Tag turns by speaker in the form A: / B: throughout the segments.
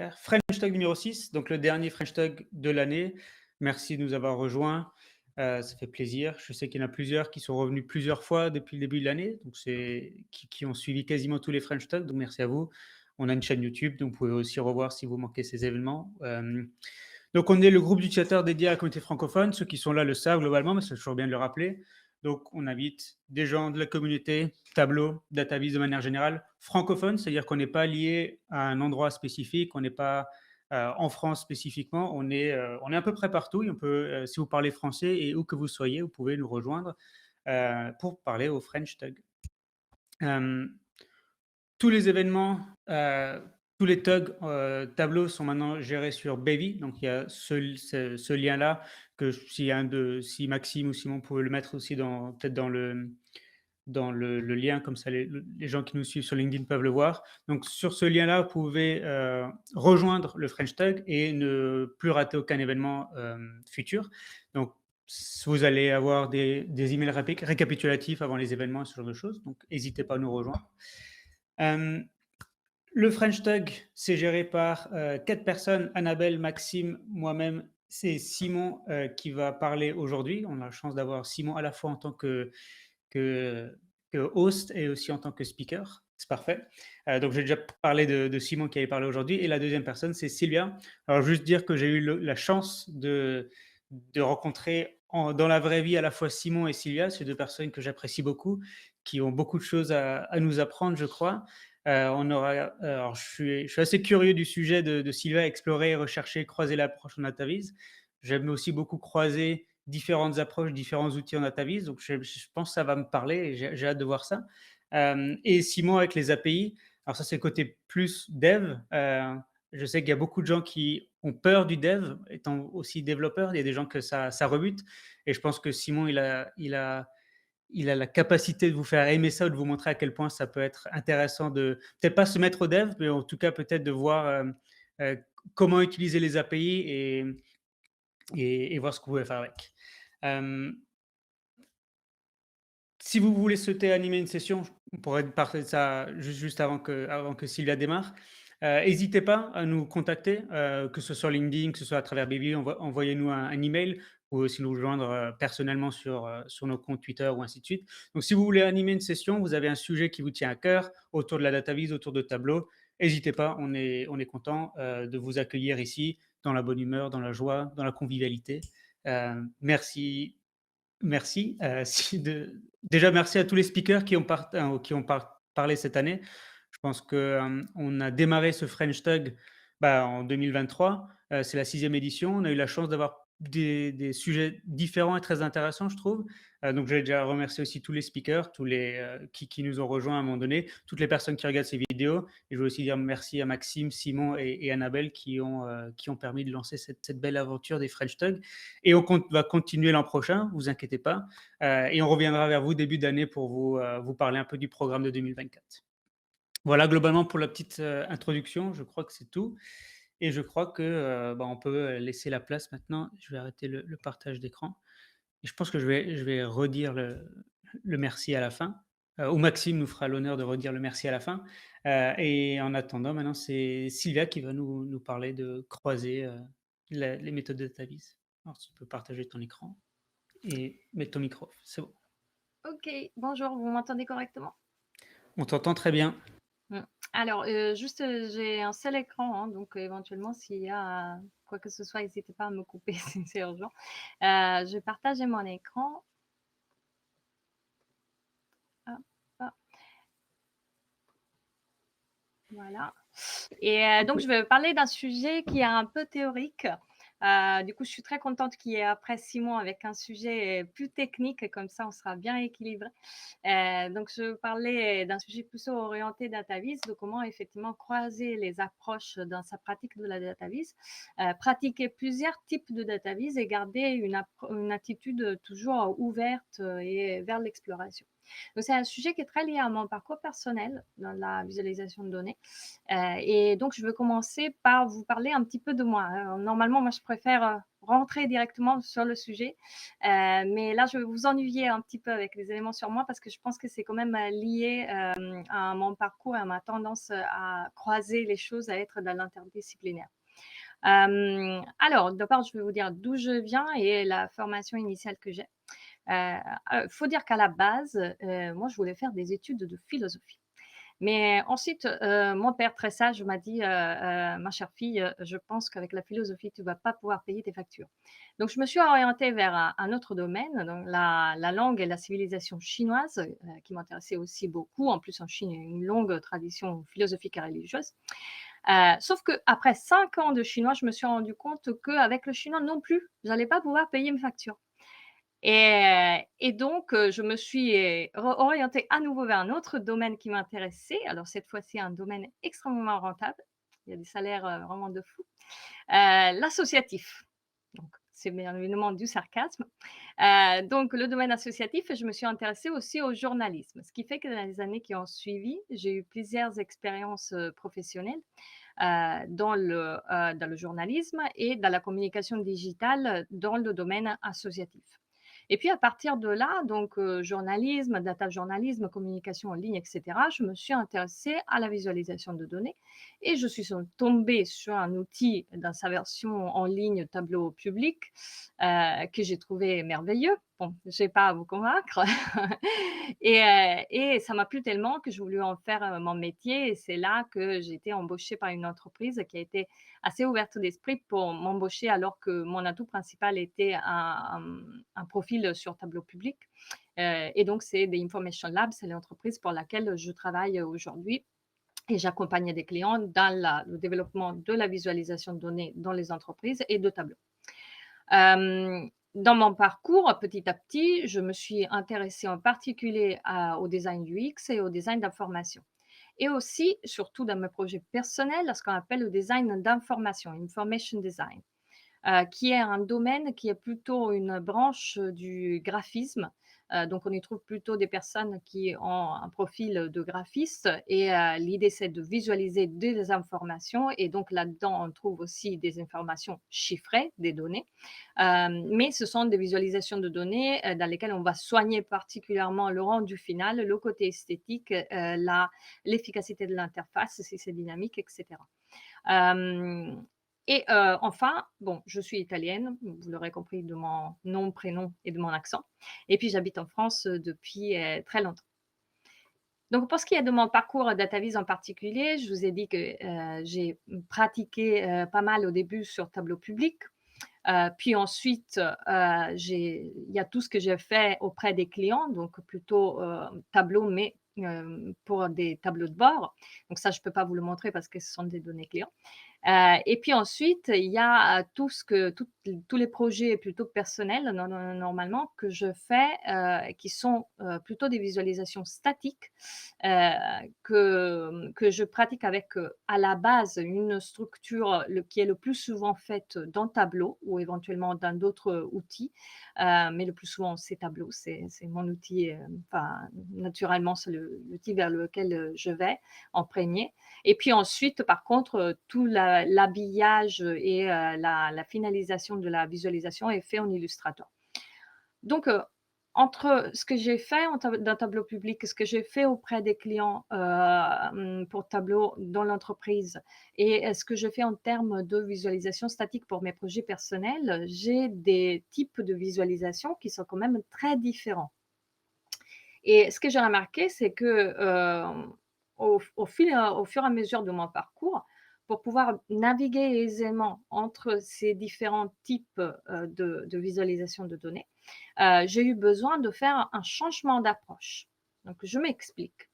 A: Super. French Talk numéro 6, donc le dernier French Talk de l'année. Merci de nous avoir rejoints. Ça fait plaisir. Je sais qu'il y en a plusieurs qui sont revenus plusieurs fois depuis le début de l'année, donc qui ont suivi quasiment tous les French Talk, donc merci à vous. On a une chaîne YouTube, donc vous pouvez aussi revoir si vous manquez ces événements. Donc on est le groupe d'utilisateurs dédié à la communauté francophone. Ceux qui sont là le savent globalement, mais c'est toujours bien de le rappeler. Donc on invite des gens de la communauté, Tableau, DataVis de manière générale, francophone, c'est-à-dire qu'on n'est pas lié à un endroit spécifique, on n'est pas en France spécifiquement, on est à peu près partout. Et on peut, si vous parlez français et où que vous soyez, vous pouvez nous rejoindre pour parler au French Tug. Euh, tous les événements, tous les tugs tableaux sont maintenant gérés sur Bevy. Donc il y a ce lien-là que si Maxime ou Simon pouvaient le mettre aussi peut-être dans le lien, comme ça les gens qui nous suivent sur LinkedIn peuvent le voir. Donc sur ce lien-là, vous pouvez rejoindre le French Tug et ne plus rater aucun événement futur. Donc vous allez avoir des emails récapitulatifs avant les événements et ce genre de choses. Donc n'hésitez pas à nous rejoindre. Euh, le French Tug, c'est géré par 4 personnes, Annabelle, Maxime, moi-même, c'est Simon qui va parler aujourd'hui. On a la chance d'avoir Simon à la fois en tant que, que host et aussi en tant que speaker. C'est parfait. Donc j'ai déjà parlé de Simon qui avait parlé aujourd'hui. Et la deuxième personne, c'est Sylvia. Alors juste dire que j'ai eu la chance de rencontrer dans la vraie vie à la fois Simon et Sylvia, ces deux personnes que j'apprécie beaucoup, qui ont beaucoup de choses à nous apprendre, je crois. Alors je suis assez curieux du sujet de Sylvia, explorer, rechercher, croiser l'approche en DataVis. J'aime aussi beaucoup croiser différentes approches, différents outils en DataVis. Donc je pense que ça va me parler et j'ai hâte de voir ça. Et Simon avec les API. Alors ça, c'est le côté plus dev. Je sais qu'il y a beaucoup de gens qui ont peur du dev, étant aussi développeur. Il y a des gens que ça rebute. Et je pense que Simon, il a la capacité de vous faire aimer ça ou de vous montrer à quel point ça peut être intéressant de peut-être pas se mettre au dev, mais en tout cas peut-être de voir euh, comment utiliser les API et voir ce que vous pouvez faire avec. Euh, Si vous voulez souhaiter animer une session, on pourrait parler de ça juste avant que Sylvia démarre. N'hésitez pas à nous contacter, que ce soit LinkedIn, que ce soit à travers Baby, envoyez-nous un email ou aussi nous joindre personnellement sur nos comptes Twitter ou ainsi de suite. Donc, si vous voulez animer une session, vous avez un sujet qui vous tient à cœur autour de la DataVis, autour de Tableau, n'hésitez pas, on est content de vous accueillir ici dans la bonne humeur, dans la joie, dans la convivialité. Merci. Merci. Déjà, merci à tous les speakers qui ont parlé cette année. Je pense qu'on a démarré ce French Tug en 2023. C'est la 6e édition. On a eu la chance d'avoir des sujets différents et très intéressants, je trouve. Donc, je vais déjà remercier aussi tous les speakers, tous les qui nous ont rejoints à un moment donné, toutes les personnes qui regardent ces vidéos. Et je veux aussi dire merci à Maxime, Simon et Annabelle qui ont permis de lancer cette belle aventure des French Tug. Et on va continuer l'an prochain, vous inquiétez pas. Et on reviendra vers vous début d'année pour vous parler un peu du programme de 2024. Voilà, globalement, pour la petite introduction, je crois que c'est tout. Et je crois que on peut laisser la place maintenant. Je vais arrêter le partage d'écran. Et je pense que je vais redire le merci à la fin. Ou Maxime nous fera l'honneur de redire le merci à la fin. Et en attendant, maintenant, c'est Sylvia qui va nous parler de croiser les méthodes de DataVis. Alors, tu peux partager ton écran et mettre ton micro. C'est bon.
B: Ok, bonjour, vous m'entendez correctement?
A: On t'entend très bien.
B: Mm. Alors, juste, j'ai un seul écran, hein, donc éventuellement, s'il y a quoi que ce soit, n'hésitez pas à me couper si c'est urgent. Je vais partager mon écran. Hop, hop. Voilà. Et donc, je vais parler d'un sujet qui est un peu théorique. Du coup, je suis très contente qu'il y ait après Simon avec un sujet plus technique, comme ça, on sera bien équilibré. Donc, je parlais d'un sujet plus orienté DataVis, de comment effectivement croiser les approches dans sa pratique de la DataVis, pratiquer plusieurs types de DataVis et garder une attitude toujours ouverte et vers l'exploration. Donc, c'est un sujet qui est très lié à mon parcours personnel dans la visualisation de données. Et donc, je veux commencer par vous parler un petit peu de moi. Normalement, moi, je préfère rentrer directement sur le sujet. Mais là, je vais vous ennuyer un petit peu avec les éléments sur moi parce que je pense que c'est quand même lié à mon parcours et à ma tendance à croiser les choses, à être dans l'interdisciplinaire. Alors, d'abord, je vais vous dire d'où je viens et la formation initiale que j'ai. Faut dire qu'à la base, moi, je voulais faire des études de philosophie. Mais ensuite, mon père très sage m'a dit: «Ma chère fille, je pense qu'avec la philosophie, tu vas pas pouvoir payer tes factures». Donc je me suis orientée vers un autre domaine, donc la langue et la civilisation chinoise, qui m'intéressait aussi beaucoup. En plus, en Chine, il y a une longue tradition philosophique et religieuse. Sauf qu'après 5 ans de chinois, je me suis rendu compte qu'avec le chinois non plus, j'allais pas pouvoir payer mes factures. Et donc, je me suis, orientée à nouveau vers un autre domaine qui m'intéressait. Alors cette fois-ci, un domaine extrêmement rentable. Il y a des salaires, vraiment de fou. L'associatif. Donc c'est bien évidemment du sarcasme. Donc le domaine associatif, je me suis intéressée aussi au journalisme. Ce qui fait que dans les années qui ont suivi, j'ai eu plusieurs expériences, professionnelles, dans le journalisme et dans la communication digitale, dans le domaine associatif. Et puis à partir de là, donc journalisme, data journalisme, communication en ligne, et cetera, je me suis intéressée à la visualisation de données et je suis tombée sur un outil dans sa version en ligne tableau public, que j'ai trouvé merveilleux. Bon, je n'ai pas à vous convaincre. Et ça m'a plu tellement que je voulais en faire, mon métier et c'est là que j'ai été embauchée par une entreprise qui a été assez ouverte d'esprit pour m'embaucher alors que mon atout principal était un profil sur tableau public. Et donc c'est The Information Lab, c'est l'entreprise pour laquelle je travaille aujourd'hui et j'accompagne des clients dans le développement de la visualisation de données dans les entreprises et de tableaux. Dans mon parcours, petit à petit, je me suis intéressée en particulier au design UX et au design d'information. Et aussi, surtout dans mes projets personnels, ce qu'on appelle le design d'information, information design, qui est un domaine qui est plutôt une branche du graphisme. Donc on y trouve plutôt des personnes qui ont un profil de graphiste et l'idée c'est de visualiser des informations et donc là-dedans on trouve aussi des informations chiffrées, des données. Mais ce sont des visualisations de données, dans lesquelles on va soigner particulièrement le rendu final, le côté esthétique, l'efficacité de l'interface, si c'est dynamique et cetera. Hem Enfin, bon, je suis italienne, vous l'aurez compris de mon nom, prénom et de mon accent et puis j'habite en France, depuis, très longtemps. Donc pour ce qui est de mon parcours DataVis en particulier, je vous ai dit que, j'ai pratiqué, pas mal au début sur tableau public. Puis ensuite, il y a tout ce que j'ai fait auprès des clients, donc plutôt, tableau, mais pour des tableaux de bord. Donc ça, je ne peux pas vous le montrer parce que ce sont des données clients. Et puis ensuite, il y a tous les projets plutôt personnels, normalement, que je fais, qui sont plutôt des visualisations statiques, heu, que je pratique avec, à la base, une structure qui est le plus souvent faite dans Tableau ou éventuellement dans d'autres outils. Mais le plus souvent, c'est Tableau, c'est mon outil, enfin, naturellement, c'est l'outil vers lequel je vais en premier. Et puis ensuite, par contre, tout l'habillage et la finalisation de la visualisation est fait en Illustrator. Donc, entre ce que j'ai fait dans Tableau public, ce que j'ai fait auprès des clients, pour Tableau dans l'entreprise et ce que je fais en termes de visualisation statique pour mes projets personnels, j'ai des types de visualisation qui sont quand même très différents. Et ce que j'ai remarqué, c'est que, au fur et à mesure de mon parcours, pour pouvoir naviguer aisément entre ces différents types, de visualisation de données, j'ai eu besoin de faire un changement d'approche. Donc je m'explique.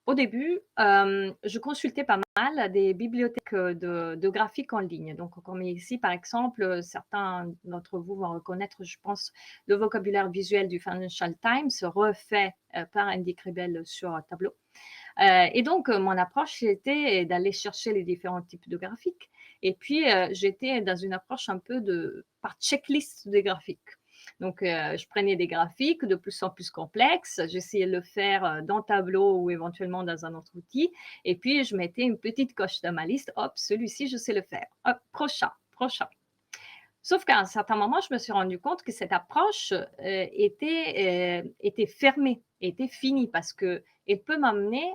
B: Au début, je consultais pas mal des bibliothèques, de graphiques en ligne. Donc comme ici, par exemple, certains d'entre vous vont reconnaître, je pense, le vocabulaire visuel du Financial Times refait, par Andy Kribel sur Tableau. Et donc mon approche, c'était d'aller chercher les différents types de graphiques et puis, j'étais dans une approche un peu par checklist des graphiques. Donc, je prenais des graphiques de plus en plus complexes, j'essayais de le faire dans Tableau ou éventuellement dans un autre outil, et puis je mettais une petite coche dans ma liste, hop, celui-ci, je sais le faire, hop, prochain, prochain. Sauf qu'à un certain moment, je me suis rendu compte que cette approche était fermée, était finie, parce qu'elle peut m'amener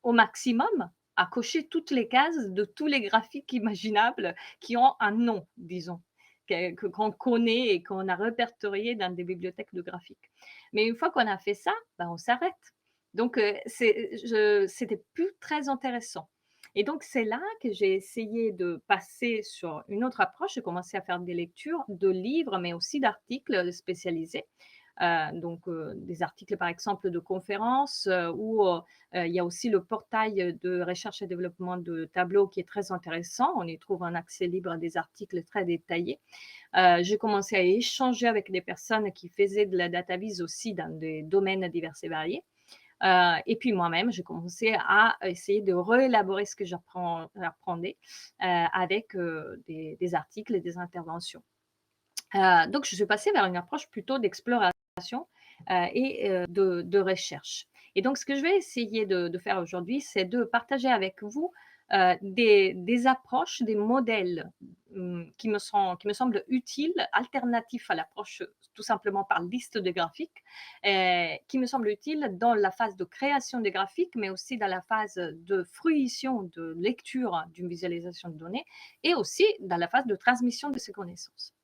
B: au maximum à cocher toutes les cases de tous les graphiques imaginables qui ont un nom, disons, qu'on connaît et qu'on a répertorié dans des bibliothèques de graphiques. Mais une fois qu'on a fait ça, ben, on s'arrête. Donc, c'était plus très intéressant. Et donc, c'est là que j'ai essayé de passer sur une autre approche. J'ai commencé à faire des lectures de livres, mais aussi d'articles spécialisés. Des articles, par exemple, de conférences, il y a aussi le portail de recherche et développement de Tableau qui est très intéressant. On y trouve un accès libre à des articles très détaillés. J'ai commencé à échanger avec des personnes qui faisaient de la data viz aussi dans des domaines divers et variés. Et puis moi-même, j'ai commencé à essayer de réélaborer ce que j'apprenais avec des articles et des interventions. Donc, je suis passée vers une approche plutôt d'exploration de recherche. Et donc, ce que je vais essayer de faire aujourd'hui, c'est de partager avec vous des approches, des modèles qui me semblent utiles, alternatifs à l'approche tout simplement par liste de graphiques, qui me semblent utiles dans la phase de création des graphiques, mais aussi dans la phase de fruition, de lecture d'une visualisation de données, et aussi dans la phase de transmission de ces connaissances.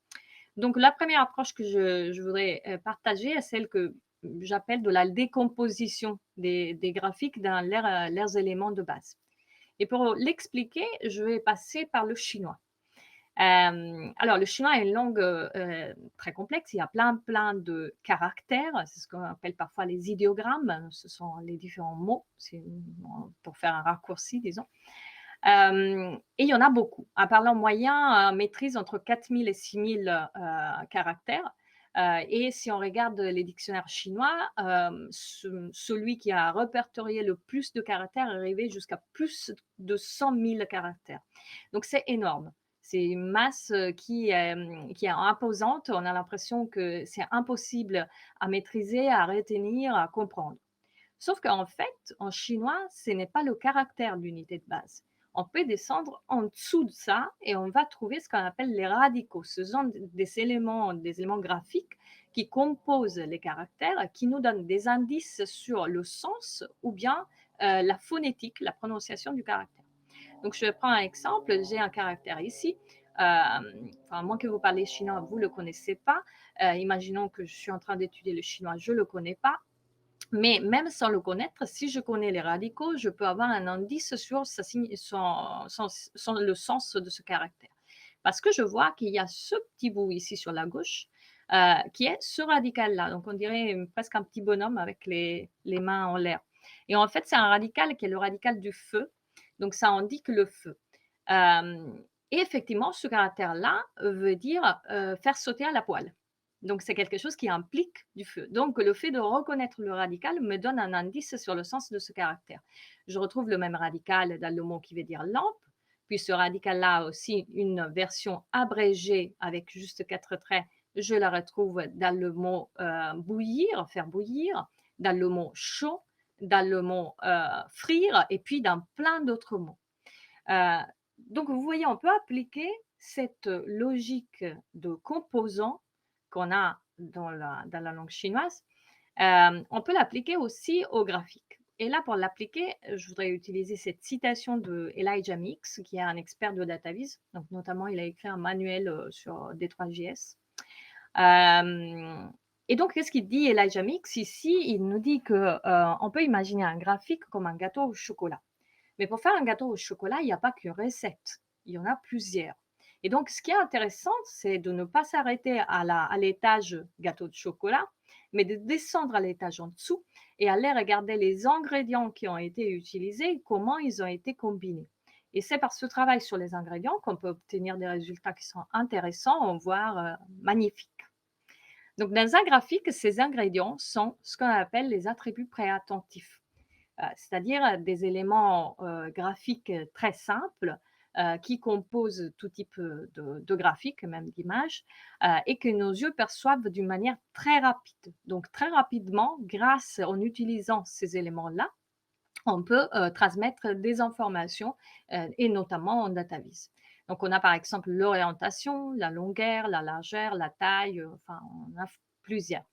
B: Donc, la première approche que je voudrais partager est celle que j'appelle de la décomposition des graphiques dans leurs éléments de base. Et pour l'expliquer, je vais passer par le chinois. Alors, le chinois est une langue très complexe. Il y a plein de caractères. C'est ce qu'on appelle parfois les idéogrammes. Ce sont les différents mots, pour faire un raccourci, disons. Et il y en a beaucoup. Un parlant moyen maîtrise entre 4000 et 6000 caractères. Et si on regarde les dictionnaires chinois, celui qui a répertorié le plus de caractères est arrivé jusqu'à plus de 100 000 caractères. Donc c'est énorme. C'est une masse qui est imposante. On a l'impression que c'est impossible à maîtriser, à retenir, à comprendre. Sauf qu'en fait, en chinois, ce n'est pas le caractère d'unité de base. On peut descendre en dessous de ça et on va trouver ce qu'on appelle les radicaux. Ce sont des éléments graphiques qui composent les caractères, qui nous donnent des indices sur le sens ou bien la phonétique, la prononciation du caractère. Donc, je prends un exemple. J'ai un caractère ici. À moins que vous parlez chinois, vous ne le connaissez pas. Imaginons que je suis en train d'étudier le chinois, je ne le connais pas. Mais même sans le connaître, si je connais les radicaux, je peux avoir un indice sur le sens de ce caractère. Parce que je vois qu'il y a ce petit bout ici sur la gauche qui est ce radical-là. Donc, on dirait presque un petit bonhomme avec les mains en l'air. Et en fait, c'est un radical qui est le radical du feu. Donc, ça indique le feu. Et effectivement, ce caractère-là veut dire faire sauter à la poêle. Donc, c'est quelque chose qui implique du feu. Donc, le fait de reconnaître le radical me donne un indice sur le sens de ce caractère. Je retrouve le même radical dans le mot qui veut dire lampe, puis ce radical-là a aussi une version abrégée avec juste 4 traits. Je la retrouve dans le mot bouillir, faire bouillir, dans le mot chaud, dans le mot frire, et puis dans plein d'autres mots. Donc, vous voyez, on peut appliquer cette logique de composants qu'on a dans la langue chinoise, on peut l'appliquer aussi au graphique. Et là, pour l'appliquer, je voudrais utiliser cette citation de Elijah Mix, qui est un expert de DataVis. Donc, notamment, il a écrit un manuel sur D3JS. Et donc, qu'est-ce qu'il dit, Elijah Mix? Ici, il nous dit qu'on peut imaginer un graphique comme un gâteau au chocolat. Mais pour faire un gâteau au chocolat, il n'y a pas qu'une recette, il y en a plusieurs. Et donc, ce qui est intéressant, c'est de ne pas s'arrêter à l'étage gâteau de chocolat, mais de descendre à l'étage en dessous et aller regarder les ingrédients qui ont été utilisés, comment ils ont été combinés. Et c'est par ce travail sur les ingrédients qu'on peut obtenir des résultats qui sont intéressants, voire magnifiques. Donc, dans un graphique, ces ingrédients sont ce qu'on appelle les attributs préattentifs. C'est-à-dire des éléments graphiques très simples qui composent tout type de graphiques, même d'images, et que nos yeux perçoivent d'une manière très rapide. Donc très rapidement, en utilisant ces éléments-là, on peut transmettre des informations et notamment en dataviz. Donc, on a par exemple l'orientation, la longueur, la largeur, la taille, enfin, on a plusieurs.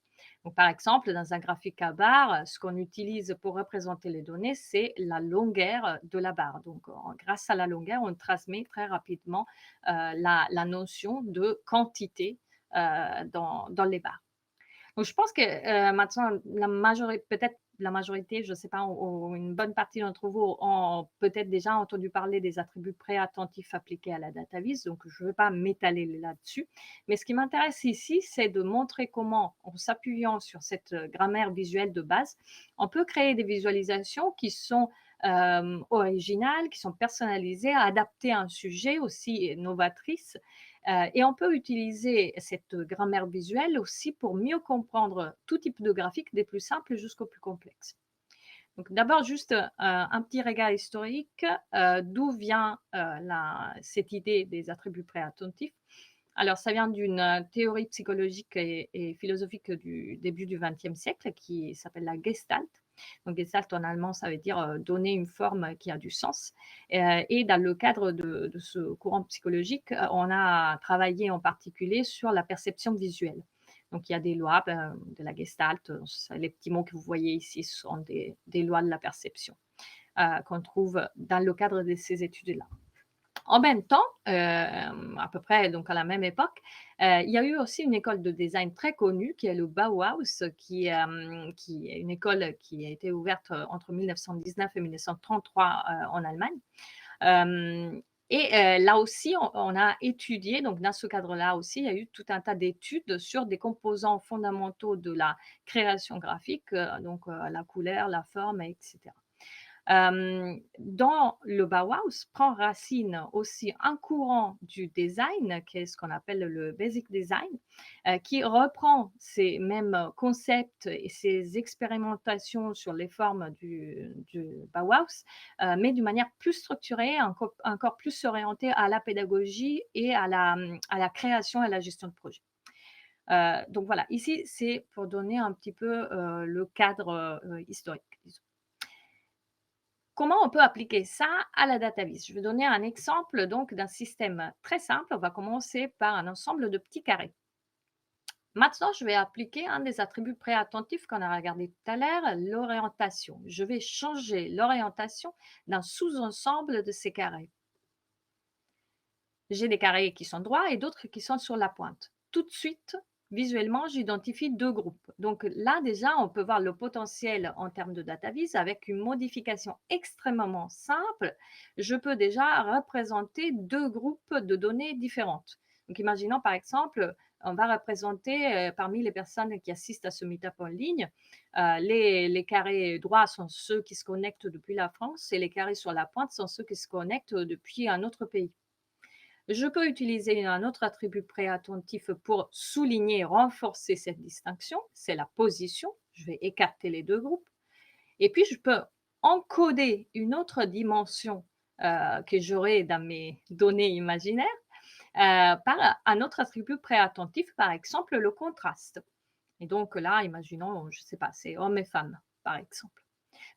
B: Donc, par exemple, dans un graphique à barre, ce qu'on utilise pour représenter les données, c'est la longueur de la barre. Donc, grâce à la longueur, on transmet très rapidement la notion de quantité dans les barres. Donc je pense que, maintenant peut-être la majorité, je ne sais pas, ou une bonne partie d'entre vous ont peut-être déjà entendu parler des attributs préattentifs appliqués à la data vis, donc je ne veux pas m'étaler là-dessus. Mais ce qui m'intéresse ici, c'est de montrer comment, en s'appuyant sur cette, grammaire visuelle de base, on peut créer des visualisations qui sont, originales, qui sont personnalisées, adaptées à un sujet, aussi novatrices. Et on peut utiliser cette grammaire visuelle aussi pour mieux comprendre tout type de graphique, des plus simples jusqu'aux plus complexes. Donc d'abord juste, un petit regard historique, d'où vient, cette idée des attributs préattentifs. Alors ça vient d'une, théorie psychologique et philosophique du début du XXe siècle qui s'appelle la Gestalt. Donc Gestalt en allemand, ça veut dire, donner une forme qui a du sens. Et dans le cadre de ce courant psychologique, on a travaillé en particulier sur la perception visuelle. Donc il y a des lois, de la Gestalt, les petits mots que vous voyez ici sont des lois de la perception, qu'on trouve dans le cadre de ces études-là. En même temps, à peu près donc à la même époque, il y a eu aussi une école de design très connue qui est le Bauhaus, qui est une école qui a été ouverte, entre 1919 et 1933, en Allemagne. Hem Là aussi, on a étudié, donc dans ce cadre-là aussi, il y a eu tout un tas d'études sur des composants fondamentaux de la création graphique, donc la couleur, la forme et cetera. Dans le Bauhaus prend racine aussi un courant du design, qui est ce qu'on appelle le basic design, qui reprend ces mêmes concepts et ces expérimentations sur les formes du Bauhaus, mais d'une manière plus structurée, encore plus orientée à la pédagogie et à la création et à la gestion de projet. Donc voilà, ici, c'est pour donner un petit peu, le cadre, historique, disons. Comment on peut appliquer ça à la data vis? Je vais donner un exemple donc d'un système très simple. On va commencer par un ensemble de petits carrés. Maintenant, je vais appliquer un des attributs préattentifs qu'on a regardé tout à l'heure, l'orientation. Je vais changer l'orientation d'un sous-ensemble de ces carrés. J'ai des carrés qui sont droits et d'autres qui sont sur la pointe. Tout de suite, visuellement, j'identifie deux groupes. Donc là, déjà, on peut voir le potentiel en termes de data vis avec une modification extrêmement simple. Je peux déjà représenter deux groupes de données différentes. Donc imaginons par exemple, on va représenter parmi les personnes qui assistent à ce meetup en ligne, les carrés droits sont ceux qui se connectent depuis la France et les carrés sur la pointe sont ceux qui se connectent depuis un autre pays. Je peux utiliser un autre attribut préattentif pour souligner et renforcer cette distinction, c'est la position. Je vais écarter les deux groupes. Et puis, je peux encoder une autre dimension que j'aurai dans mes données imaginaires par un autre attribut préattentif, par exemple le contraste. Et donc là, imaginons, je ne sais pas, c'est hommes et femmes, par exemple.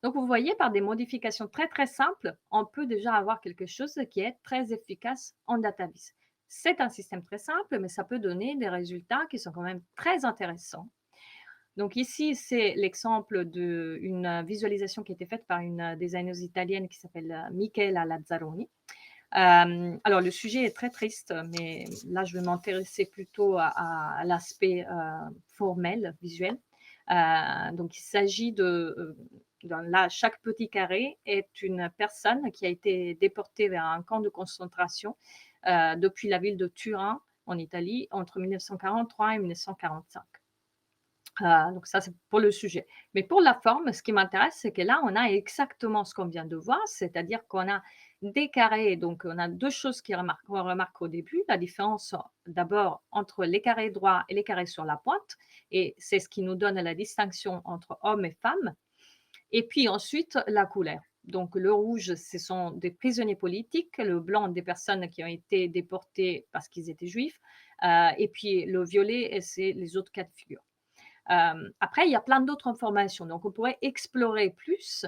B: Donc, vous voyez, par des modifications très, très simples, on peut déjà avoir quelque chose qui est très efficace en database. C'est un système très simple, mais ça peut donner des résultats qui sont quand même très intéressants. Donc ici, c'est l'exemple d'une visualisation qui a été faite par une designeuse italienne qui s'appelle Michela Lazzaroni. Alors le sujet est très triste, mais là, je vais m'intéresser plutôt à l'aspect formel, visuel. Donc il s'agit là, chaque petit carré est une personne qui a été déportée vers un camp de concentration depuis la ville de Turin, en Italie, entre 1943 et 1945. Donc ça, c'est pour le sujet. Mais pour la forme, ce qui m'intéresse, c'est que là, on a exactement ce qu'on vient de voir, c'est-à-dire qu'on a des carrés, donc on a deux choses qu'on remarque au début, la différence d'abord entre les carrés droits et les carrés sur la pointe, et c'est ce qui nous donne la distinction entre hommes et femmes, et puis ensuite la couleur. Donc le rouge, ce sont des prisonniers politiques, le blanc, des personnes qui ont été déportées parce qu'ils étaient juifs, et puis le violet, c'est les autres cas de figure. Après, il y a plein d'autres informations, donc on pourrait explorer plus,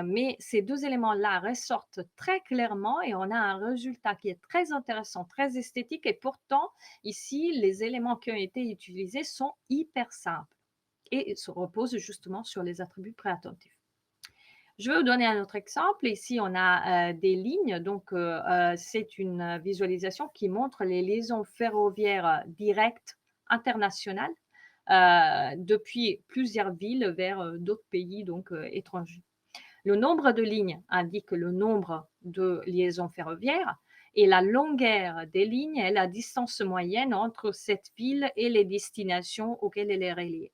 B: mais ces 2 éléments-là ressortent très clairement et on a un résultat qui est très intéressant, très esthétique et pourtant, ici, les éléments qui ont été utilisés sont hyper simples et se reposent justement sur les attributs préattentifs. Je vais vous donner un autre exemple. Ici, on a, des lignes, donc c'est une visualisation qui montre les liaisons ferroviaires directes internationales, depuis plusieurs villes vers, d'autres pays donc étrangers. Le nombre de lignes indique le nombre de liaisons ferroviaires et la longueur des lignes est la distance moyenne entre cette ville et les destinations auxquelles elle est reliée.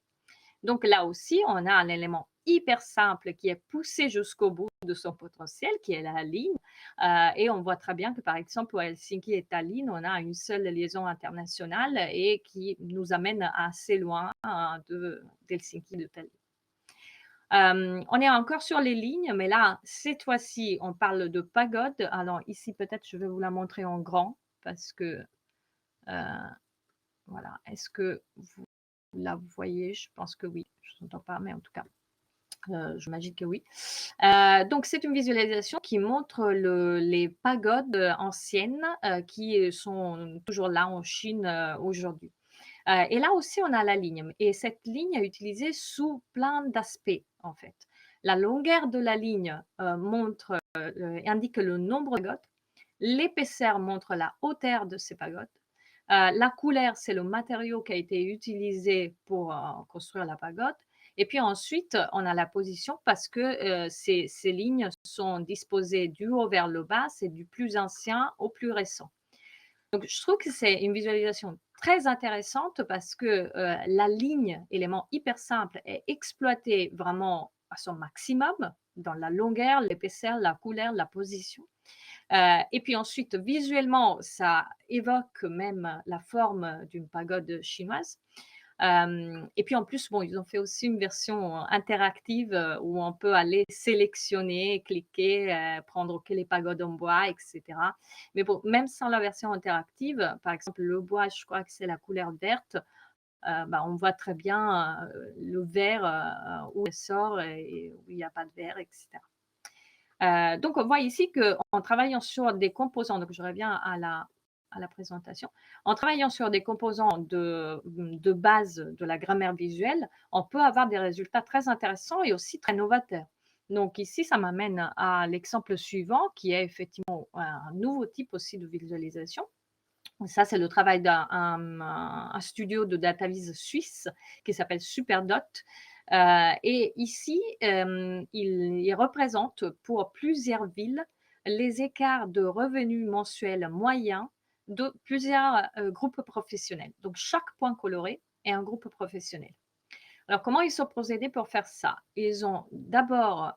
B: Donc là aussi, on a un élément hyper simple qui est poussé jusqu'au bout de son potentiel, qui est la ligne. Et on voit très bien que, par exemple, pour Helsinki et Tallinn, on a une seule liaison internationale et qui nous amène assez loin d'Helsinki et de Tallinn. On est encore sur les lignes, mais là, cette fois-ci, on parle de pagode. Alors ici, peut-être, je vais vous la montrer en grand parce que, voilà. Est-ce que vous la voyez? Je pense que oui. Je ne vous entends pas, mais en tout cas, j'imagine que oui. Donc c'est une visualisation qui montre les pagodes anciennes, qui sont toujours là en Chine, aujourd'hui. Et là aussi, on a la ligne et cette ligne est utilisée sous plein d'aspects, en fait. La longueur de la ligne, indique le nombre de pagodes. L'épaisseur montre la hauteur de ces pagodes. La couleur, c'est le matériau qui a été utilisé pour, construire la pagode et puis ensuite, on a la position parce que, ces lignes sont disposées du haut vers le bas, c'est du plus ancien au plus récent. Donc je trouve que c'est une visualisation très intéressante parce que, la ligne, élément hyper simple, est exploitée vraiment à son maximum dans la longueur, l'épaisseur, la couleur, la position. Et puis ensuite, visuellement, ça évoque même la forme d'une pagode chinoise. Et puis en plus, bon, ils ont fait aussi une version interactive où on peut aller sélectionner, cliquer, prendre que les pagodes en bois, etc. Mais bon, même sans la version interactive, par exemple, le bois, je crois que c'est la couleur verte, bah, on voit très bien le vert où il sort et où il n'y a pas de vert, etc. Donc on voit ici qu'en travaillant sur des composants, donc je reviens à la présentation, en travaillant sur des composants de base de la grammaire visuelle, on peut avoir des résultats très intéressants et aussi très novateurs. Donc ici, ça m'amène à l'exemple suivant qui est effectivement un nouveau type aussi de visualisation. Ça, c'est le travail d'un studio de data-vis suisse qui s'appelle Superdot. Et ici, il représente pour plusieurs villes les écarts de revenus mensuels moyens de plusieurs groupes professionnels. Donc, chaque point coloré est un groupe professionnel. Alors, comment ils sont procédés pour faire ça? Ils ont d'abord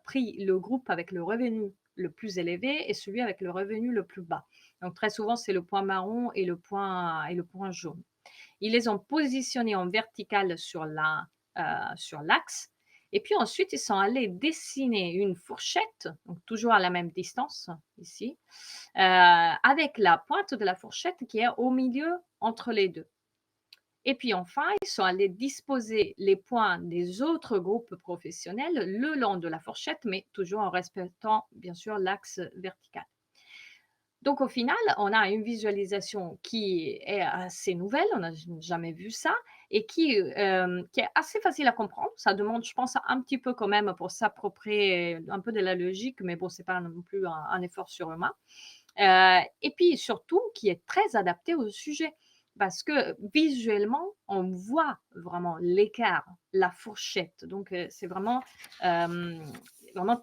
B: pris le groupe avec le revenu le plus élevé et celui avec le revenu le plus bas. Donc, très souvent, c'est le point marron et le point jaune. Ils les ont positionnés en vertical sur l'axe. Et puis ensuite, ils sont allés dessiner une fourchette, donc toujours à la même distance, ici, avec la pointe de la fourchette qui est au milieu entre les deux. Et puis enfin, ils sont allés disposer les points des autres groupes professionnels le long de la fourchette, mais toujours en respectant bien sûr l'axe vertical. Donc au final, on a une visualisation qui est assez nouvelle, on n'a jamais vu ça et qui est assez facile à comprendre. Ça demande, je pense, un petit peu quand même pour s'approprier un peu de la logique, mais bon, c'est pas non plus un effort surhumain. Et puis surtout, qui est très adapté au sujet. Parce que visuellement, on voit vraiment l'écart, la fourchette. Donc, c'est vraiment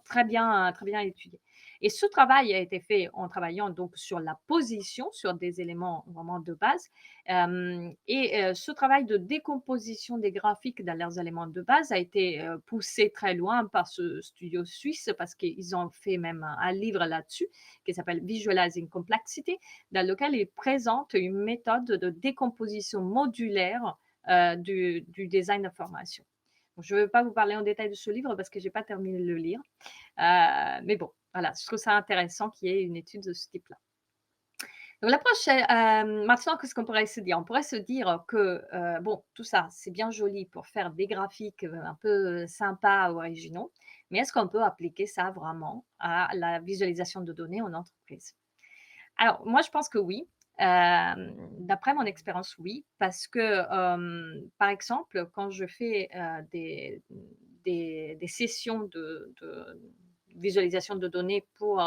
B: très bien étudié. Et ce travail a été fait en travaillant donc sur la position, sur des éléments vraiment de base. Ce travail de décomposition des graphiques dans leurs éléments de base a été poussé très loin par ce studio suisse parce qu'ils ont fait même un livre là-dessus qui s'appelle Visualizing Complexity, dans lequel ils présentent une méthode de décomposition modulaire du design d'information. Donc, je ne veux pas vous parler en détail de ce livre parce que je n'ai pas terminé de le lire. Mais bon, voilà, je trouve ça intéressant qu'il y ait une étude de ce type-là. Donc l'approche, maintenant, qu'est-ce qu'on pourrait se dire? On pourrait se dire que, bon, tout ça, c'est bien joli pour faire des graphiques, un peu sympas ou originaux, mais est-ce qu'on peut appliquer ça vraiment à la visualisation de données en entreprise? Alors moi, je pense que oui. D'après mon expérience, oui, parce que, par exemple, quand je fais, des sessions de visualisation de données pour,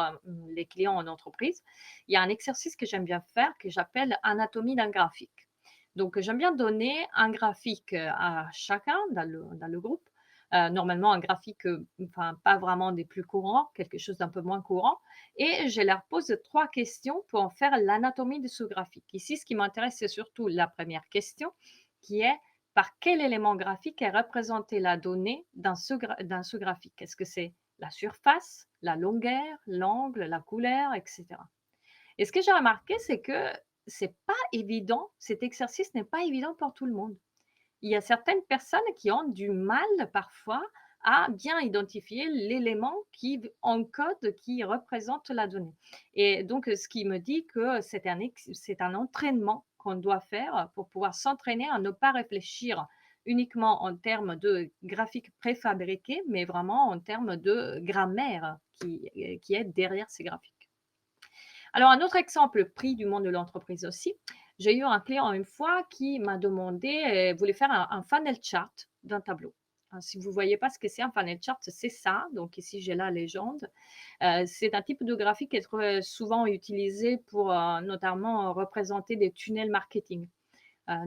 B: les clients en entreprise, il y a un exercice que j'aime bien faire que j'appelle anatomie d'un graphique. Donc, j'aime bien donner un graphique, à chacun dans le groupe, normalement un graphique, enfin pas vraiment des plus courants, quelque chose d'un peu moins courant et je leur pose 3 questions pour en faire l'anatomie de ce graphique. Ici, ce qui m'intéresse, c'est surtout la première question qui est: par quel élément graphique est représentée la donnée dans ce graphique? Est-ce que c'est la surface, la longueur, l'angle, la couleur, et cetera? Et ce que j'ai remarqué, c'est que c'est pas évident, cet exercice n'est pas évident pour tout le monde. Il y a certaines personnes qui ont du mal parfois à bien identifier l'élément qui encode, qui représente la donnée. Et donc, ce qui me dit que c'est un entraînement qu'on doit faire pour pouvoir s'entraîner à ne pas réfléchir uniquement en termes de graphiques préfabriqués, mais vraiment en termes de grammaire qui est derrière ces graphiques. Alors, un autre exemple pris du monde de l'entreprise aussi, j'ai eu un client une fois qui m'a demandé, voulait faire un funnel chart d'un tableau. Si vous ne voyez pas ce que c'est un funnel chart, c'est ça. Donc ici, j'ai la légende. C'est un type de graphique qui est souvent utilisé pour notamment représenter des tunnels marketing.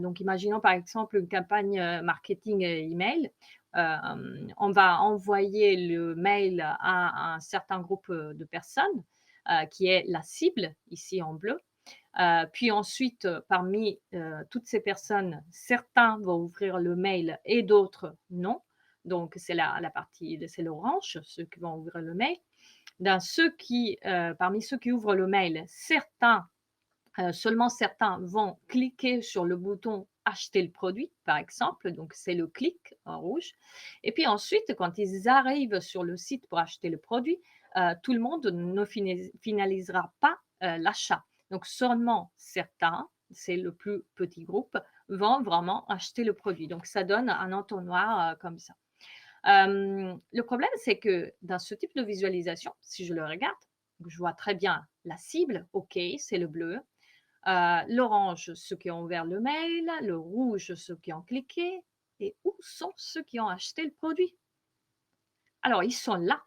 B: Donc imaginons par exemple une campagne marketing email. On va envoyer le mail à un certain groupe de personnes qui est la cible, ici en bleu. Puis ensuite, parmi toutes ces personnes, certains vont ouvrir le mail et d'autres non. Donc, c'est la partie, c'est l'orange, ceux qui vont ouvrir le mail. Parmi ceux qui ouvrent le mail, seulement certains vont cliquer sur le bouton acheter le produit, par exemple. Donc, c'est le clic en rouge. Et puis ensuite, quand ils arrivent sur le site pour acheter le produit, tout le monde ne finalisera pas l'achat. Donc, seulement certains, c'est le plus petit groupe, vont vraiment acheter le produit. Donc, ça donne un entonnoir comme ça. Le problème, c'est que dans ce type de visualisation, si je le regarde, je vois très bien la cible, OK, c'est le bleu. L'orange, ceux qui ont ouvert le mail, le rouge, ceux qui ont cliqué. Et où sont ceux qui ont acheté le produit? Alors, ils sont là.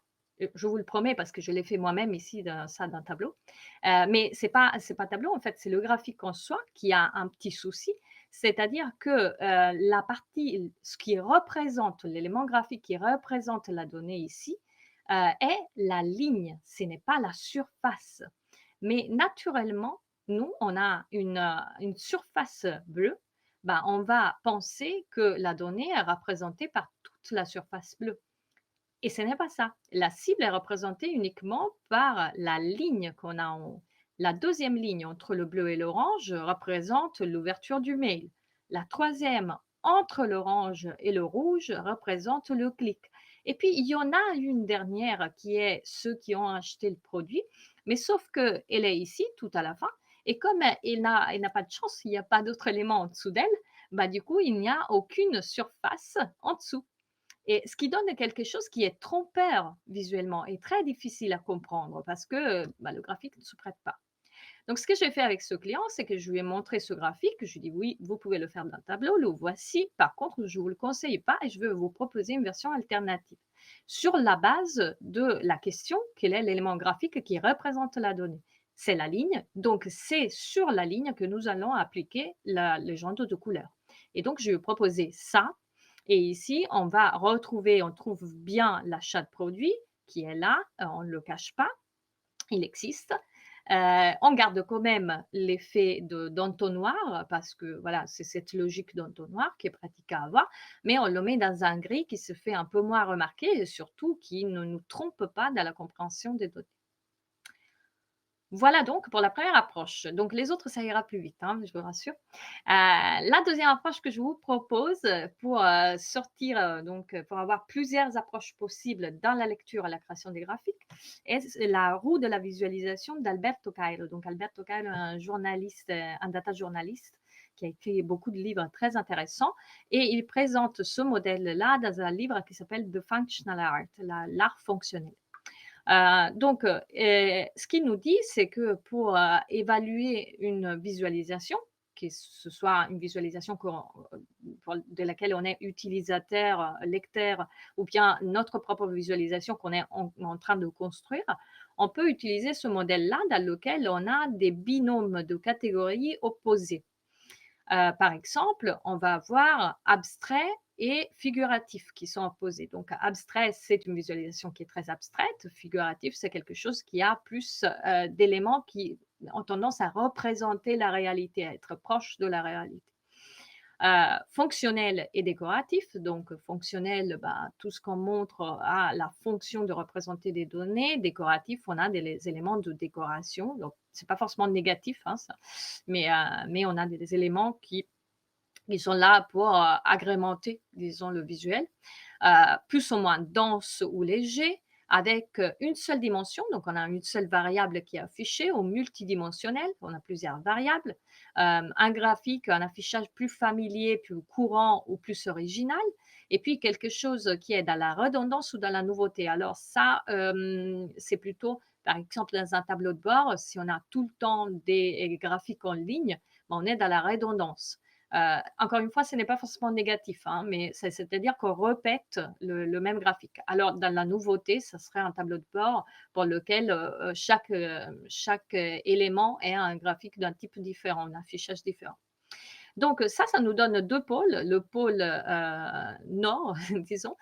B: Je vous le promets parce que je l'ai fait moi-même ici, d'un tableau. Mais c'est pas tableau, en fait, c'est le graphique en soi qui a un petit souci. C'est-à-dire que la partie, ce qui représente, l'élément graphique qui représente la donnée ici, est la ligne, ce n'est pas la surface. Mais naturellement, nous, on a une surface bleue, ben, on va penser que la donnée est représentée par toute la surface bleue. Et ce n'est pas ça. La cible est représentée uniquement par la ligne qu'on a en haut. La deuxième ligne entre le bleu et l'orange représente l'ouverture du mail. La troisième entre l'orange et le rouge représente le clic. Et puis, il y en a une dernière qui est ceux qui ont acheté le produit, mais sauf qu'elle est ici tout à la fin. Et comme elle n'a pas de chance, il n'y a pas d'autre élément en dessous d'elle, bah, du coup, il n'y a aucune surface en dessous. Et ce qui donne quelque chose qui est trompeur visuellement et très difficile à comprendre parce que, bah, le graphique ne se prête pas. Donc ce que j'ai fait avec ce client, c'est que je lui ai montré ce graphique, je lui ai dit: «Oui, vous pouvez le faire d'un tableau, le voici. Par contre, je ne vous le conseille pas et je veux vous proposer une version alternative». Sur la base de la question: quel est l'élément graphique qui représente la donnée? C'est la ligne, donc c'est sur la ligne que nous allons appliquer la légende de couleur. Et donc je lui ai proposé ça et ici, on trouve bien l'achat de produit qui est là, on ne le cache pas, il existe. On garde quand même l'effet d'entonnoir parce que voilà, c'est cette logique d'entonnoir qui est pratique à avoir, mais on le met dans un gris qui se fait un peu moins remarquer et surtout qui ne nous trompe pas dans la compréhension des données. Voilà donc pour la première approche. Donc les autres, ça ira plus vite, hein, je vous rassure. La deuxième approche que je vous propose, pour, sortir, pour avoir plusieurs approches possibles dans la lecture et la création des graphiques est la roue de la visualisation d'Alberto Cairo. Donc Alberto Cairo est un journaliste, un data journaliste qui a écrit beaucoup de livres très intéressants et il présente ce modèle-là dans un livre qui s'appelle The Functional Art, l'art fonctionnel. Ce qu'il nous dit, c'est que pour, évaluer une visualisation, que ce soit une visualisation de laquelle on est utilisateur, lecteur ou bien notre propre visualisation qu'on est en train de construire, on peut utiliser ce modèle-là dans lequel on a des binômes de catégories opposées. Par exemple, on va avoir abstrait et figuratif qui sont opposés. Donc abstrait, c'est une visualisation qui est très abstraite. Figuratif, c'est quelque chose qui a plus, d'éléments qui ont tendance à représenter la réalité, à être proche de la réalité. Fonctionnel et décoratif. Donc fonctionnel, bah, tout ce qu'on montre a la fonction de représenter des données. Décoratif, on a des éléments de décoration. Donc c'est pas forcément négatif, hein, ça, mais on a des éléments qui sont là pour, agrémenter, disons, le visuel. Plus ou moins dense ou léger, avec, une seule dimension, donc on a une seule variable qui est affichée, ou multidimensionnel, on a plusieurs variables. Un graphique, un affichage plus familier, plus courant ou plus original, et puis quelque chose qui est dans la redondance ou dans la nouveauté. Alors ça, c'est plutôt, par exemple, dans un tableau de bord, si on a tout le temps des graphiques en ligne, ben, on est dans la redondance. Encore une fois, ce n'est pas forcément négatif, hein, mais c'est-à-dire qu'on répète le même graphique. Alors dans la nouveauté, ça serait un tableau de bord pour lequel, chaque élément est un graphique d'un type différent, un affichage différent. Donc ça nous donne 2 pôles, le pôle, nord, disons,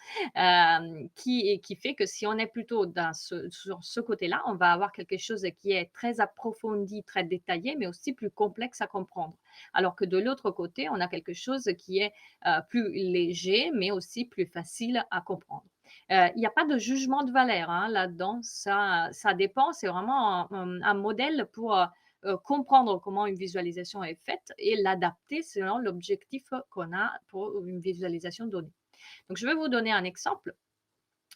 B: qui fait que si on est plutôt sur ce côté-là, on va avoir quelque chose qui est très approfondi, très détaillé, mais aussi plus complexe à comprendre. Alors que de l'autre côté, on a quelque chose qui est, plus léger, mais aussi plus facile à comprendre. Il n'y a pas de jugement de valeur, hein, là-dedans, ça dépend, c'est vraiment un modèle pour, comprendre comment une visualisation est faite et l'adapter selon l'objectif qu'on a pour une visualisation donnée. Donc, je vais vous donner un exemple.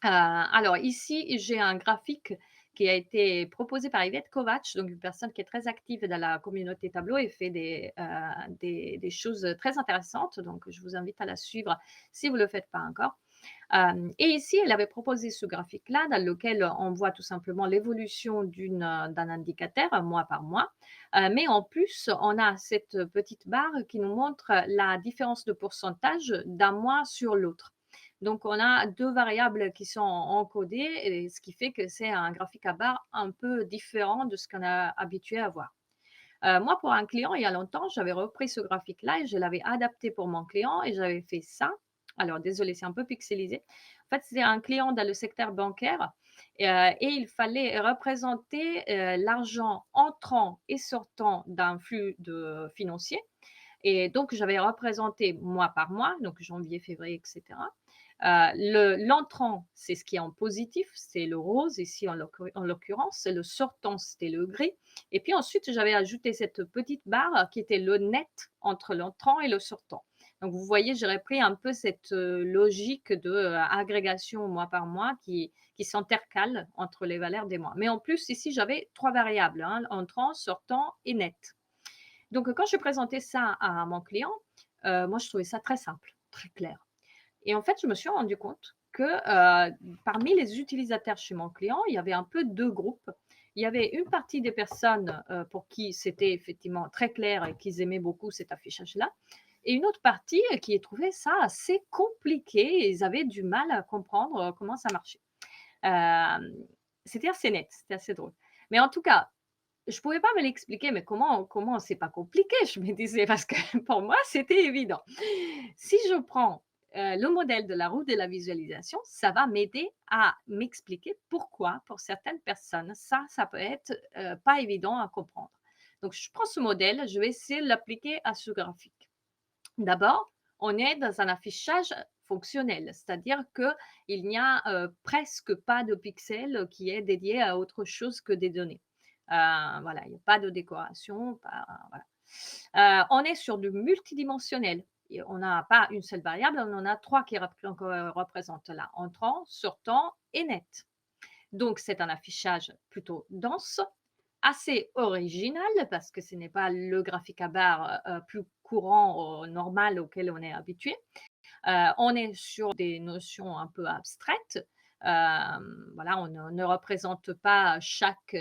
B: Alors ici, j'ai un graphique qui a été proposé par Yvette Kovacs, donc une personne qui est très active dans la communauté Tableau et fait des choses très intéressantes. Donc, je vous invite à la suivre si vous ne le faites pas encore. Et ici, elle avait proposé ce graphique-là dans lequel on voit tout simplement l'évolution d'un indicateur mois par mois. Mais en plus, on a cette petite barre qui nous montre la différence de pourcentage d'un mois sur l'autre. Donc, on a 2 variables qui sont encodées et ce qui fait que c'est un graphique à barre un peu différent de ce qu'on a habitué à voir. Moi, pour un client, il y a longtemps, j'avais repris ce graphique-là et je l'avais adapté pour mon client et j'avais fait ça. Alors désolé, c'est un peu pixelisé. En fait, c'était un client dans le secteur bancaire et il fallait représenter, l'argent entrant et sortant d'un flux financier et donc j'avais représenté mois par mois, donc janvier, février et cetera. L'entrant, c'est ce qui est en positif, c'est le rose ici en l'occurrence, c'est le sortant, c'était le gris. Et puis ensuite, j'avais ajouté cette petite barre qui était le net entre l'entrant et le sortant. Donc vous voyez, j'aurais pris un peu cette logique de agrégation mois par mois qui s'intercale entre les valeurs des mois. Mais en plus, ici, j'avais 3 variables, hein, entrant, sortant et net. Donc quand je présentais ça à mon client, moi, je trouvais ça très simple, très clair. Et en fait, je me suis rendu compte que, parmi les utilisateurs chez mon client, il y avait un peu 2 groupes. Il y avait une partie des personnes, pour qui c'était effectivement très clair et qu'ils aimaient beaucoup cet affichage-là et une autre partie, qui trouvait ça assez compliqué et ils avaient du mal à comprendre, comment ça marchait. Hem, C'était assez net, c'était assez drôle. Mais en tout cas, je pouvais pas me l'expliquer, mais comment c'est pas compliqué? Je me disais parce que pour moi, c'était évident. Si je prends, le modèle de la roue de la visualisation, ça va m'aider à m'expliquer pourquoi, pour certaines personnes, ça peut être, pas évident à comprendre. Donc je prends ce modèle, je vais essayer de l'appliquer à ce graphique. D'abord, on est dans un affichage fonctionnel, c'est-à-dire qu'il n'y a, presque pas de pixels qui est dédié à autre chose que des données. Voilà, il n'y a pas de décoration, voilà. On est sur du multidimensionnel et on n'a pas une seule variable, on en a 3 qui représentent là, entrant, sortant et net. Donc c'est un affichage plutôt dense, assez original parce que ce n'est pas le graphique à barre, plus courant, normal auquel on est habitué. On est sur des notions un peu abstraites. Voilà, on ne représente pas chaque,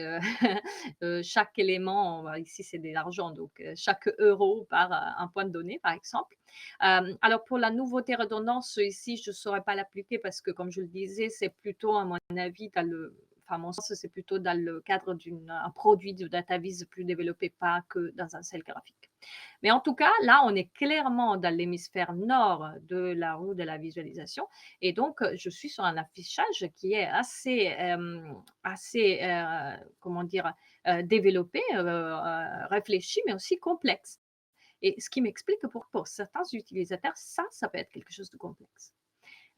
B: chaque élément, ici c'est de l'argent, donc chaque euro par, un point de données, par exemple. Alors pour la nouveauté redondance, ici, je ne saurais pas l'appliquer parce que comme je le disais, c'est plutôt à mon avis dans le enfin à mon sens, c'est plutôt dans le cadre d'un produit de DataVis plus développé, pas que dans un seul graphique. Mais en tout cas, là, on est clairement dans l'hémisphère nord de la roue de la visualisation et donc je suis sur un affichage qui est assez, comment dire? Développé, réfléchi, mais aussi complexe et ce qui m'explique que pour certains utilisateurs, ça peut être quelque chose de complexe.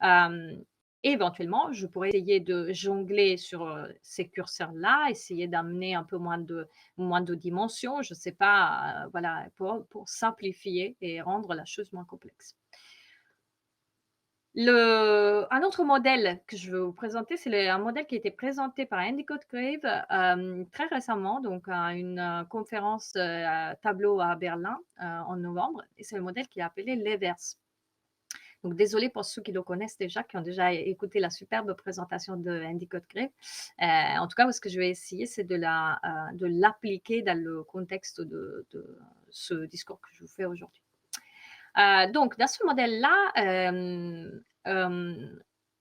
B: Hem, Éventuellement, je pourrais essayer de jongler sur, ces curseurs-là, essayer d'amener un peu moins de dimensions, je ne sais pas, voilà, pour simplifier et rendre la chose moins complexe. Un autre modèle que je veux vous présenter, c'est un modèle qui a été présenté par Endicott Grave, très récemment, donc à une, conférence, Tableau à Berlin, en novembre et c'est le modèle qui est appelé l'Everse. Donc désolée pour ceux qui le connaissent déjà, qui ont déjà écouté la superbe présentation de Endicott Grave. En tout cas, ce que je vais essayer, c'est de l'appliquer dans le contexte de ce discours que je vous fais aujourd'hui. Donc dans ce modèle-là,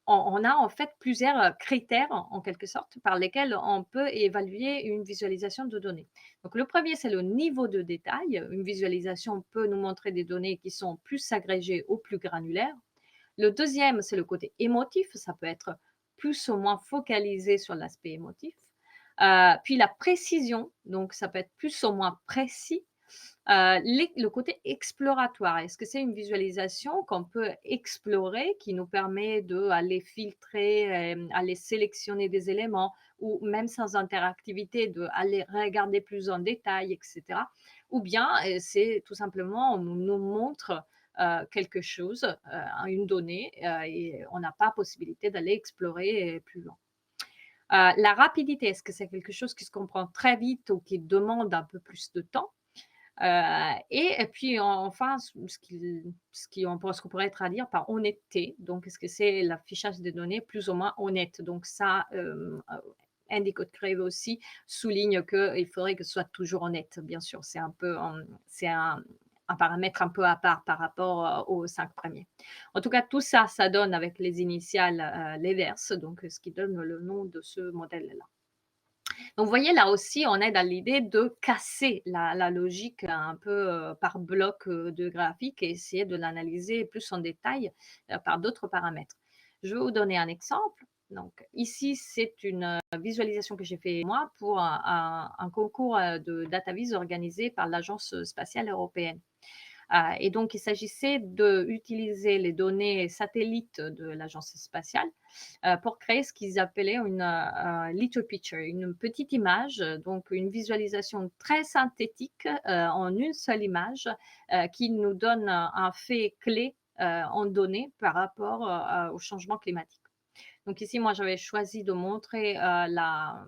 B: on a en fait plusieurs critères en quelque sorte par lesquels on peut évaluer une visualisation de données. Donc le premier, c'est le niveau de détail. Une visualisation peut nous montrer des données qui sont plus agrégées ou plus granulaires. Le deuxième, c'est le côté émotif. Ça peut être plus ou moins focalisé sur l'aspect émotif. Puis la précision, donc ça peut être plus ou moins précis. Le côté exploratoire, est-ce que c'est une visualisation qu'on peut explorer, qui nous permet d'aller filtrer, aller sélectionner des éléments ou même sans interactivité, d'aller regarder plus en détail et cetera? Ou bien, c'est tout simplement on nous montre, quelque chose, une donnée, et on n'a pas possibilité d'aller explorer, plus loin. La rapidité, est-ce que c'est quelque chose qui se comprend très vite ou qui demande un peu plus de temps? Et puis enfin, ce qu'on pourrait traduire par honnêteté. Donc, est-ce que c'est l'affichage des données plus ou moins honnête? Donc ça, Endicott Crave aussi souligne qu'il faudrait que ce soit toujours honnête, bien sûr. C'est un peu, c'est un paramètre un peu à part par rapport, aux 5 premiers. En tout cas, tout ça, ça donne avec les initiales, les verses, donc ce qui donne le nom de ce modèle-là. Donc, vous voyez, là aussi, on est dans l'idée de casser la logique un peu par bloc de graphique et essayer de l'analyser plus en détail par d'autres paramètres. Je vais vous donner un exemple. Donc, ici, c'est une visualisation que j'ai fait moi pour un concours de DataVis organisé par l'Agence spatiale européenne. Et donc, il s'agissait d'utiliser les données satellites de l'agence spatiale pour créer ce qu'ils appelaient une little picture, une petite image, donc une visualisation très synthétique en une seule image qui nous donne un fait clé en données par rapport au changement climatique. Donc ici, moi, j'avais choisi de montrer la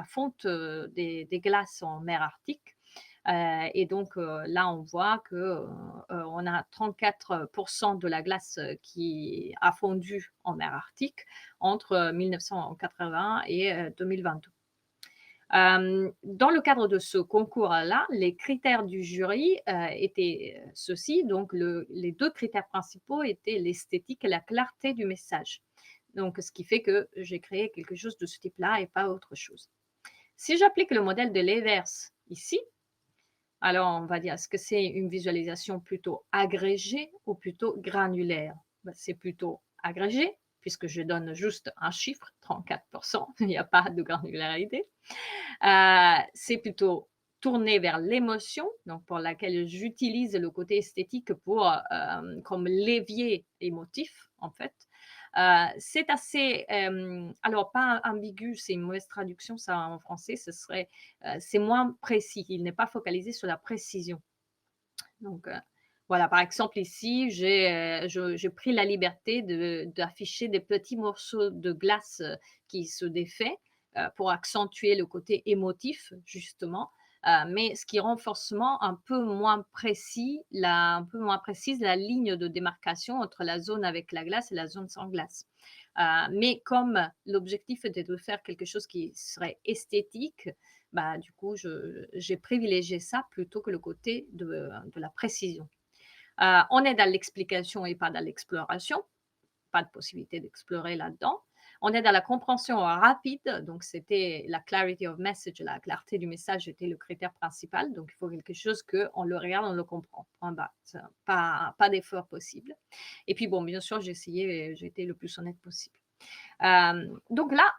B: fonte des glaces en mer Arctique. Et donc là, on voit que on a 34% de la glace qui a fondu en mer Arctique entre 1980 et 2022. Dans le cadre de ce concours-là, les critères du jury étaient ceux-ci. Donc, les deux critères principaux étaient l'esthétique et la clarté du message. Donc, ce qui fait que j'ai créé quelque chose de ce type-là et pas autre chose. Si j'applique le modèle de l'Everse ici, alors on va dire, est-ce que c'est une visualisation plutôt agrégée ou plutôt granulaire? Ben, c'est plutôt agrégé, puisque je donne juste un chiffre, 34%, il n'y a pas de granularité. C'est plutôt tourné vers l'émotion, donc pour laquelle j'utilise le côté esthétique pour, comme levier émotif, en fait. C'est assez, alors pas ambigu, c'est une mauvaise traduction ça en français, ce serait, c'est moins précis. Il n'est pas focalisé sur la précision. Donc, voilà, par exemple ici, j'ai pris la liberté d'afficher des petits morceaux de glace, qui se défait, pour accentuer le côté émotif justement, mais ce qui rend forcément un peu moins précise la ligne de démarcation entre la zone avec la glace et la zone sans glace. Mais comme l'objectif était de faire quelque chose qui serait esthétique, bah, du coup, j'ai privilégié ça plutôt que le côté de la précision. On est dans l'explication et pas dans l'exploration, pas de possibilité d'explorer là-dedans. On est dans la compréhension rapide, donc c'était la clarity of message, la clarté du message était le critère principal, donc il faut quelque chose qu'on le regarde, on le comprend, point barre. Ça, pas d'effort possible. Et puis bon, bien sûr, j'ai été le plus honnête possible. Donc là,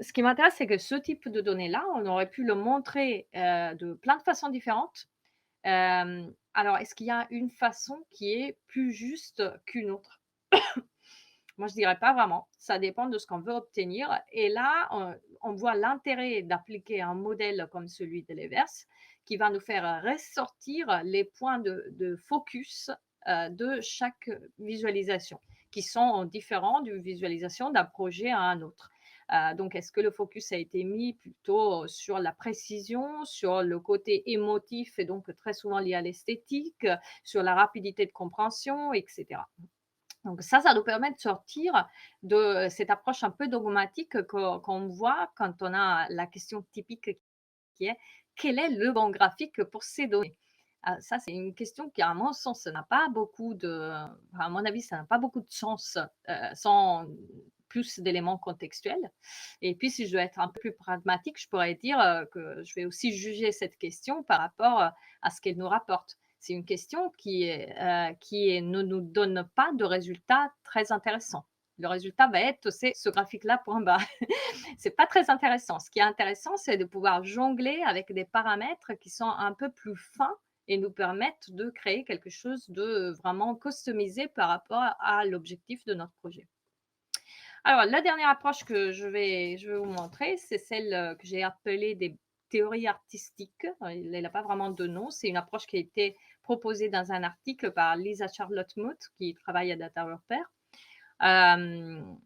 B: ce qui m'intéresse, c'est que ce type de données-là, on aurait pu le montrer, de plein de façons différentes. Alors est-ce qu'il y a une façon qui est plus juste qu'une autre? Moi, je dirais pas vraiment. Ça dépend de ce qu'on veut obtenir et là, on voit l'intérêt d'appliquer un modèle comme celui de l'Evers qui va nous faire ressortir les points de focus, de chaque visualisation, qui sont différents d'une visualisation d'un projet à un autre. Donc est-ce que le focus a été mis plutôt sur la précision, sur le côté émotif et donc très souvent lié à l'esthétique, sur la rapidité de compréhension et cetera. Donc ça nous permet de sortir de cette approche un peu dogmatique qu'on voit quand on a la question typique qui est: «Quel est le bon graphique pour ces données?» Ça, c'est une question qui, à mon sens, n'a pas beaucoup de à mon avis, ça n'a pas beaucoup de sens, sans plus d'éléments contextuels et puis si je dois être un peu plus pragmatique, je pourrais dire, que je vais aussi juger cette question par rapport, à ce qu'elle nous rapporte. C'est une question ne nous donne pas de résultat très intéressant. Le résultat va être: «C'est ce graphique-là, point barre». C'est pas très intéressant. Ce qui est intéressant, c'est de pouvoir jongler avec des paramètres qui sont un peu plus fins et nous permettent de créer quelque chose de vraiment customisé par rapport à l'objectif de notre projet. Alors, la dernière approche que je vais vous montrer, c'est celle, que j'ai appelée des théories artistiques. Elle a pas vraiment de nom. C'est une approche qui a été proposée dans un article par Lisa Charlotte Muth, qui travaille à DataWorper. Hem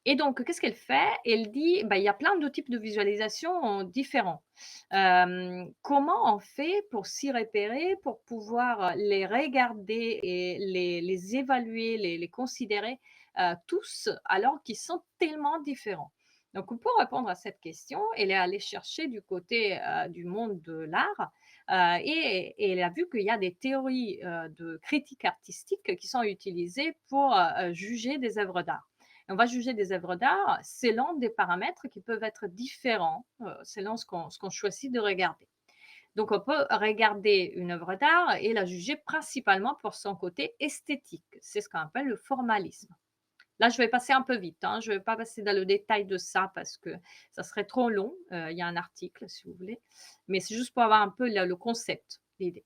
B: Et donc, qu'est-ce qu'elle fait? Elle dit, bah, il y a plein de types de visualisation différents. Comment on fait pour s'y repérer, pour pouvoir les regarder et les évaluer, les considérer, tous, alors qu'ils sont tellement différents? Donc pour répondre à cette question, elle est allée chercher du côté, du monde de l'art, et elle a vu qu'il y a des théories, de critique artistique qui sont utilisées pour, juger des œuvres d'art. On va juger des œuvres d'art selon des paramètres qui peuvent être différents, selon ce qu'on choisit de regarder. Donc on peut regarder une œuvre d'art et la juger principalement pour son côté esthétique. C'est ce qu'on appelle le formalisme. Là, je vais passer un peu vite, hein, je ne vais pas passer dans le détail de ça parce que ça serait trop long. Il y a un article si vous voulez, mais c'est juste pour avoir un peu le concept, l'idée.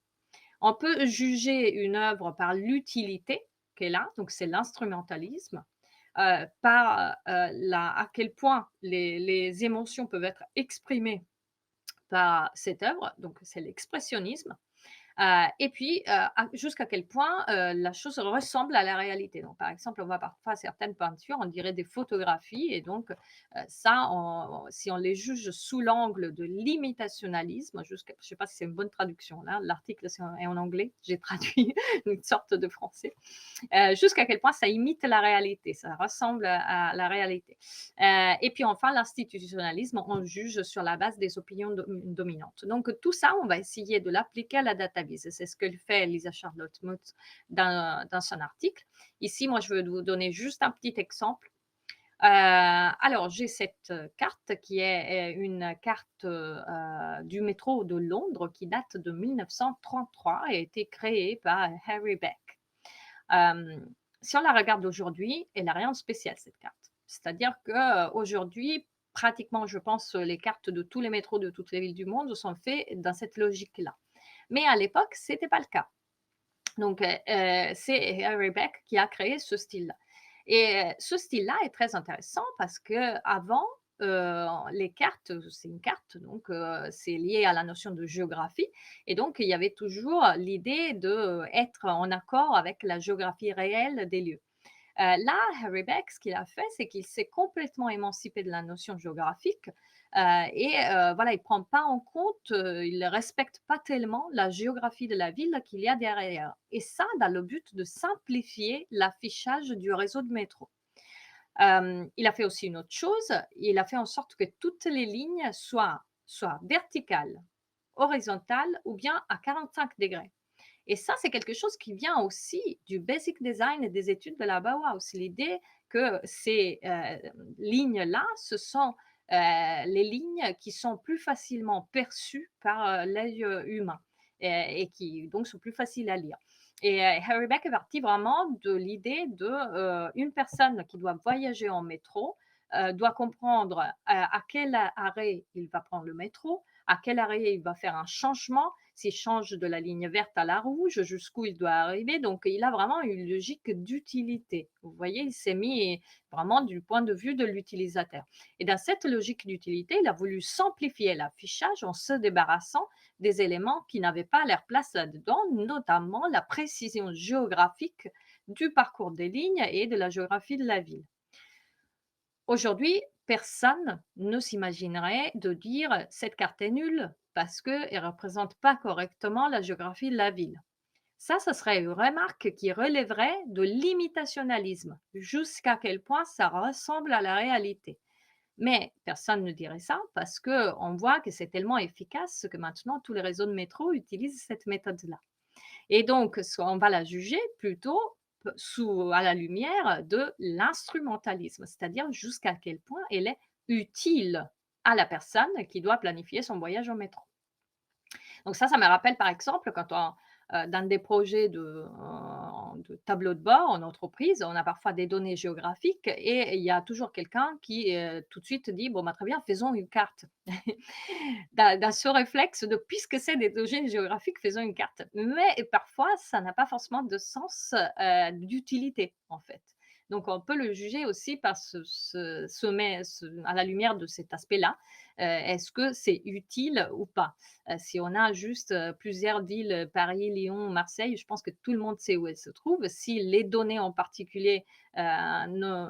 B: On peut juger une œuvre par l'utilité qu'elle a, donc c'est l'instrumentalisme, par, à quel point les émotions peuvent être exprimées par cette œuvre, donc c'est l'expressionnisme. Et puis, jusqu'à quel point, la chose ressemble à la réalité. Donc par exemple, on voit parfois certaines peintures, on dirait des photographies et donc, ça, si on les juge sous l'angle de l'imitationalisme, jusqu'à je ne sais pas si c'est une bonne traduction là, l'article est en anglais, j'ai traduit une sorte de français. Jusqu'à quel point ça imite la réalité, ça ressemble à la réalité. Et puis enfin, l'institutionnalisme, on juge sur la base des opinions dominantes. Donc tout ça, on va essayer de l'appliquer à la database. C'est ce que fait Lisa Charlotte Muth dans son article. Ici, moi, je vais vous donner juste un petit exemple. Alors, j'ai cette carte qui est une carte du métro de Londres qui date de 1933 et a été créée par Harry Beck. Si on la regarde aujourd'hui, elle n'a rien de spécial cette carte. C'est-à-dire qu'aujourd'hui, pratiquement, je pense, les cartes de tous les métros de toutes les villes du monde sont faites dans cette logique-là. Mais à l'époque, ce n'était pas le cas. Donc, c'est Harry Beck qui a créé ce style-là. Et ce style-là est très intéressant parce qu'avant, les cartes, c'est une carte, donc c'est lié à la notion de géographie et donc il y avait toujours l'idée d'être en accord avec la géographie réelle des lieux. Là, Harry Beck, ce qu'il a fait, c'est qu'il s'est complètement émancipé de la notion géographique, voilà, il prend pas en compte, il respecte pas tellement la géographie de la ville qu'il y a derrière et ça dans le but de simplifier l'affichage du réseau de métro. Il a fait aussi une autre chose, il a fait en sorte que toutes les lignes soient verticales, horizontales ou bien à 45 degrés. Et ça, c'est quelque chose qui vient aussi du basic design et des études de la Bauhaus. L'idée que ces lignes-là, ce sont les lignes qui sont plus facilement perçues par l'œil humain et qui donc sont plus faciles à lire. Et Harry Beck est parti vraiment de l'idée de une personne qui doit voyager en métro doit comprendre à quel arrêt il va prendre le métro, à quel arrêt il va faire un changement, s'il change de la ligne verte à la rouge, jusqu'où il doit arriver. Donc, il a vraiment une logique d'utilité. Vous voyez, il s'est mis vraiment du point de vue de l'utilisateur. Et dans cette logique d'utilité, il a voulu simplifier l'affichage en se débarrassant des éléments qui n'avaient pas leur place là-dedans, notamment la précision géographique du parcours des lignes et de la géographie de la ville. Aujourd'hui, personne ne s'imaginerait de dire cette carte est nulle parce qu'elle ne représente pas correctement la géographie de la ville. Ça serait une remarque qui relèverait de l'imitationnalisme, jusqu'à quel point ça ressemble à la réalité. Mais personne ne dirait ça parce qu'on voit que c'est tellement efficace que maintenant tous les réseaux de métro utilisent cette méthode-là. Et donc, on va la juger plutôt à la lumière de l'instrumentalisme, c'est-à-dire jusqu'à quel point elle est utile à la personne qui doit planifier son voyage en métro. Donc ça me rappelle par exemple quand dans des projets de tableau de bord en entreprise, on a parfois des données géographiques et il y a toujours quelqu'un qui, tout de suite dit: «Bon, bah, très bien, faisons une carte». Dans ce réflexe de puisque c'est des données géographiques, faisons une carte. Mais parfois, ça n'a pas forcément de sens, d'utilité, en fait. Donc on peut le juger aussi par à la lumière de cet aspect-là. Est-ce que c'est utile ou pas? Si on a juste, plusieurs villes, Paris, Lyon, Marseille, je pense que tout le monde sait où elles se trouvent. Si les données en particulier, ne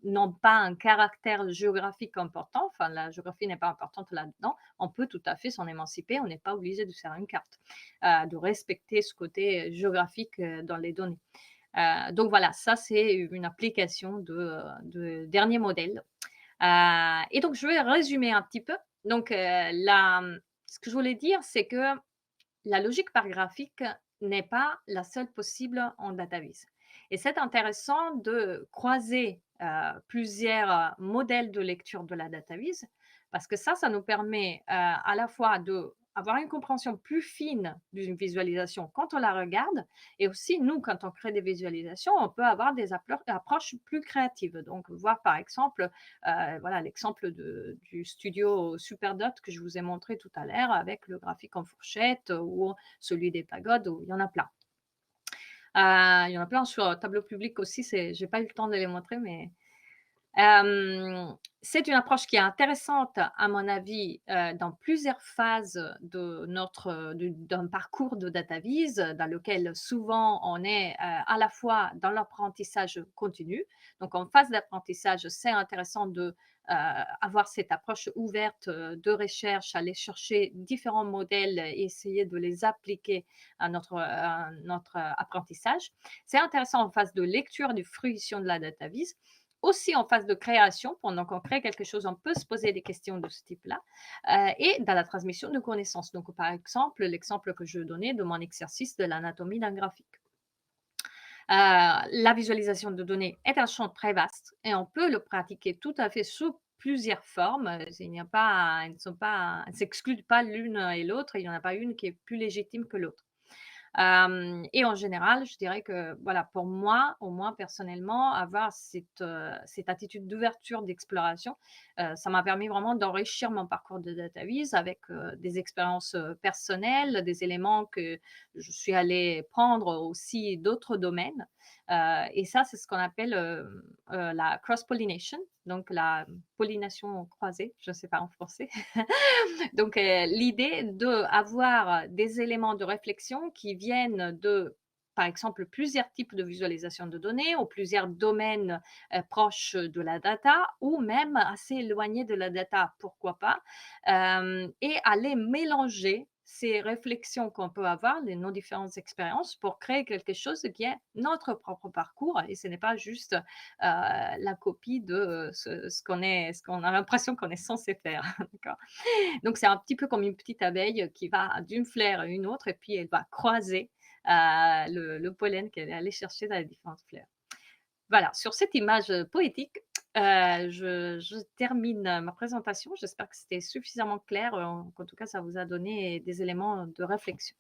B: n'ont pas un caractère géographique important, enfin la géographie n'est pas importante là-dedans, on peut tout à fait s'en émanciper. On n'est pas obligé de faire une carte, de respecter ce côté géographique, dans les données. Donc voilà, ça c'est une application de dernier modèle. Et donc je vais résumer un petit peu. Donc, ce que je voulais dire, c'est que la logique paragraphique n'est pas la seule possible en DataVis. Et c'est intéressant de croiser plusieurs modèles de lecture de la DataVis parce que ça nous permet à la fois d'avoir une compréhension plus fine d'une visualisation quand on la regarde et aussi, nous, quand on crée des visualisations, on peut avoir des approches plus créatives. Donc, voir par exemple, voilà l'exemple du studio Superdot que je vous ai montré tout à l'heure avec le graphique en fourchette ou celui des pagodes, où il y en a plein. Il y en a plein sur tableau public aussi, j'ai pas eu le temps de les montrer, mais c'est une approche qui est intéressante à mon avis, dans plusieurs phases d'un parcours de DataVis, dans lequel souvent on est, à la fois dans l'apprentissage continu. Donc en phase d'apprentissage, c'est intéressant avoir cette approche ouverte, de recherche, aller chercher différents modèles et essayer de les appliquer à notre apprentissage. C'est intéressant en phase de lecture, de fruition de la DataVis. Aussi en phase de création, pendant qu'on crée quelque chose, on peut se poser des questions de ce type-là, et dans la transmission de connaissances. Donc, par exemple, l'exemple que je donnais de mon exercice de l'anatomie d'un graphique. La visualisation de données est un champ très vaste et on peut le pratiquer tout à fait sous plusieurs formes. Il n'y a pas, elles ne s'excluent pas l'une et l'autre. Il n'y en a pas une qui est plus légitime que l'autre. Et en général, je dirais que, voilà, pour moi, au moins personnellement, avoir cette attitude d'ouverture, d'exploration, ça m'a permis vraiment d'enrichir mon parcours de data viz avec, des expériences, personnelles, des éléments que je suis allée prendre aussi d'autres domaines. Et ça, c'est ce qu'on appelle, la cross-pollination, donc la pollination croisée, je ne sais pas en français. Donc, l'idée d'avoir des éléments de réflexion qui viennent de, par exemple, plusieurs types de visualisation de données ou plusieurs domaines, proches de la data ou même assez éloignés de la data, pourquoi pas? Et à les mélanger, ces réflexions qu'on peut avoir, nos différentes expériences pour créer quelque chose qui est notre propre parcours et ce n'est pas juste, la copie de, ce qu'on a l'impression qu'on est censé faire. D'accord? Donc, c'est un petit peu comme une petite abeille qui va d'une fleur à une autre et puis elle va croiser le pollen qu'elle est allée chercher dans les différentes fleurs. Voilà, sur cette image poétique, je termine ma présentation. J'espère que c'était suffisamment clair, qu'en tout cas, ça vous a donné des éléments de réflexion.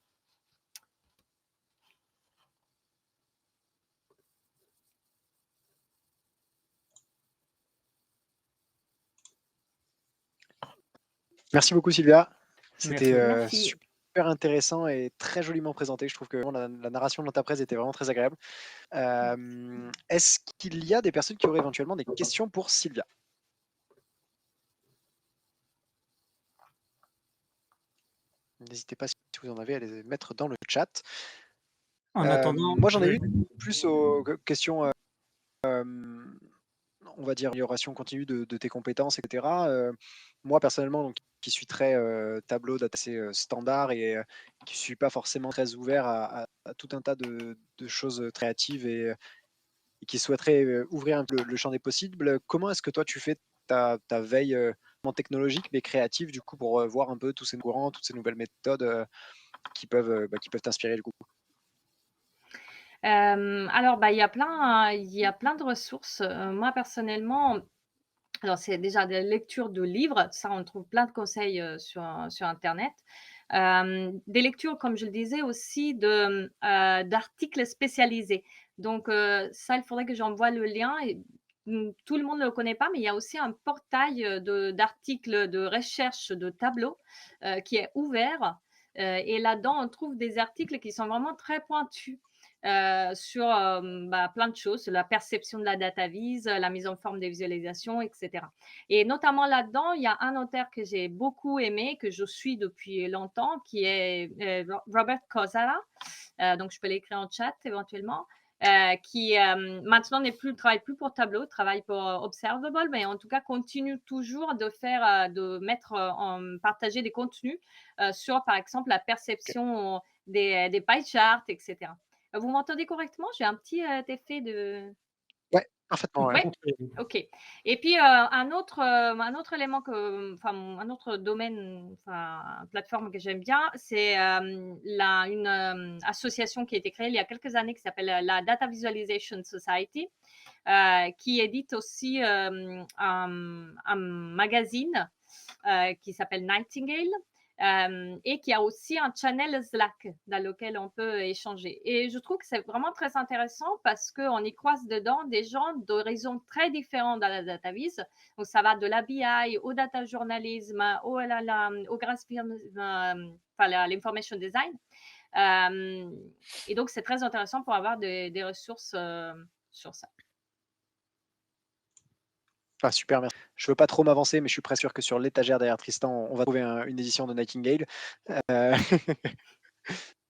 C: Merci beaucoup, Sylvia. C'était
B: Merci.
C: super intéressant et très joliment présenté. Je trouve que la narration dans ta presse était vraiment très agréable. Est-ce qu'il y a des personnes qui auraient éventuellement des questions pour Sylvia? N'hésitez pas si vous en avez à les mettre dans le chat.
A: En attendant,
C: Moi, j'en ai une plus aux questions, on va dire, amélioration continue de tes compétences, etc. Moi, personnellement, donc, qui suis très tableau, data assez standard et qui ne suis pas forcément très ouvert à tout un tas de choses créatives et qui souhaiterait ouvrir un peu le champ des possibles, comment est-ce que toi, tu fais ta veille technologique mais créative, du coup, pour voir un peu tous ces courants, toutes ces nouvelles méthodes qui peuvent t'inspirer, du coup?
B: Alors, bah, il y a plein de ressources. Moi, personnellement, alors c'est déjà des lectures de livres, ça on trouve plein de conseils, sur internet. Des lectures, comme je le disais aussi d'articles spécialisés. Donc, ça, il faudrait que j'envoie le lien et tout le monde ne le connaît pas, mais il y a aussi un portail, d'articles de recherche de tableaux, qui est ouvert, et là-dedans, on trouve des articles qui sont vraiment très pointus, sur, bah, plein de choses, la perception de la data vise, la mise en forme des visualisations, et cetera. Et notamment là-dedans, il y a un auteur que j'ai beaucoup aimé, que je suis depuis longtemps, qui est, Robert Kozala, donc je peux l'écrire en chat éventuellement, qui, maintenant travaille plus pour Tableau, travaille pour Observable, mais en tout cas continue toujours de mettre, partager des contenus, sur, par exemple, la perception des pie charts, et cetera. Vous m'entendez correctement? J'ai un petit, effet de
C: Ouais, parfaitement, ouais.
B: ouais? OK. Et puis, un autre élément un autre domaine, enfin, plateforme que j'aime bien, c'est, une, association qui a été créée il y a quelques années qui s'appelle, la Data Visualization Society, qui édite aussi, un magazine, qui s'appelle Nightingale, et qui a aussi un channel Slack dans lequel on peut échanger. Et je trouve que c'est vraiment très intéressant parce qu'on y croise dedans des gens d'horizons très différents dans la data viz. Donc, ça va de la BI au data journalisme, au graphisme, l'information design. Et donc, c'est très intéressant pour avoir des ressources sur ça.
C: Ah, super, merci. Je veux pas trop m'avancer, mais je suis presque sûr que sur l'étagère derrière Tristan, on va trouver une édition de Nightingale. Je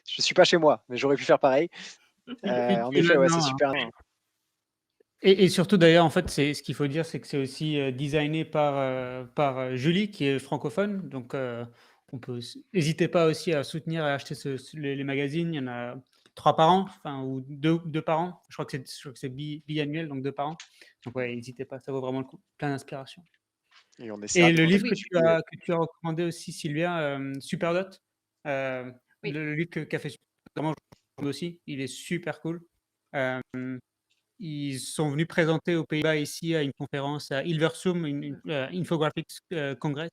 C: suis pas chez moi, mais j'aurais pu faire pareil. En effet, ouais, c'est
A: là-dedans, hein.
C: super.
A: Et surtout d'ailleurs, en fait, c'est ce qu'il faut dire, c'est que c'est aussi, designé par Julie qui est francophone. Donc, on peut n'hésitez pas aussi à soutenir et acheter les magazines. Il y en a 3 par an, enfin ou deux par an. Je crois que c'est biannuel, donc 2 par an. Donc ouais, n'hésitez pas, ça vaut vraiment le coup. Plein d'inspiration.
C: Et on essaiera
A: Et
C: de
A: le
C: contacter
A: livre
B: Oui,
A: que tu as recommandé aussi, Sylvia, Superdot,
B: oui.
A: le livre qu'a fait vraiment aussi, il est super cool. Ils sont venus présenter aux Pays-Bas ici à une conférence à Hilversum, une Infographics Congress.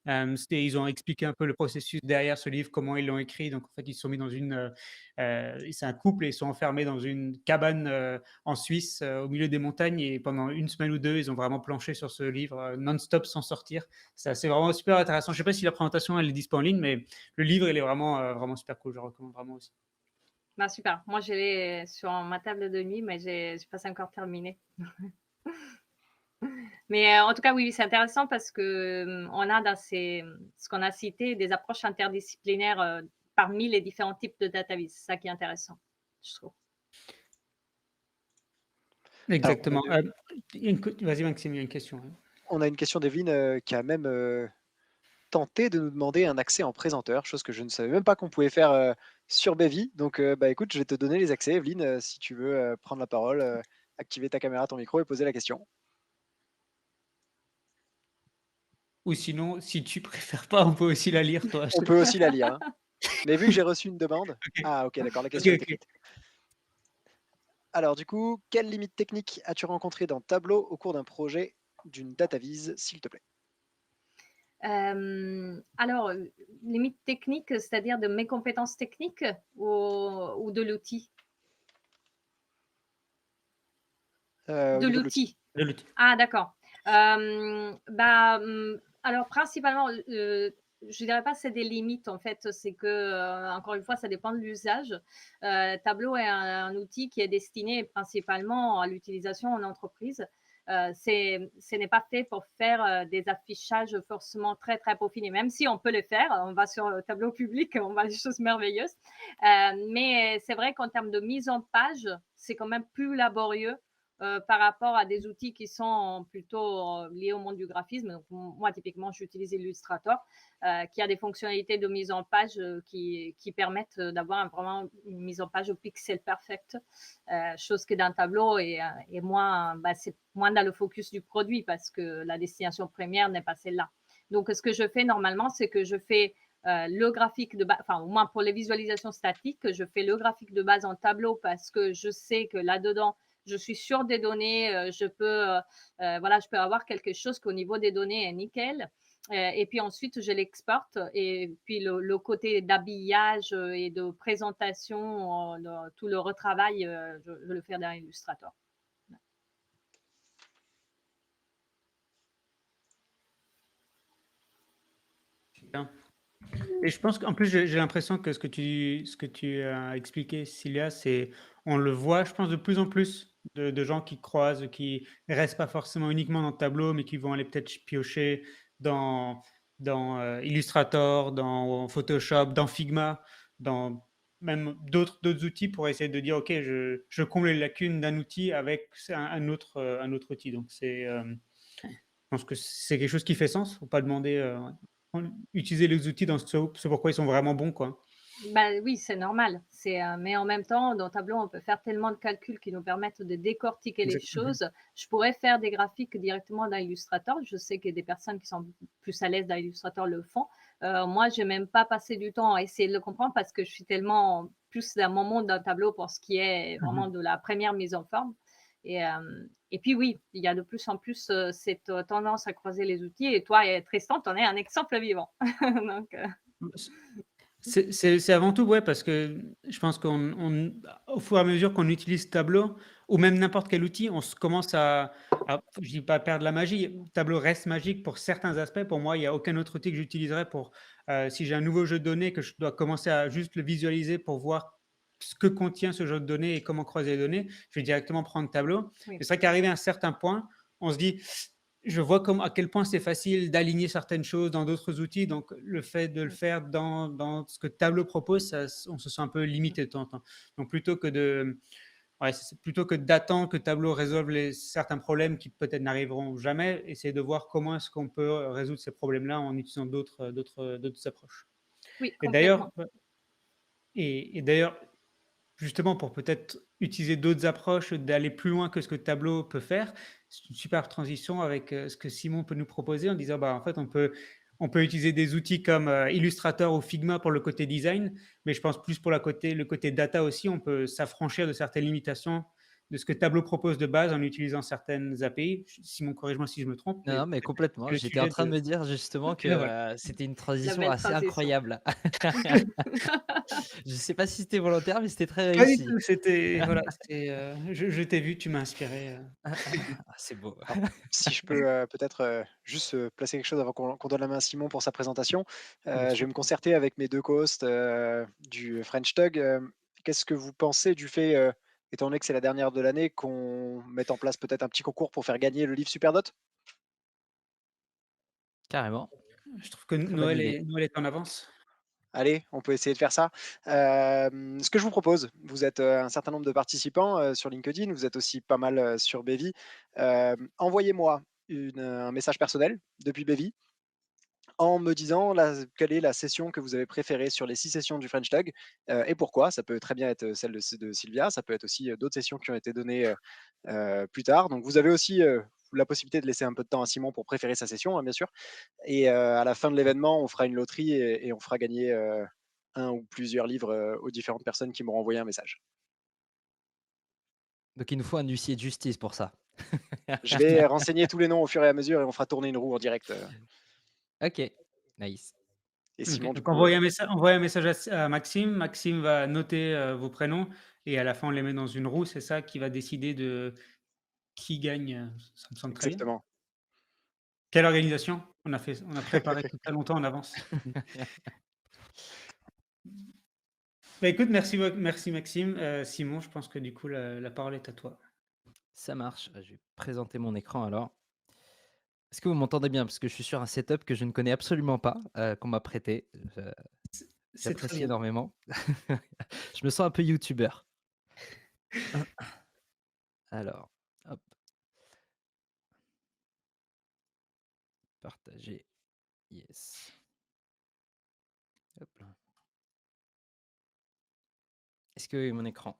A: Ils ont expliqué un peu le processus derrière ce livre, comment ils l'ont écrit. Donc, en fait, ils se sont mis c'est un couple et ils sont enfermés dans une cabane en Suisse, au milieu des montagnes. Et pendant une semaine ou deux, ils ont vraiment planché sur ce livre non-stop sans sortir. C'est vraiment super intéressant. Je ne sais pas si la présentation elle est disponible en ligne, mais le livre, il est vraiment super cool. Je le recommande vraiment aussi.
B: Bah, super. Moi, je l'ai sur ma table de nuit, mais j'ai pas encore terminé. Mais en tout cas, oui, c'est intéressant parce que on a dans ce qu'on a cité des approches interdisciplinaires parmi les différents types de data vis. C'est ça qui est intéressant, je trouve.
C: Alors,
A: Exactement. Vas-y, Maxime, il y a une question. Hein.
C: on a une question d'Evelyne qui a même tenté de nous demander un accès en présenteur, chose que je ne savais même pas qu'on pouvait faire sur Bevy. Donc, bah, écoute, je vais te donner les accès, Evelyne, si tu veux prendre la parole, activer ta caméra, ton micro et poser la question.
A: Ou sinon, si tu préfères pas, on peut aussi la lire, toi.
C: On peut aussi la lire. Hein. Mais vu que j'ai reçu une demande.
A: Ok,
C: Ah, ok, d'accord, la question est
A: ok.
C: écrite. Alors, du coup, quelles limites techniques as-tu rencontrées dans Tableau au cours d'un projet d'une data vise, s'il te plaît?
B: Alors, limite technique, c'est-à-dire de mes compétences techniques ou de l'outil?
C: Au
B: De
C: niveau de l'outil.
B: l'outil. Ah d'accord. Alors principalement, je dirais pas c'est des limites en fait, c'est que, encore une fois, ça dépend de l'usage. Tableau est un outil qui est destiné principalement à l'utilisation en entreprise. Ce n'est pas fait pour faire, des affichages forcément très, très peaufinés, même si on peut les faire. On va sur, Tableau public, on voit des choses merveilleuses. Mais c'est vrai qu'en termes de mise en page, c'est quand même plus laborieux par rapport à des outils qui sont plutôt liés au monde du graphisme. Donc, moi, typiquement, j'utilise Illustrator, qui a des fonctionnalités de mise en page qui permettent d'avoir vraiment une mise en page au pixel perfect, chose que dans Tableau est moins, c'est moins dans le focus du produit parce que la destination première n'est pas celle-là. Donc, ce que je fais normalement, c'est que je fais le graphique de base, enfin, au moins pour les visualisations statiques, je fais le graphique de base en Tableau parce que je sais que là-dedans, je suis sûre des données, voilà, je peux avoir quelque chose qu'au niveau des données est nickel. Et puis ensuite, je l'exporte. Et puis le côté d'habillage et de présentation, tout le retravail, je le fais dans Illustrator.
A: Bien. Et je pense qu'en plus, j'ai l'impression que ce que tu as expliqué, Cilia, on le voit, je pense, de plus en plus de gens qui croisent, qui ne restent pas forcément uniquement dans le tableau, mais qui vont aller peut-être piocher dans, dans Illustrator, dans Photoshop, dans Figma, dans même d'autres outils pour essayer de dire, OK, je comble les lacunes d'un outil avec un autre outil. Donc, je pense que c'est quelque chose qui fait sens. Il ne faut pas demander, utiliser les outils dans ce pourquoi ils sont vraiment bons, quoi.
B: Bah, oui, c'est normal. Mais en même temps, dans Tableau, on peut faire tellement de calculs qui nous permettent de décortiquer les
A: Exactement.
B: choses. Je pourrais faire des graphiques directement dans Illustrator. Je sais que des personnes qui sont plus à l'aise dans Illustrator le font. Moi, je n'ai même pas passé du temps à essayer de le comprendre parce que je suis tellement plus dans mon monde d'un Tableau pour ce qui est vraiment de la première mise en forme. Et puis oui, il y a de plus en plus cette tendance à croiser les outils. Et toi, Tristan, tu en es un exemple vivant. Donc,
A: C'est avant tout, ouais, parce que je pense au fur et à mesure qu'on utilise Tableau ou même n'importe quel outil, on commence je dis pas perdre la magie. Tableau reste magique pour certains aspects. Pour moi, il n'y a aucun autre outil que j'utiliserais si j'ai un nouveau jeu de données, que je dois commencer à juste le visualiser pour voir ce que contient ce jeu de données et comment croiser les données. Je vais directement prendre Tableau.
B: oui.
A: C'est vrai qu'arrivé à un certain point, on se dit, je vois à quel point c'est facile d'aligner certaines choses dans d'autres outils. Donc, le fait de le faire dans ce que Tableau propose, on se sent un peu limité de temps en temps. Donc, plutôt que d'attendre que Tableau résolve certains problèmes qui peut-être n'arriveront jamais, essayer de voir comment est-ce qu'on peut résoudre ces problèmes-là en utilisant d'autres approches.
B: Oui,
A: Et d'ailleurs,
B: complètement.
A: et d'ailleurs, justement, pour peut-être utiliser d'autres approches, d'aller plus loin que ce que Tableau peut faire. C'est une super transition avec ce que Simon peut nous proposer en disant, bah, en fait, on peut utiliser des outils comme Illustrator ou Figma pour le côté design, mais je pense plus pour le côté data aussi, on peut s'affranchir de certaines limitations de ce que Tableau propose de base en utilisant certaines API. Simon, corrige-moi si je me trompe,
D: Non,
A: mais
D: non, mais complètement.
A: c'est le
D: J'étais en
A: sujet
D: train de
A: de.
D: me dire justement que,
A: Voilà.
D: c'était une
B: La
D: transition
B: belle
D: assez
B: transition.
D: incroyable. Je sais pas si c'était volontaire, mais c'était très
A: Pas du
D: réussi.
A: tout, c'était voilà, je t'ai vu, tu m'as inspiré.
D: Ah, c'est beau.
C: Alors, si je peux peut-être juste placer quelque chose avant qu'on donne la main à Simon pour sa présentation.
A: Bien
C: Je vais
A: sûr.
C: me concerter avec mes deux co-hosts du French Tug. Qu'est-ce que vous pensez du fait, étant donné que c'est la dernière de l'année, qu'on mette en place peut-être un petit concours pour faire gagner le livre Supernote?
D: Carrément,
A: Je trouve que
D: très bonne idée.
A: Noël est en avance.
C: Allez, on peut essayer de faire ça. Ce que je vous propose, vous êtes, un certain nombre de participants, sur LinkedIn, vous êtes aussi pas mal, sur Bevy. Envoyez-moi un message personnel depuis Bevy en me disant quelle est la session que vous avez préférée sur les 6 sessions du French Tag, et pourquoi. Ça peut très bien être celle de Sylvia, ça peut être aussi, d'autres sessions qui ont été données, plus tard. Donc vous avez aussi, la possibilité de laisser un peu de temps à Simon pour préférer sa session, hein, bien sûr. Et à la fin de l'événement, on fera une loterie et on fera gagner, un ou plusieurs livres, aux différentes personnes qui m'auront envoyé un message.
D: Donc il nous faut un huissier de justice pour ça.
C: Je vais renseigner tous les noms au fur et à mesure et on fera tourner une roue en direct,
D: OK, nice.
C: et
A: OK,
C: Simon du
A: donc
C: coup,
A: envoyez un message à Maxime. Maxime va noter, vos prénoms et à la fin, on les met dans une roue, c'est ça qui va décider de qui gagne, ça me semble très bien.
C: exactement.
A: Quelle organisation! On a préparé tout ça longtemps en avance. Bah, écoute, merci Maxime. Simon, je pense que du coup la parole est à toi.
D: Ça marche. Je vais présenter mon écran alors. Est-ce que vous m'entendez bien? Parce que je suis sur un setup que je ne connais absolument pas, qu'on m'a prêté.
A: C'est très
D: J'apprécie
A: bien.
D: énormément. Je me sens un peu youtubeur. Alors, hop, partager, yes. Hop là. Est-ce que mon écran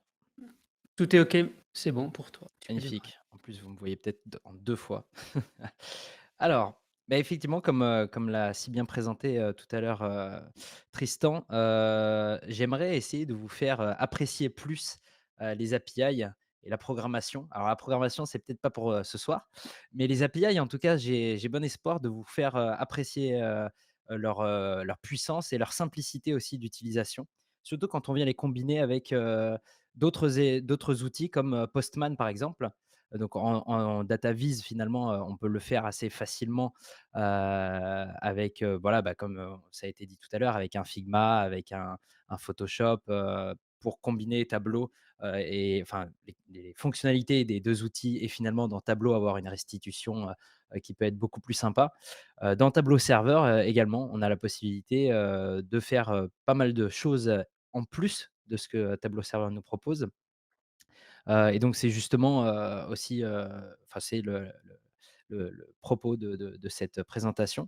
A: Tout est OK, c'est bon pour toi, tu peux démarrer.
D: magnifique. En plus, vous me voyez peut-être en 2 fois. Alors, bah, effectivement, comme l'a si bien présenté, tout à l'heure, Tristan, j'aimerais essayer de vous faire, apprécier plus, les API et la programmation. Alors la programmation, c'est peut-être pas pour, ce soir, mais les API, en tout cas, j'ai bon espoir de vous faire, apprécier, leur puissance et leur simplicité aussi d'utilisation. Surtout quand on vient les combiner avec, d'autres outils comme, Postman, par exemple. Donc en data vise finalement, on peut le faire assez facilement, avec, voilà, bah, comme, ça a été dit tout à l'heure, avec un Figma, avec un Photoshop, pour combiner Tableau, et enfin les fonctionnalités des 2 outils et finalement dans Tableau avoir une restitution, qui peut être beaucoup plus sympa. Dans Tableau Serveur, également, on a la possibilité, de faire, pas mal de choses, en plus de ce que Tableau Serveur nous propose. Et donc c'est justement, aussi, enfin c'est le propos de cette présentation.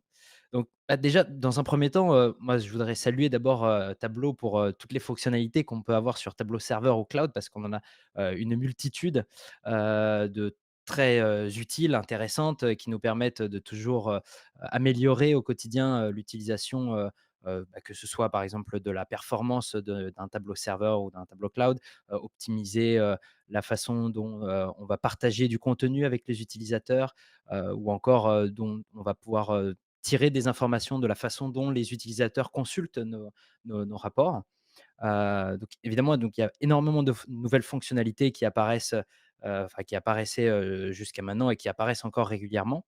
D: Donc, bah, déjà dans un premier temps, moi je voudrais saluer d'abord, Tableau pour, toutes les fonctionnalités qu'on peut avoir sur Tableau Serveur ou Cloud parce qu'on en a, une multitude, de très, utiles, intéressantes, qui nous permettent de toujours, améliorer au quotidien, l'utilisation, bah, que ce soit par exemple de la performance d'un tableau serveur ou d'un tableau cloud, optimiser, la façon dont, on va partager du contenu avec les utilisateurs, ou encore, dont on va pouvoir, tirer des informations de la façon dont les utilisateurs consultent nos rapports. Donc évidemment, donc il y a énormément de nouvelles fonctionnalités qui apparaissent, enfin qui apparaissaient, jusqu'à maintenant et qui apparaissent encore régulièrement.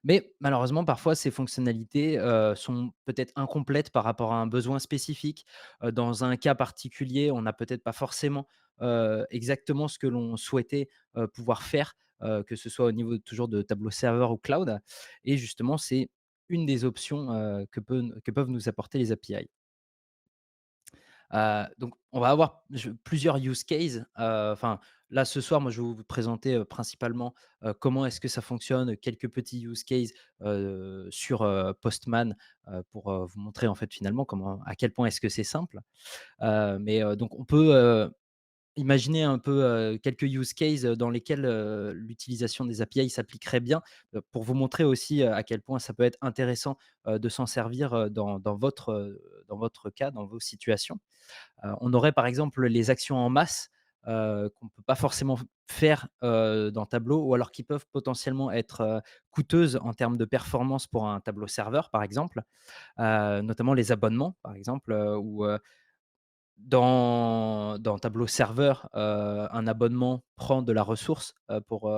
D: Mais malheureusement, parfois, ces fonctionnalités, sont peut-être incomplètes par rapport à un besoin spécifique. Dans un cas particulier, on n'a peut-être pas forcément, exactement ce que l'on souhaitait, pouvoir faire, que ce soit au niveau toujours de tableau serveur ou cloud. Et justement, c'est une des options, que peuvent nous apporter les API. Donc on va avoir plusieurs use cases, enfin, là, ce soir, moi, je vais vous présenter, principalement, comment est-ce que ça fonctionne, quelques petits use cases, sur, Postman, pour, vous montrer, en fait, finalement, à quel point est-ce que c'est simple. Mais, donc on peut, imaginer un peu, quelques use cases, dans lesquels, l'utilisation des API s'appliquerait bien, pour vous montrer aussi, à quel point ça peut être intéressant, de s'en servir, dans votre cas, dans vos situations. On aurait par exemple les actions en masse, qu'on ne peut pas forcément faire, dans Tableau ou alors qui peuvent potentiellement être, coûteuses en termes de performance pour un tableau serveur, par exemple, notamment les abonnements, par exemple, où, dans Tableau serveur, un abonnement prend de la ressource, pour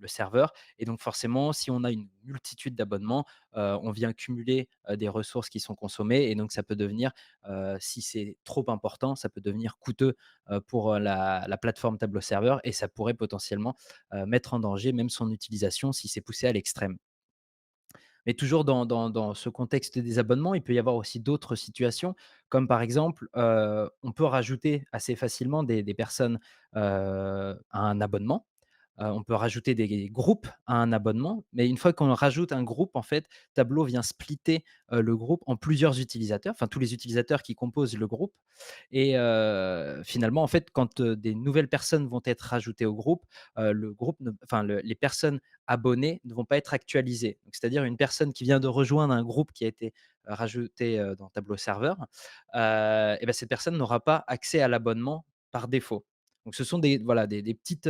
D: le serveur et donc forcément, si on a une multitude d'abonnements, on vient cumuler, des ressources qui sont consommées et donc ça peut devenir, si c'est trop important, ça peut devenir coûteux, pour, la plateforme Tableau serveur et ça pourrait potentiellement, mettre en danger même son utilisation si c'est poussé à l'extrême. Mais toujours dans ce contexte des abonnements, il peut y avoir aussi d'autres situations, comme par exemple, on peut rajouter assez facilement des personnes, à un abonnement. On peut rajouter des groupes à un abonnement, mais une fois qu'on rajoute un groupe, en fait, Tableau vient splitter, le groupe en plusieurs utilisateurs, enfin tous les utilisateurs qui composent le groupe et finalement, en fait, quand, des nouvelles personnes vont être rajoutées au groupe, le groupe ne enfin les personnes abonnés ne vont pas être actualisés. Donc c'est-à-dire une personne qui vient de rejoindre un groupe qui a été, rajouté, dans Tableau Serveur, et bah, cette personne n'aura pas accès à l'abonnement par défaut. Donc ce sont des voilà, des petites,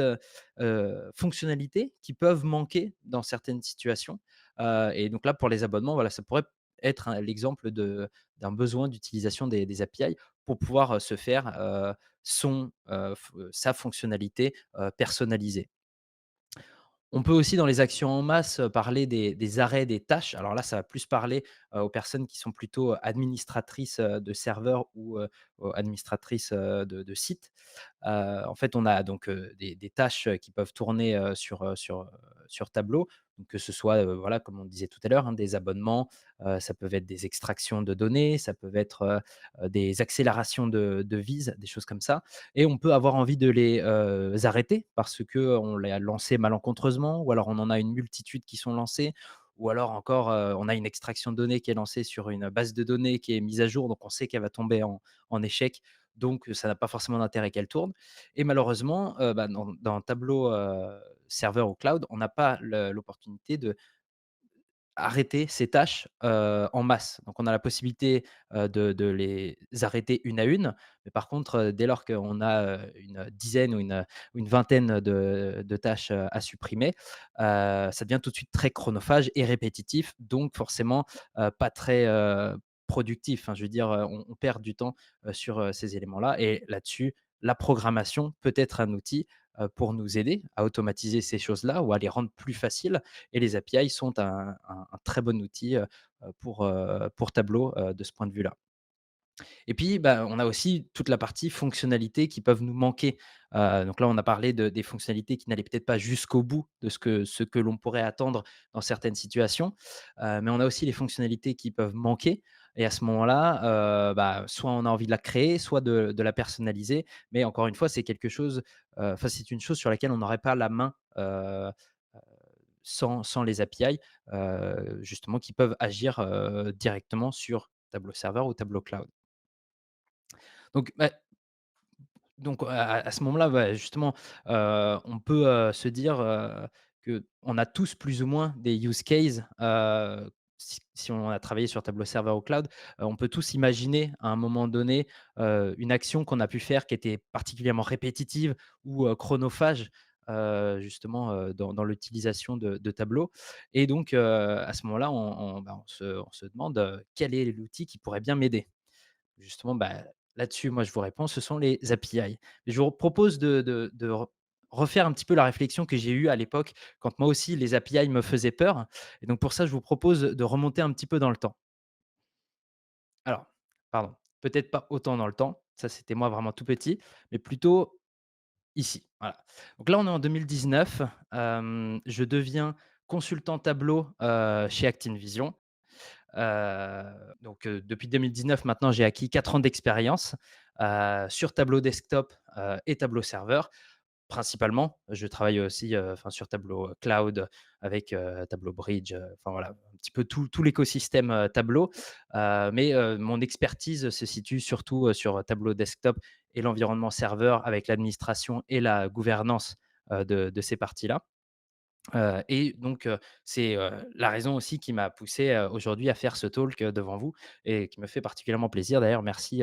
D: fonctionnalités qui peuvent manquer dans certaines situations, et donc là, pour les abonnements, voilà, ça pourrait être l'exemple d'un besoin d'utilisation des API pour pouvoir, se faire, sa fonctionnalité, personnalisée. On peut aussi dans les actions en masse, parler des arrêts des tâches. Alors là, ça va plus parler, aux personnes qui sont plutôt administratrices, de serveurs ou administratrices, de sites. En fait, on a donc, des tâches, qui peuvent tourner, sur Tableau. Donc que ce soit, voilà, comme on disait tout à l'heure, hein, des abonnements, ça peuvent être des extractions de données, ça peuvent être, des accélérations de vises, des choses comme ça et on peut avoir envie de les, arrêter parce qu'on les a lancés malencontreusement ou alors on en a une multitude qui sont lancées ou alors encore, on a une extraction de données qui est lancée sur une base de données qui est mise à jour, donc on sait qu'elle va tomber en échec, donc ça n'a pas forcément d'intérêt qu'elle tourne et malheureusement, bah, dans Tableau, serveur ou cloud, on n'a pas l'opportunité de arrêter ces tâches, en masse. Donc on a la possibilité, de les arrêter une à une, mais par contre, dès lors qu'on a, une dizaine ou une vingtaine de tâches, à supprimer, ça devient tout de suite très chronophage et répétitif, donc forcément, pas très, productif. Enfin, je veux dire, on perd du temps, sur, ces éléments-là et là-dessus, la programmation peut être un outil, pour nous aider à automatiser ces choses-là ou à les rendre plus faciles et les API sont un très bon outil, pour Tableau, de ce point de vue-là. Et puis, bah, on a aussi toute la partie fonctionnalités qui peuvent nous manquer. Donc là, on a parlé des fonctionnalités qui n'allaient peut-être pas jusqu'au bout de ce que l'on pourrait attendre dans certaines situations. Mais on a aussi les fonctionnalités qui peuvent manquer et à ce moment-là, bah, soit on a envie de la créer, soit de la personnaliser. Mais encore une fois, c'est quelque chose, enfin, c'est une chose sur laquelle on n'aurait pas la main, sans les API, justement qui peuvent agir, directement sur Tableau Serveur ou Tableau Cloud. Donc, bah, donc à ce moment-là, ouais, justement, on peut, se dire, qu'on a tous plus ou moins des use cases, si on a travaillé sur Tableau Serveur ou Cloud, on peut tous imaginer à un moment donné, une action qu'on a pu faire qui était particulièrement répétitive ou, chronophage, justement, dans l'utilisation de Tableau et donc, à ce moment-là, on se demande, quel est l'outil qui pourrait bien m'aider? Justement, bah, là-dessus, moi, je vous réponds, ce sont les API. Je vous propose de refaire un petit peu la réflexion que j'ai eue à l'époque, quand moi aussi les API me faisaient peur et donc pour ça, je vous propose de remonter un petit peu dans le temps. Alors, pardon, peut-être pas autant dans le temps, ça c'était moi vraiment tout petit, mais plutôt ici, voilà. Donc là, on est en 2019, je deviens consultant tableau, chez Activision. Donc depuis 2019 maintenant, j'ai acquis 4 ans d'expérience, sur tableau desktop, et tableau serveur. Principalement, je travaille aussi, enfin sur tableau, cloud avec, Tableau Bridge, enfin voilà, un petit peu tout l'écosystème, Tableau. Mais mon expertise se situe surtout, sur tableau desktop et l'environnement serveur avec l'administration et la gouvernance, de ces parties-là. Et donc, c'est, la raison aussi qui m'a poussé, aujourd'hui à faire ce talk, devant vous et qui me fait particulièrement plaisir. D'ailleurs, merci,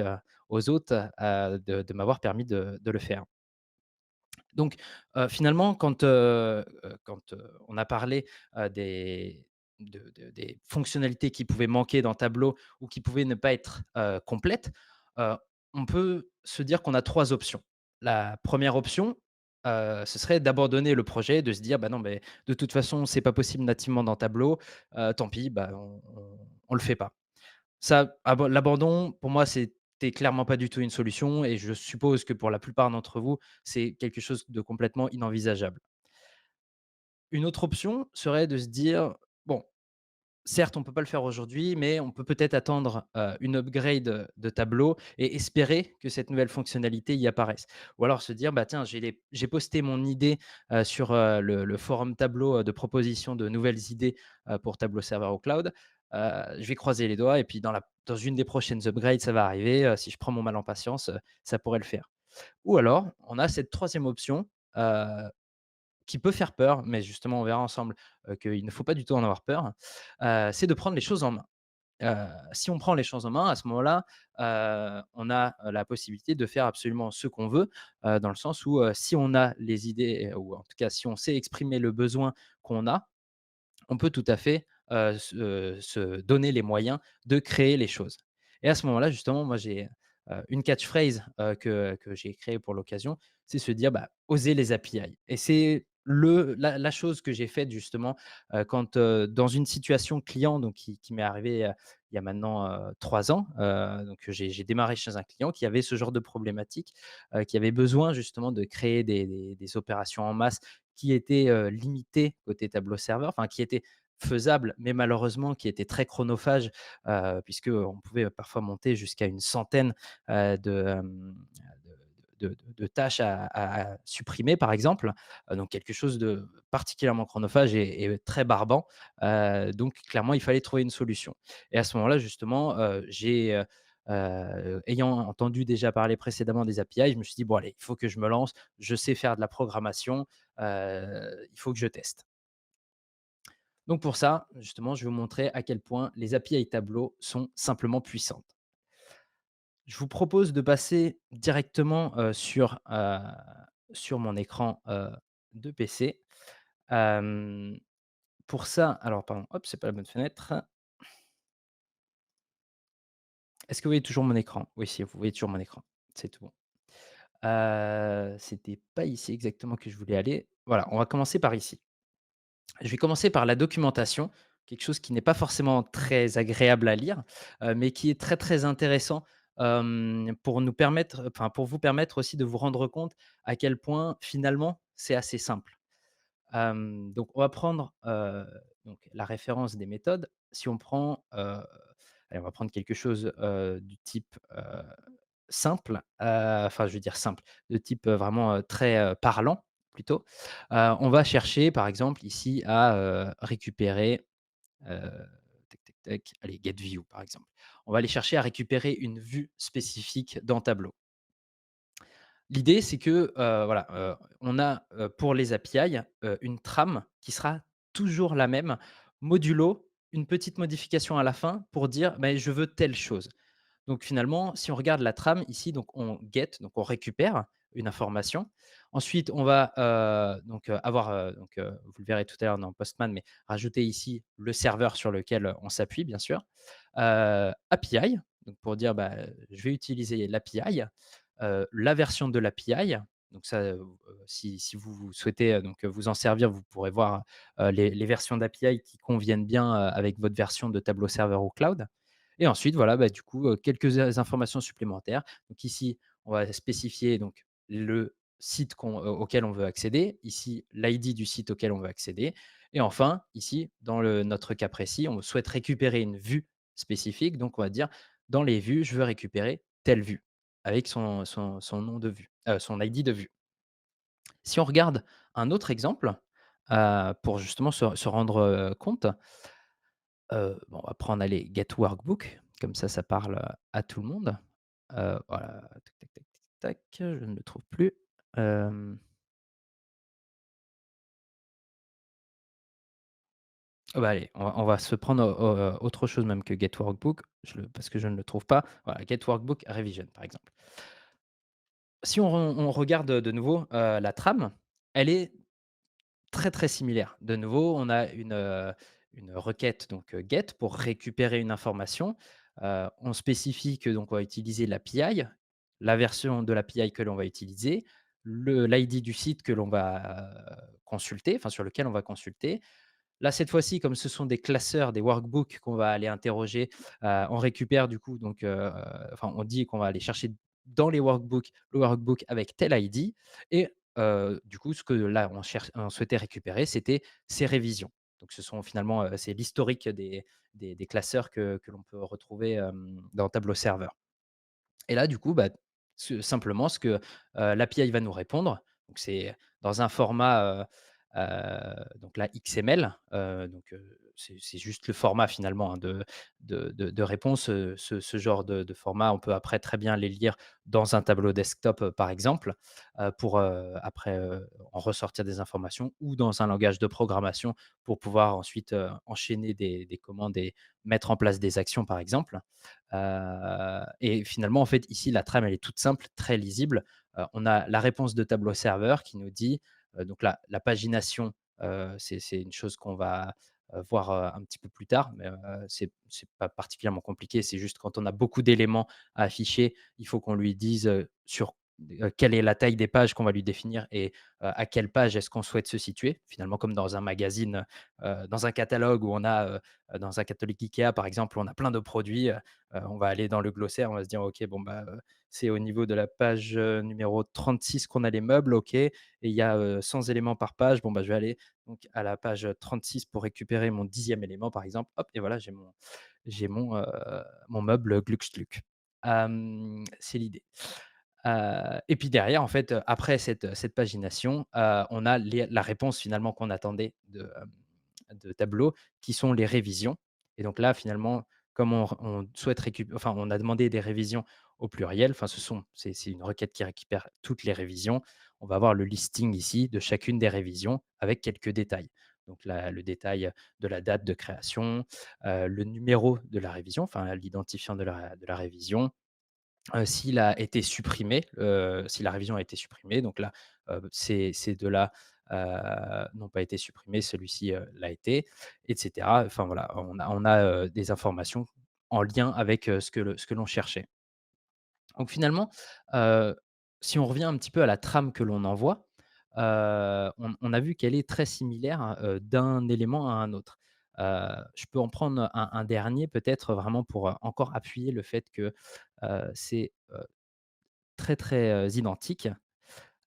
D: aux autres de m'avoir permis de le faire. Donc, finalement, quand on a parlé, des fonctionnalités qui pouvaient manquer dans Tableau ou qui pouvaient ne pas être, complètes, heu, on peut se dire qu'on a 3 options. La première option, ce serait d'abandonner le projet, de se dire: «Bah, non, mais de toute façon, c'est pas possible nativement dans Tableau, tant pis, bah, on le fait pas». Ça, l'abandon, pour moi, c'était clairement pas du tout une solution et je suppose que pour la plupart d'entre vous, c'est quelque chose de complètement inenvisageable. Une autre option serait de se dire: «Bon, certes, on peut pas le faire aujourd'hui, mais on peut peut-être attendre, une upgrade, de Tableau et espérer que cette nouvelle fonctionnalité y apparaisse». Ou alors se dire: «Bah, tiens, j'ai posté mon idée, sur, le forum Tableau, de proposition de nouvelles idées, pour Tableau Server au cloud. Je vais croiser les doigts et puis dans une des prochaines upgrades, ça va arriver, si je prends mon mal en patience, ça pourrait le faire». Ou alors, on a cette troisième option, heu qui peut faire peur, mais justement on verra ensemble, qu'il ne faut pas du tout en avoir peur, c'est de prendre les choses en main. Si on prend les choses en main, à ce moment-là, on a, la possibilité de faire absolument ce qu'on veut, dans le sens où, si on a les idées, ou en tout cas si on sait exprimer le besoin qu'on a, on peut tout à fait, se donner les moyens de créer les choses. Et à ce moment-là, justement, moi, j'ai, une catchphrase, que j'ai créée pour l'occasion, c'est se dire: «Bah, oser les API». Et c'est la chose que j'ai faite justement, quand, dans une situation client donc qui m'est arrivée, il y a maintenant, 3 ans, donc j'ai démarré chez un client qui avait ce genre de problématique, qui avait besoin justement de créer des opérations en masse qui étaient, limitées côté tableau serveur, enfin qui étaient faisables, mais malheureusement qui étaient très chronophages, puisqu'on pouvait parfois monter jusqu'à une centaine, de tâches à supprimer par exemple, donc quelque chose de particulièrement chronophage et très barbant, donc clairement il fallait trouver une solution. Et à ce moment-là justement, ayant entendu déjà parler précédemment des API, je me suis dit: «Bon allez, il faut que je me lance, je sais faire de la programmation, il faut que je teste». Donc pour ça, justement, je vais vous montrer à quel point les API Tableau sont simplement puissantes. Je vous propose de passer directement, sur mon écran, de PC. Hem, pour ça alors pardon, hop, c'est pas la bonne fenêtre. Est-ce que vous voyez toujours mon écran? Oui, si, vous voyez toujours mon écran. C'est tout bon. C'était pas ici exactement que je voulais aller. Voilà, on va commencer par ici. Je vais commencer par la documentation, quelque chose qui n'est pas forcément très agréable à lire, mais qui est très, très intéressant, pour nous permettre enfin, pour vous permettre aussi de vous rendre compte à quel point, finalement, c'est assez simple. Donc on va prendre, donc la référence des méthodes. Si on prend, allez, on va prendre quelque chose, du type, simple, enfin je veux dire simple, de type, vraiment, très, parlant plutôt. On va chercher par exemple ici à, récupérer, heu, tac, tac, tac, allez get view par exemple. On va aller chercher à récupérer une vue spécifique dans Tableau. L'idée, c'est que, voilà, on a, pour les API, une trame qui sera toujours la même, modulo une petite modification à la fin pour dire: «Beh, je veux telle chose». Donc finalement, si on regarde la trame ici, donc on get, donc on récupère une information. Ensuite, on va, avoir, vous le verrez tout à l'heure dans Postman, mais rajouter ici le serveur sur lequel, on s'appuie bien sûr. API, donc pour dire, bah, je vais utiliser l'API, la version de l'API. Donc ça, si vous souhaitez, vous en servir, vous pourrez voir, les versions d'API qui conviennent bien, avec votre version de Tableau Serveur ou cloud. Et ensuite, voilà, bah, du coup, quelques informations supplémentaires. Donc ici, on va spécifier donc le site auquel on veut accéder. Ici, l'ID du site auquel on veut accéder. Et enfin, ici, dans notre cas précis, on souhaite récupérer une vue spécifique. Donc, on va dire, dans les vues, je veux récupérer telle vue avec son nom de vue, son ID de vue. Si on regarde un autre exemple, pour justement se rendre, compte, bon, on va prendre, allez, Get Workbook, comme ça parle, à tout le monde. Voilà, tac, tac, tac, tac, tac, je ne le trouve plus. Hem, Bah, allez, on va se prendre autre chose même que Get Workbook, parce que je ne le trouve pas. Voilà, Get Workbook Revision, par exemple. Si on regarde de nouveau, la trame, elle est très, très similaire. De nouveau, on a une requête donc, get pour récupérer une information. On spécifie que donc on va utiliser l'API, la version de l'API que l'on va utiliser, l'ID du site que l'on va, consulter, enfin sur lequel on va consulter. Là, cette fois-ci, comme ce sont des classeurs, des workbooks qu'on va aller interroger, on récupère du coup donc, enfin on dit qu'on va aller chercher dans les workbooks, le workbook avec tel ID et du coup ce que là on souhaitait récupérer, c'était ces révisions. Donc ce sont finalement, c'est l'historique des classeurs que l'on peut retrouver, dans Tableau Serveur. Et là, du coup, bah, simplement ce que, l'API va nous répondre, donc c'est dans un format, donc là XML, donc c'est juste le format finalement, hein, de réponse, ce genre de format, on peut après très bien les lire dans un tableau desktop, par exemple, pour, après, en ressortir des informations ou dans un langage de programmation pour pouvoir ensuite, enchaîner des commandes et mettre en place des actions, par exemple. Et finalement, en fait, ici, la trame, elle est toute simple, très lisible. On a la réponse de tableau serveur qui nous dit, donc la pagination, c'est une chose qu'on va, voir, un petit peu plus tard, mais, c'est pas particulièrement compliqué. C'est juste quand on a beaucoup d'éléments à afficher, il faut qu'on lui dise, sur, quelle est la taille des pages qu'on va lui définir et à quelle page est-ce qu'on souhaite se situer. Finalement, comme dans un magazine, dans un catalogue où on a, dans un catalogue IKEA, par exemple, on a plein de produits, on va aller dans le glossaire, on va se dire: «OK, bon, bah, c'est au niveau de la page, numéro 36 qu'on a les meubles, OK et il y a, 100 éléments par page. Bon, bah, je vais aller donc à la page, 36 pour récupérer mon 10e élément», par exemple. Hop et voilà, j'ai mon meuble Gluck-Schluck. C'est l'idée. Et puis derrière, en fait, après cette pagination, on a la réponse finalement qu'on attendait de Tableau, qui sont les révisions. Et donc là, finalement, comme on souhaite enfin, on a demandé des révisions au pluriel, enfin, c'est une requête qui récupère toutes les révisions. On va avoir le listing ici de chacune des révisions avec quelques détails. Donc là, le détail de la date de création, le numéro de la révision, enfin l'identifiant de la révision, s'il a été supprimé, si la révision a été supprimée, donc là, ces 2-là, n'ont pas été supprimés, celui-ci, l'a été et cetera. Enfin voilà, on a, des informations en lien avec, ce que l'on cherchait. Donc finalement, heu, si on revient un petit peu à la trame que l'on envoie, on a vu qu'elle est très similaire, hein, d'un élément à un autre. Je peux en prendre un dernier peut-être vraiment pour, encore appuyer le fait que, c'est, très, très, identique.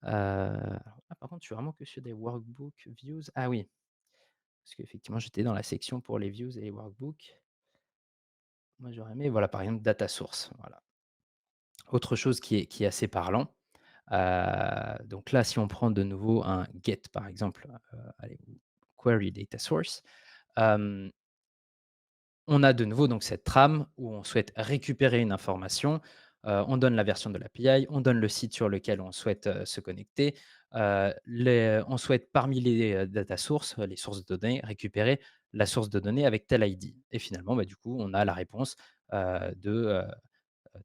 D: Par contre, je suis vraiment que sur des workbook views. Ah oui, parce qu'effectivement, j'étais dans la section pour les views et les workbooks. Moi, j'aurais aimé, voilà, par exemple, data source, voilà. Autre chose qui est assez parlant, donc là, si on prend de nouveau un get, par exemple, allez, query data source, hem, on a de nouveau donc cette trame où on souhaite récupérer une information, on donne la version de l'API, on donne le site sur lequel on souhaite, se connecter, on souhaite parmi les, data sources, les sources de données, récupérer la source de données avec tel ID et finalement, bah, du coup, on a la réponse, de,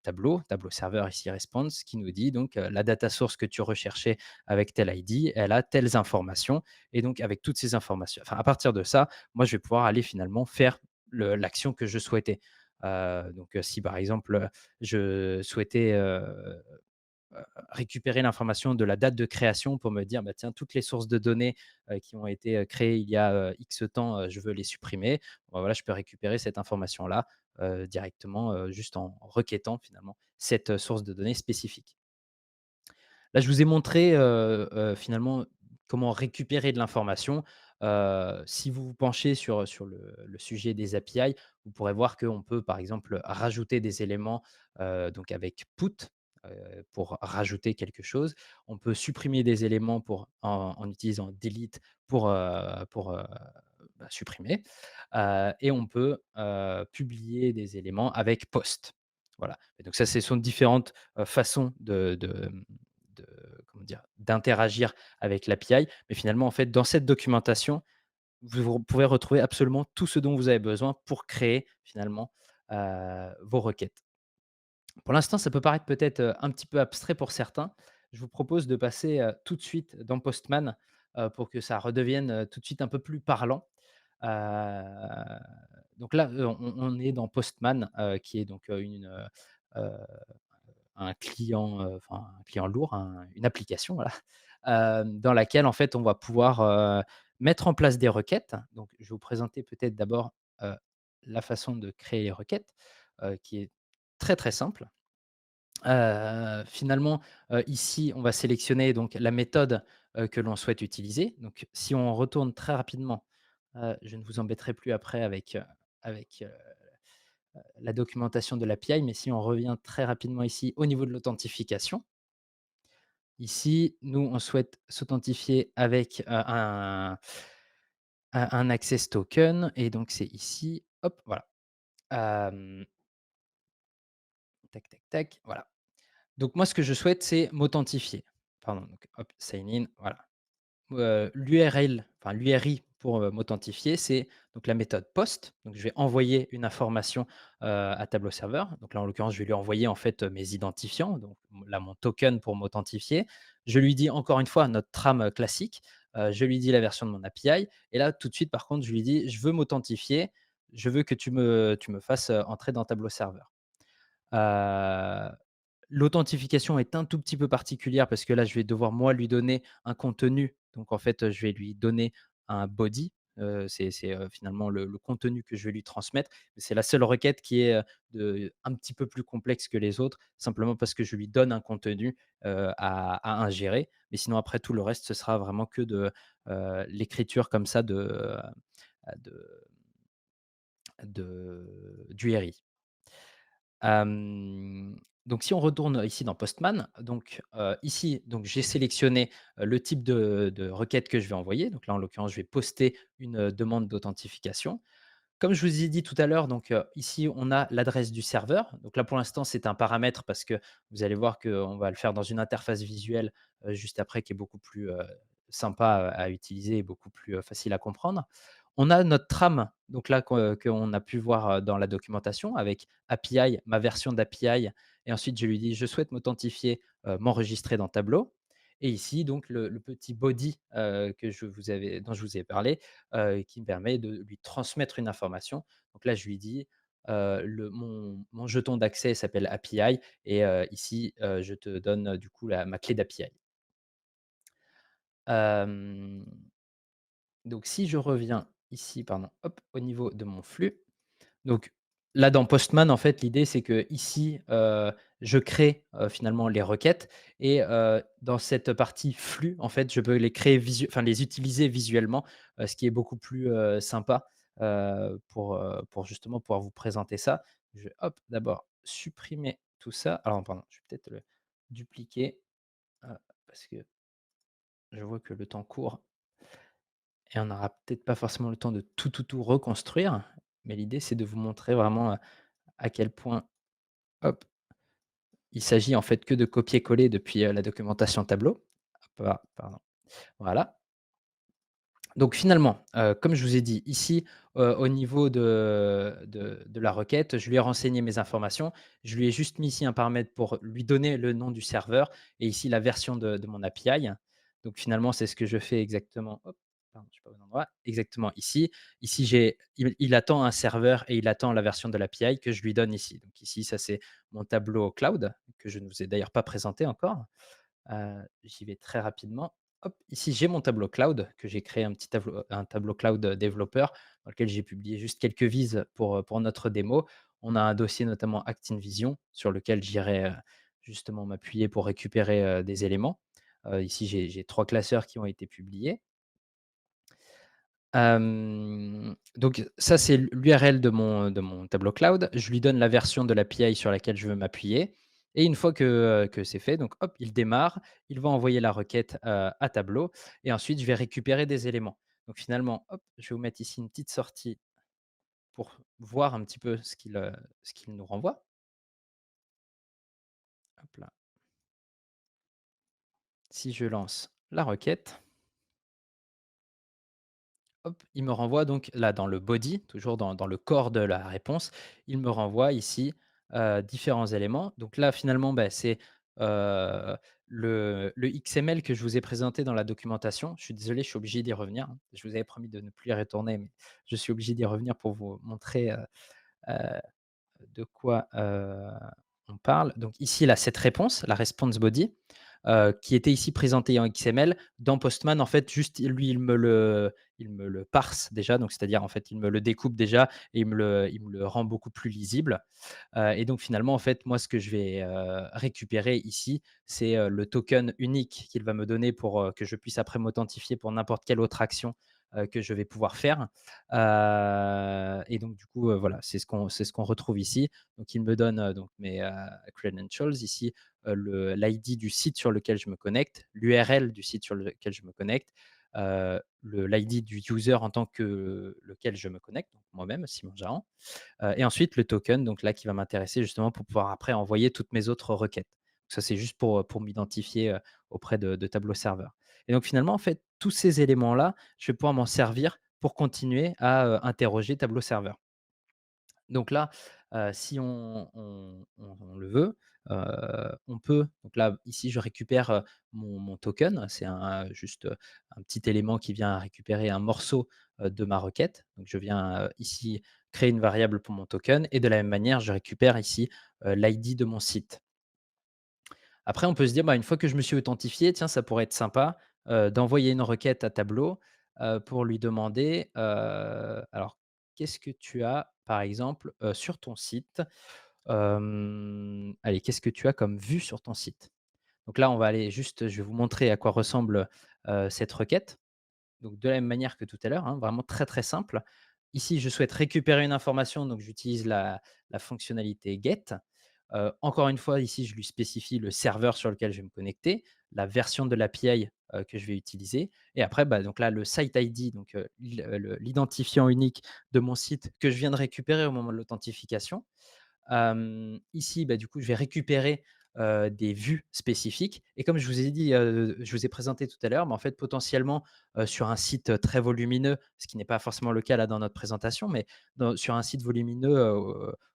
D: tableau serveur ici response qui nous dit donc, la data source que tu recherchais avec tel ID, elle a telles informations et donc avec toutes ces informations enfin à partir de ça, moi je vais pouvoir aller finalement faire l'action que je souhaitais. Donc, si par exemple, je souhaitais, récupérer l'information de la date de création pour me dire: «Bah, tiens, toutes les sources de données, qui ont été, créées il y a, X temps, je veux les supprimer». Bah, voilà, je peux récupérer cette information-là, directement, juste en requêtant finalement cette, source de données spécifique. Là, je vous ai montré, finalement comment récupérer de l'information. Si vous vous penchez sur le sujet des API, vous pourrez voir qu'on peut, par exemple, rajouter des éléments, donc avec put, pour rajouter quelque chose. On peut supprimer des éléments en utilisant delete pour bah, supprimer, et on peut, publier des éléments avec post. Voilà et donc ça, ce sont différentes, façons de comment dire? D'interagir avec l'API. Mais finalement, en fait, dans cette documentation, vous pouvez retrouver absolument tout ce dont vous avez besoin pour créer finalement vos requêtes. Pour l'instant, ça peut paraître peut-être un petit peu abstrait pour certains. Je vous propose de passer tout de suite dans Postman pour que ça redevienne tout de suite un peu plus parlant. Euh, donc là, on est dans Postman, qui est donc euh, un client, enfin un client lourd, une application, voilà, dans laquelle en fait on va pouvoir mettre en place des requêtes. Donc, je vais vous présenter peut-être d'abord euh, la façon de créer les requêtes, qui est très très simple. Finalement, ici, on va sélectionner donc la méthode, que l'on souhaite utiliser. Donc si on retourne très rapidement, je ne vous embêterai plus après avec la documentation de l'API, mais si on revient très rapidement ici au niveau de l'authentification. Ici, nous, on souhaite s'authentifier avec, un access token et donc c'est ici, hop, voilà. Hem, tac, tac, tac, voilà. Donc moi, ce que je souhaite, c'est m'authentifier. Pardon, donc hop, sign in, voilà. L'URL, enfin l'URI pour, m'authentifier, c'est donc la méthode POST. Donc je vais envoyer une information, à Tableau serveur. Donc là, en l'occurrence, je vais lui envoyer en fait, mes identifiants, donc là, mon token pour m'authentifier. Je lui dis encore une fois notre trame, classique, je lui dis la version de mon API et là, tout de suite, par contre, je lui dis: «Je veux m'authentifier, je veux que tu me fasses, entrer dans Tableau serveur». Heu L'authentification est un tout petit peu particulière parce que là, je vais devoir moi lui donner un contenu. Donc en fait, je vais lui donner un body, c'est finalement le contenu que je vais lui transmettre. C'est la seule requête qui est, un petit peu plus complexe que les autres, simplement parce que je lui donne un contenu, à ingérer. Mais sinon après tout le reste, ce sera vraiment que de, l'écriture comme ça de du RI. Donc si on retourne ici dans Postman, donc ici, donc j'ai sélectionné, le type de requête que je vais envoyer. Donc là, en l'occurrence, je vais poster une, demande d'authentification. Comme je vous ai dit tout à l'heure, donc ici, on a l'adresse du serveur. Donc là, pour l'instant, c'est un paramètre parce que vous allez voir qu'on va le faire dans une interface visuelle, juste après qui est beaucoup plus, sympa à utiliser et beaucoup plus, facile à comprendre. On a notre trame, donc là, qu'on a pu voir, dans la documentation avec API, ma version d'API et ensuite je lui dis: «Je souhaite m'authentifier, m'enregistrer dans Tableau» et ici donc le petit body, dont je vous ai parlé, qui me permet de lui transmettre une information. Donc là, je lui dis, mon jeton d'accès s'appelle API et ici, je te donne, du coup ma clé d'API. Hem, donc si je reviens ici, pardon, hop, au niveau de mon flux, donc là, dans Postman, en fait, l'idée, c'est qu'ici, je crée, finalement les requêtes et dans cette partie flux, en fait, je peux les créer enfin les utiliser visuellement, ce qui est beaucoup plus, sympa, pour justement pouvoir vous présenter ça. Je vais, hop, d'abord supprimer tout ça. Alors pardon, je vais peut-être le dupliquer, parce que je vois que le temps court et on n'aura peut-être pas forcément le temps de tout reconstruire. Mais l'idée, c'est de vous montrer vraiment, à quel point, hop, il s'agit en fait que de copier-coller depuis, la documentation Tableau. Hop, ah, pardon, voilà. Donc finalement, comme je vous ai dit ici, au niveau de la requête, je lui ai renseigné mes informations. Je lui ai juste mis ici un paramètre pour lui donner le nom du serveur et ici la version de mon API. Donc finalement, c'est ce que je fais exactement, hop, pardon, je suis pas au bon endroit, exactement ici. Ici, il attend un serveur et il attend la version de l'API que je lui donne ici. Donc ici, ça c'est mon tableau cloud, que je ne vous ai d'ailleurs pas présenté encore. J'y vais très rapidement. Hop, ici, j'ai mon tableau cloud que j'ai créé un tableau cloud, développeur dans lequel j'ai publié juste quelques vises pour notre démo. On a un dossier notamment ActinVision sur lequel j'irai, justement m'appuyer pour récupérer, des éléments. Ici, j'ai 3 classeurs qui ont été publiés. Donc ça, c'est l'URL de mon tableau cloud. Je lui donne la version de l'API sur laquelle je veux m'appuyer et une fois que c'est fait, donc hop, il démarre, il va envoyer la requête, à Tableau et ensuite je vais récupérer des éléments. Donc finalement, hop, je vais vous mettre ici une petite sortie pour voir un petit peu ce qu'il nous renvoie. Hop là. Si je lance la requête, hop, il me renvoie donc là dans le body, toujours dans le corps de la réponse, il me renvoie ici, différents éléments. Donc là, finalement, bah, c'est, heu, le XML que je vous ai présenté dans la documentation. Je suis désolé, je suis obligé d'y revenir, hein. Je vous avais promis de ne plus y retourner, mais je suis obligé d'y revenir pour vous montrer, heu, de quoi, on parle. Donc ici, là, cette réponse, la response body, qui était ici présentée en XML. Dans Postman, en fait, juste lui, il me le parse déjà, donc c'est-à-dire, en fait, il me le découpe déjà et il me le rend beaucoup plus lisible. Et donc finalement, en fait, moi, ce que je vais, récupérer ici, c'est, le token unique qu'il va me donner pour, que je puisse après m'authentifier pour n'importe quelle autre action, que je vais pouvoir faire. Et donc du coup, voilà, c'est ce qu'on retrouve ici. Donc il me donne, donc mes, credentials ici, l'ID du site sur lequel je me connecte, l'URL du site sur lequel je me connecte, l'ID du user en tant que lequel je me connecte, donc moi-même, Simon Jahan. Et ensuite le token, donc là, qui va m'intéresser justement pour pouvoir après envoyer toutes mes autres requêtes. Ça, c'est juste pour m'identifier, auprès de Tableau Serveur. Et donc finalement, en fait, tous ces éléments-là, je vais pouvoir m'en servir pour continuer à, interroger Tableau Serveur. Donc là, si on le veut, on peut donc là, ici, je récupère, mon token. C'est juste, un petit élément qui vient récupérer un morceau, de ma requête. Donc je viens, ici, créer une variable pour mon token et de la même manière, je récupère ici, l'ID de mon site. Après, on peut se dire, bah, une fois que je me suis authentifié, tiens, ça pourrait être sympa, d'envoyer une requête à Tableau, pour lui demander, alors, qu'est-ce que tu as, par exemple, sur ton site? Allez, qu'est-ce que tu as comme vue sur ton site? Donc là, on va aller juste je vais vous montrer à quoi ressemble, cette requête. Donc de la même manière que tout à l'heure, hein, vraiment très, très simple. Ici, je souhaite récupérer une information, donc j'utilise la fonctionnalité get. Encore une fois, ici, je lui spécifie le serveur sur lequel je vais me connecter, la version de l'API, que je vais utiliser et après, bah, donc là, le site ID, donc l'identifiant unique de mon site que je viens de récupérer au moment de l'authentification. Ici, bah, du coup, je vais récupérer, des vues spécifiques et comme je vous ai dit, je vous ai présenté tout à l'heure, mais en fait, potentiellement, sur un site, très volumineux, ce qui n'est pas forcément le cas là dans notre présentation, mais sur un site volumineux,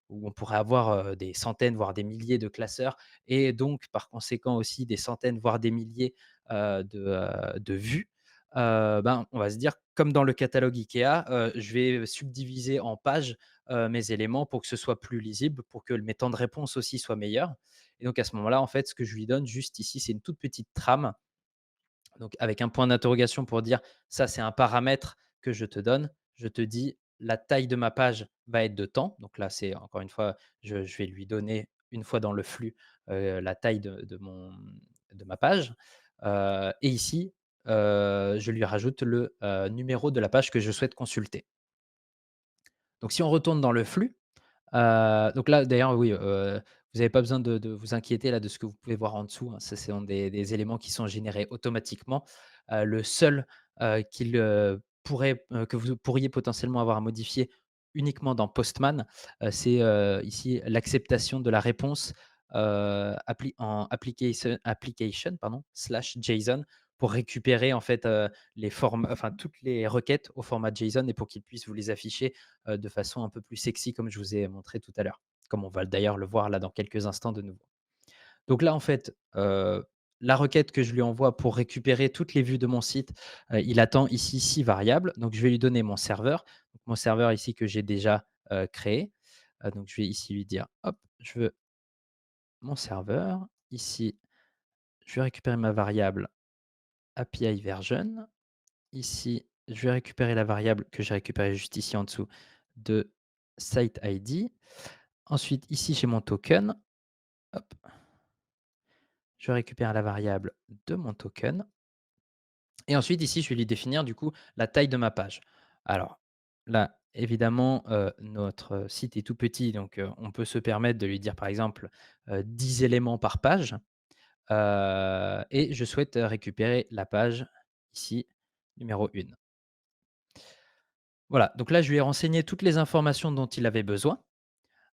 D: où on pourrait avoir, des centaines, voire des milliers de classeurs et donc par conséquent aussi des centaines, voire des milliers, de vues. Ben, on va se dire comme dans le catalogue IKEA, je vais subdiviser en pages mes éléments pour que ce soit plus lisible, pour que mes temps de réponse aussi soient meilleurs. Et donc à ce moment-là, en fait, ce que je lui donne juste ici, c'est une toute petite trame, donc avec un point d'interrogation pour dire ça, c'est un paramètre que je te donne. Je te dis la taille de ma page va être de temps. Donc là, c'est encore une fois, je vais lui donner une fois dans le flux la taille de ma page. Et ici, je lui rajoute le numéro de la page que je souhaite consulter. Donc si on retourne dans le flux, donc là, d'ailleurs, oui, vous n'avez pas besoin de vous inquiéter là de ce que vous pouvez voir en dessous, hein. Ça, ce sont des éléments qui sont générés automatiquement. Le seul, que vous pourriez potentiellement avoir à modifier uniquement dans Postman, c'est, ici l'acceptation de la réponse, en application pardon, /JSON pour récupérer en fait, les formes enfin toutes les requêtes au format JSON et pour qu'il puisse vous les afficher de façon un peu plus sexy comme je vous ai montré tout à l'heure, comme on va d'ailleurs le voir là dans quelques instants de nouveau. Donc là, en fait, la requête que je lui envoie pour récupérer toutes les vues de mon site, il attend ici 6 variables. Donc je vais lui donner mon serveur, donc mon serveur ici que j'ai déjà, créé. Donc je vais ici lui dire: «Hop, je veux mon serveur». Ici, je vais récupérer ma variable API version. Ici, je vais récupérer la variable que j'ai récupérée juste ici en dessous de site ID. Ensuite, ici, j'ai mon token. Hop, je récupère la variable de mon token. Et ensuite, ici, je vais lui définir du coup la taille de ma page. Alors là, évidemment, notre site est tout petit, donc on peut se permettre de lui dire par exemple 10 éléments par page. Et je souhaite récupérer la page ici, numéro 1. Voilà, donc là, je lui ai renseigné toutes les informations dont il avait besoin.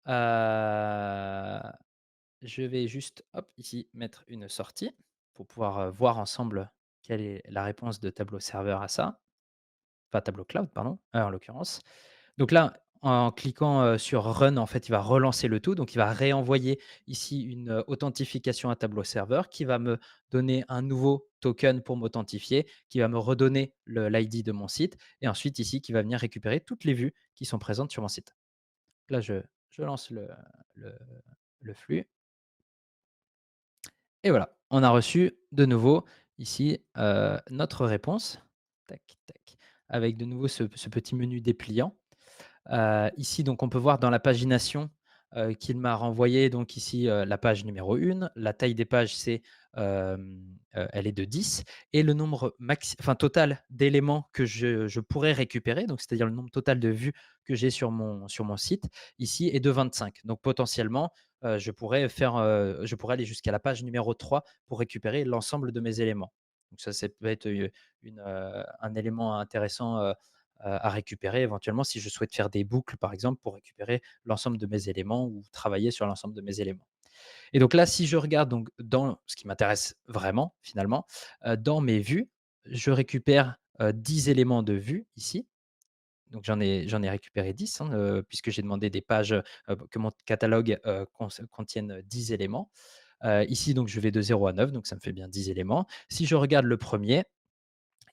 D: Heu, je vais juste, hop, ici, mettre une sortie pour pouvoir, voir ensemble quelle est la réponse de Tableau Serveur à ça. pas Tableau Cloud, pardon, en l'occurrence. Donc là, en cliquant, sur Run, en fait, il va relancer le tout. Donc il va réenvoyer ici une, authentification à Tableau serveur qui va me donner un nouveau token pour m'authentifier, qui va me redonner l'ID de mon site et ensuite ici qui va venir récupérer toutes les vues qui sont présentes sur mon site. Là, je lance le le flux et voilà, on a reçu de nouveau ici, notre réponse. Tac, tac, avec de nouveau ce petit menu dépliant. Ici, donc, on peut voir dans la pagination, qu'il m'a renvoyé donc ici, la page numéro 1. La taille des pages, elle est de 10 et le nombre total d'éléments que je pourrais récupérer, donc c'est-à-dire le nombre total de vues que j'ai sur mon site, ici, est de 25. Donc potentiellement, je pourrais aller jusqu'à la page numéro 3 pour récupérer l'ensemble de mes éléments. Donc ça peut être, un élément intéressant, à récupérer éventuellement si je souhaite faire des boucles, par exemple, pour récupérer l'ensemble de mes éléments ou travailler sur l'ensemble de mes éléments. Et donc là, si je regarde donc dans ce qui m'intéresse vraiment finalement, dans mes vues, je récupère, 10 éléments de vue ici. Donc j'en ai récupéré 10, hein, puisque j'ai demandé des pages, que mon catalogue, contienne 10 éléments. Ici donc je vais de 0 à 9, donc ça me fait bien 10 éléments. Si je regarde le premier.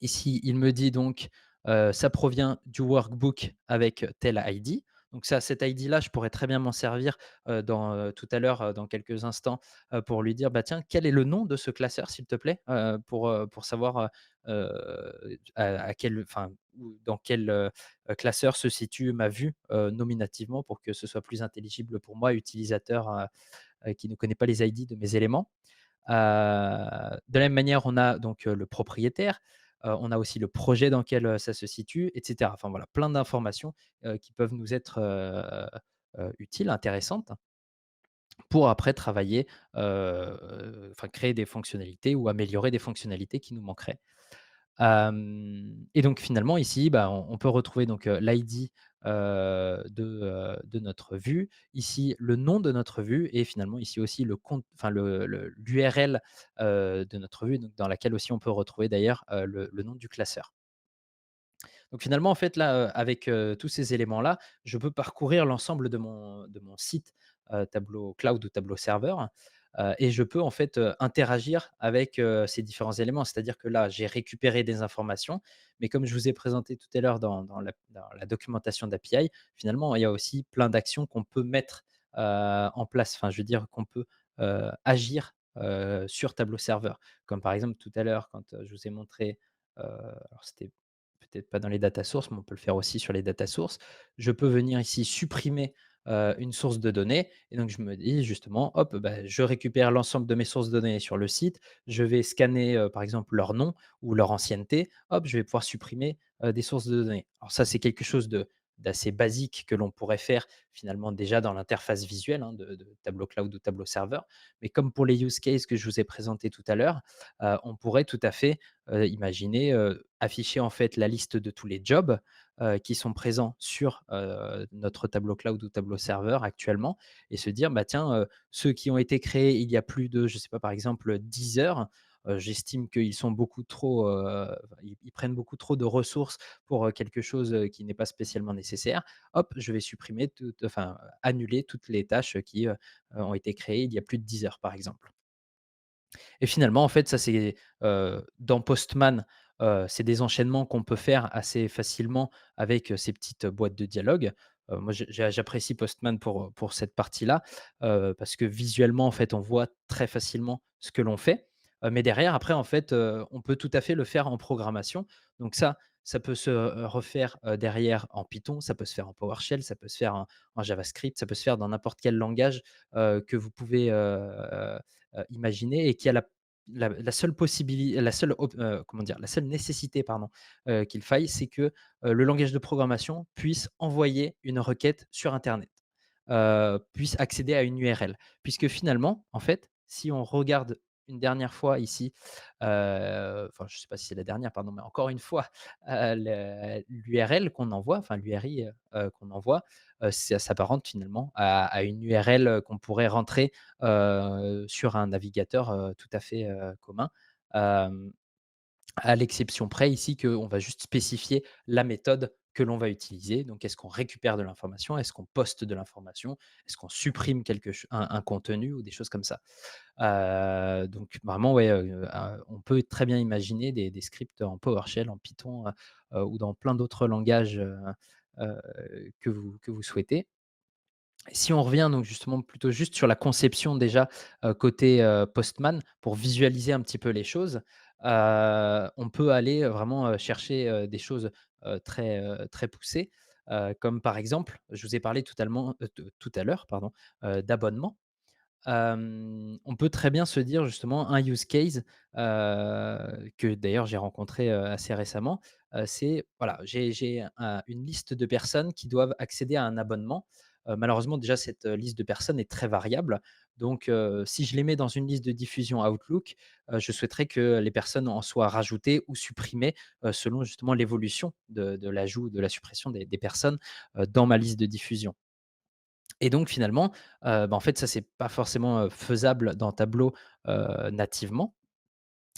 D: Ici, il me dit donc, ça provient du workbook avec tel ID. Donc ça, cet ID-là, je pourrais très bien m'en servir, tout à l'heure, dans quelques instants, pour lui dire: «Bah, tiens, quel est le nom de ce classeur, s'il te plaît?» Pour savoir, à quel enfin, ou dans quel, classeur se situe ma vue, nominativement pour que ce soit plus intelligible pour moi, utilisateur, qui ne connaît pas les ID de mes éléments. De la même manière, on a donc, le propriétaire, on a aussi le projet dans lequel, ça se situe et cetera. Enfin voilà, plein d'informations, qui peuvent nous être, utiles, intéressantes pour après travailler, enfin créer des fonctionnalités ou améliorer des fonctionnalités qui nous manqueraient. Et donc finalement ici, bah, on peut retrouver donc, l'ID, de notre vue, ici le nom de notre vue et finalement ici aussi le compte enfin l'URL, de notre vue, donc dans laquelle aussi on peut retrouver d'ailleurs, le nom du classeur. Donc finalement, en fait, là, avec, tous ces éléments-là, je peux parcourir l'ensemble de mon site, Tableau Cloud ou Tableau Serveur, et je peux, en fait, interagir avec, ces différents éléments. C'est-à-dire que là, j'ai récupéré des informations, mais comme je vous ai présenté tout à l'heure dans la documentation d'API, finalement, il y a aussi plein d'actions qu'on peut mettre, en place. Enfin, je veux dire qu'on peut, agir, sur Tableau Serveur. Comme par exemple tout à l'heure quand, je vous ai montré, alors c'était peut-être pas dans les data sources, mais on peut le faire aussi sur les data sources. Je peux venir ici supprimer, une source de données et donc je me dis justement: «Hop, bah, je récupère l'ensemble de mes sources de données sur le site, je vais scanner, par exemple leur nom ou leur ancienneté, hop, je vais pouvoir supprimer, des sources de données». Alors ça, c'est quelque chose d'assez basique que l'on pourrait faire finalement déjà dans l'interface visuelle, hein, de Tableau Cloud ou Tableau Serveur. Mais comme pour les use cases que je vous ai présentés tout à l'heure, on pourrait tout à fait, imaginer, afficher en fait la liste de tous les jobs, qui sont présents sur, notre tableau cloud ou tableau serveur actuellement et se dire: «Bah, tiens, ceux qui ont été créés il y a plus de, je sais pas, par exemple, 10 heures, j'estime qu'ils sont beaucoup trop, ils prennent beaucoup trop de ressources pour, quelque chose, qui n'est pas spécialement nécessaire. Hop, je vais supprimer annuler toutes les tâches qui, ont été créées il y a plus de 10 heures», par exemple. Et finalement, en fait, ça c'est, dans Postman, c'est des enchaînements qu'on peut faire assez facilement avec, ces petites boîtes de dialogue. Moi j'apprécie Postman pour cette partie-là, parce que visuellement, en fait, on voit très facilement ce que l'on fait. Mais derrière, après, en fait, on peut tout à fait le faire en programmation. Donc ça peut se, refaire, derrière en Python, ça peut se faire en PowerShell, ça peut se faire en JavaScript, ça peut se faire dans n'importe quel langage, que vous pouvez, imaginer et qui a la seule possibilité, la seule comment dire? La seule nécessité pardon, qu'il faille, c'est que, le langage de programmation puisse envoyer une requête sur internet, puisse accéder à une URL. Puisque finalement, en fait, si on regarde une dernière fois ici, enfin je ne sais pas si c'est la dernière pardon, mais encore une fois, l'URL qu'on envoie, enfin l'URI, qu'on envoie, ça s'apparente finalement à une URL, qu'on pourrait rentrer, sur un navigateur, tout à fait, commun. Hem à l'exception près ici qu'on va juste spécifier la méthode que l'on va utiliser. Donc, est-ce qu'on récupère de l'information? Est-ce qu'on poste de l'information? Est-ce qu'on supprime un contenu ou des choses comme ça? Donc vraiment, ouais, on peut très bien imaginer des scripts en PowerShell, en Python, ou dans plein d'autres langages, heu, que vous souhaitez. Si on revient donc justement plutôt juste sur la conception déjà, côté, Postman pour visualiser un petit peu les choses, on peut aller, vraiment, chercher, des choses, très poussées, comme par exemple, je vous ai parlé tout à l'heure, pardon, d'abonnement. On peut très bien se dire justement un use case, que d'ailleurs j'ai rencontré, assez récemment, c'est voilà, j'ai une liste de personnes qui doivent accéder à un abonnement. Malheureusement déjà cette, liste de personnes est très variable, donc si je les mets dans une liste de diffusion Outlook, je souhaiterais que les personnes en soient rajoutées ou supprimées, selon justement l'évolution de l'ajout, de la suppression des personnes, dans ma liste de diffusion. Et donc finalement, en fait, ça, c'est pas forcément, faisable dans Tableau, nativement.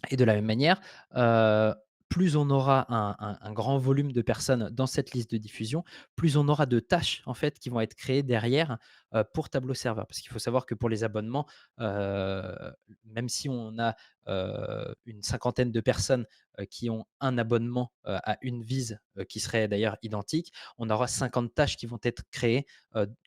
D: Et de la même manière, heu, plus on aura un grand volume de personnes dans cette liste de diffusion, plus on aura de tâches, en fait, qui vont être créées derrière, pour Tableau Serveur. Parce qu'il faut savoir que pour les abonnements, heu, même si on a, une cinquantaine de personnes, qui ont un abonnement, à une vise, qui serait d'ailleurs identique, on aura 50 tâches qui vont être créées,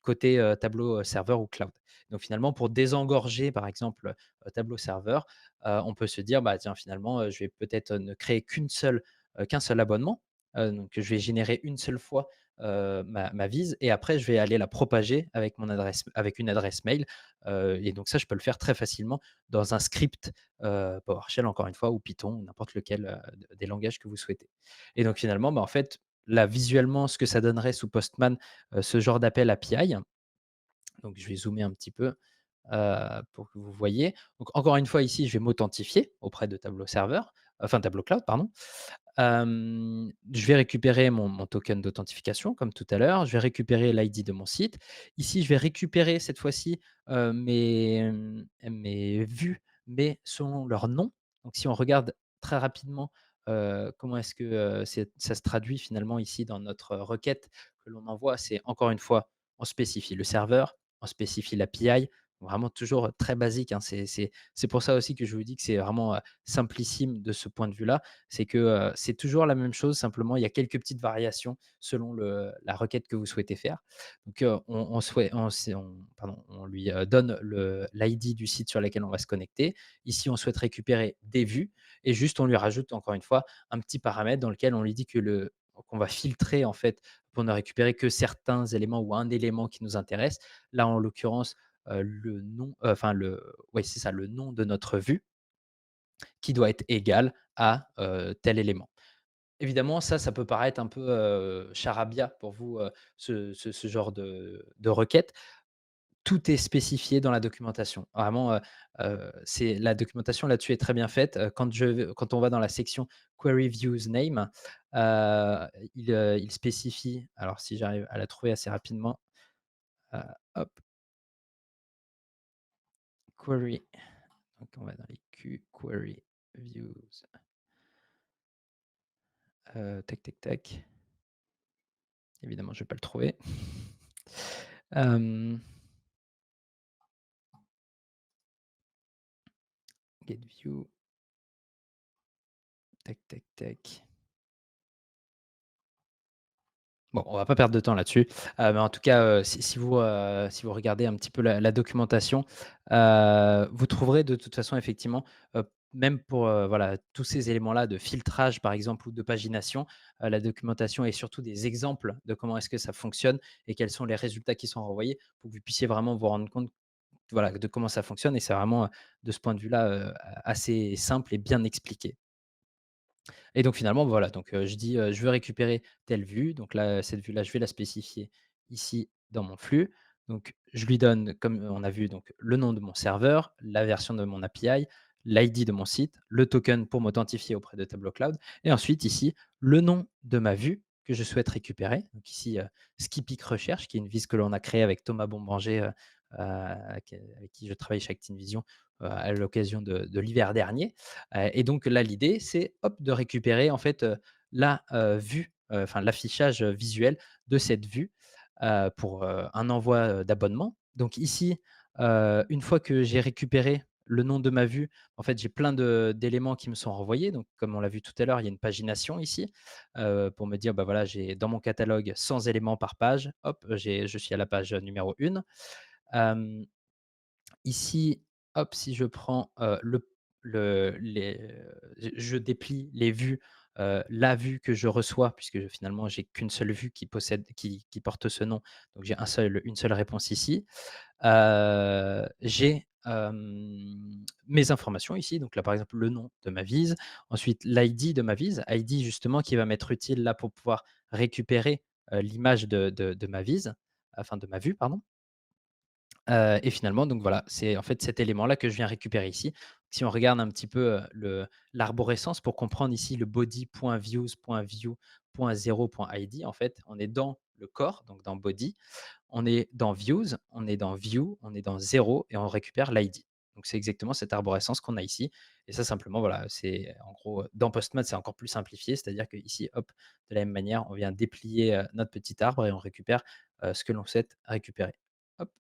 D: côté, Tableau, Serveur ou cloud. Donc finalement, pour désengorger, par exemple, Tableau Serveur, on peut se dire: «Bah, tiens, finalement, je vais peut-être ne créer qu'un seul abonnement». Donc je vais générer une seule fois, ma vise et après je vais aller la propager avec une adresse mail, et donc ça, je peux le faire très facilement dans un script, PowerShell encore une fois ou Python ou n'importe lequel, des langages que vous souhaitez. Et donc finalement, en fait, là, visuellement, ce que ça donnerait sous Postman, ce genre d'appel API. Donc je vais zoomer un petit peu, pour que vous voyez. Donc encore une fois ici, je vais m'authentifier auprès de Tableau Serveur, enfin Tableau Cloud, pardon. Je vais récupérer mon token d'authentification comme tout à l'heure. Je vais récupérer l'ID de mon site. Ici, je vais récupérer cette fois-ci, mes vues, mais selon leur nom. Donc si on regarde très rapidement, comment est-ce que, ça se traduit finalement ici dans notre requête que l'on envoie, c'est encore une fois, on spécifie le serveur, on spécifie l'API, vraiment toujours très basique, hein. C'est pour ça aussi que je vous dis que c'est vraiment, simplissime de ce point de vue-là. C'est que, c'est toujours la même chose, simplement il y a quelques petites variations selon la requête que vous souhaitez faire. Donc, on lui, donne l'ID du site sur lequel on va se connecter. Ici, on souhaite récupérer des vues et juste on lui rajoute encore une fois un petit paramètre dans lequel on lui dit qu'on va filtrer en fait pour ne récupérer que certains éléments ou un élément qui nous intéresse. Là, en l'occurrence, le nom, enfin ouais, c'est ça, le nom de notre vue qui doit être égal à, tel élément. Évidemment, ça peut paraître un peu, charabia pour vous, ce genre de requête. Tout est spécifié dans la documentation. Vraiment, c'est la documentation là-dessus est très bien faite. Quand on va dans la section query views name, il spécifie alors si j'arrive à la trouver assez rapidement, heu, hop, query, donc on va dans les query views, tac, tac, tac. Évidemment, je vais pas le trouver. Hem, get view, tac, tac, tac. Bon, on va pas perdre de temps là-dessus, mais en tout cas, si vous regardez un petit peu la documentation, vous trouverez de toute façon effectivement, même pour, voilà, tous ces éléments-là de filtrage par exemple ou de pagination, la documentation et surtout des exemples de comment est-ce que ça fonctionne et quels sont les résultats qui sont renvoyés pour que vous puissiez vraiment vous rendre compte, voilà, de comment ça fonctionne et c'est vraiment, de ce point de vue-là, assez simple et bien expliqué. Et donc finalement, voilà, donc je dis, «Je veux récupérer telle vue», donc là, cette vue-là, je vais la spécifier ici dans mon flux. Donc je lui donne, comme on a vu, donc le nom de mon serveur, la version de mon API, l'ID de mon site, le token pour m'authentifier auprès de Tableau Cloud et ensuite ici, le nom de ma vue que je souhaite récupérer. Donc ici, Skipic Recherche, qui est une vise que l'on a créée avec Thomas Bombanger, avec qui je travaille chez Activision, à l'occasion de l'hiver dernier. Et donc là, l'idée, c'est hop, de récupérer en fait, la, vue, enfin l'affichage, visuel de cette vue, pour, un envoi, d'abonnement. Donc ici, une fois que j'ai récupéré le nom de ma vue, en fait, j'ai plein d'éléments qui me sont renvoyés. Donc comme on l'a vu tout à l'heure, il y a une pagination ici, pour me dire, bah, voilà, j'ai dans mon catalogue 100 éléments par page. Hop, je suis à la page, numéro 1. Hem, Ici, hop, si je prends, je déplie les vues, la vue que je reçois puisque finalement j'ai qu'une seule vue qui porte ce nom, donc j'ai une seule réponse ici. J'ai, mes informations ici, donc là, par exemple, le nom de ma vise, ensuite l'ID de ma vise, ID justement qui va m'être utile là pour pouvoir récupérer, l'image de ma vise, enfin de ma vue, pardon. Et finalement, donc voilà, c'est en fait cet élément-là que je viens récupérer ici. Si on regarde un petit peu, l'arborescence pour comprendre ici le body.views.view.0.id, en fait, on est dans le corps, donc dans body, on est dans views, on est dans view, on est dans 0 et on récupère l'ID. Donc c'est exactement cette arborescence qu'on a ici et ça simplement voilà, c'est en gros, dans Postman, c'est encore plus simplifié, c'est-à-dire qu'ici, hop, de la même manière, on vient déplier, notre petit arbre et on récupère, ce que l'on souhaite récupérer. Hop.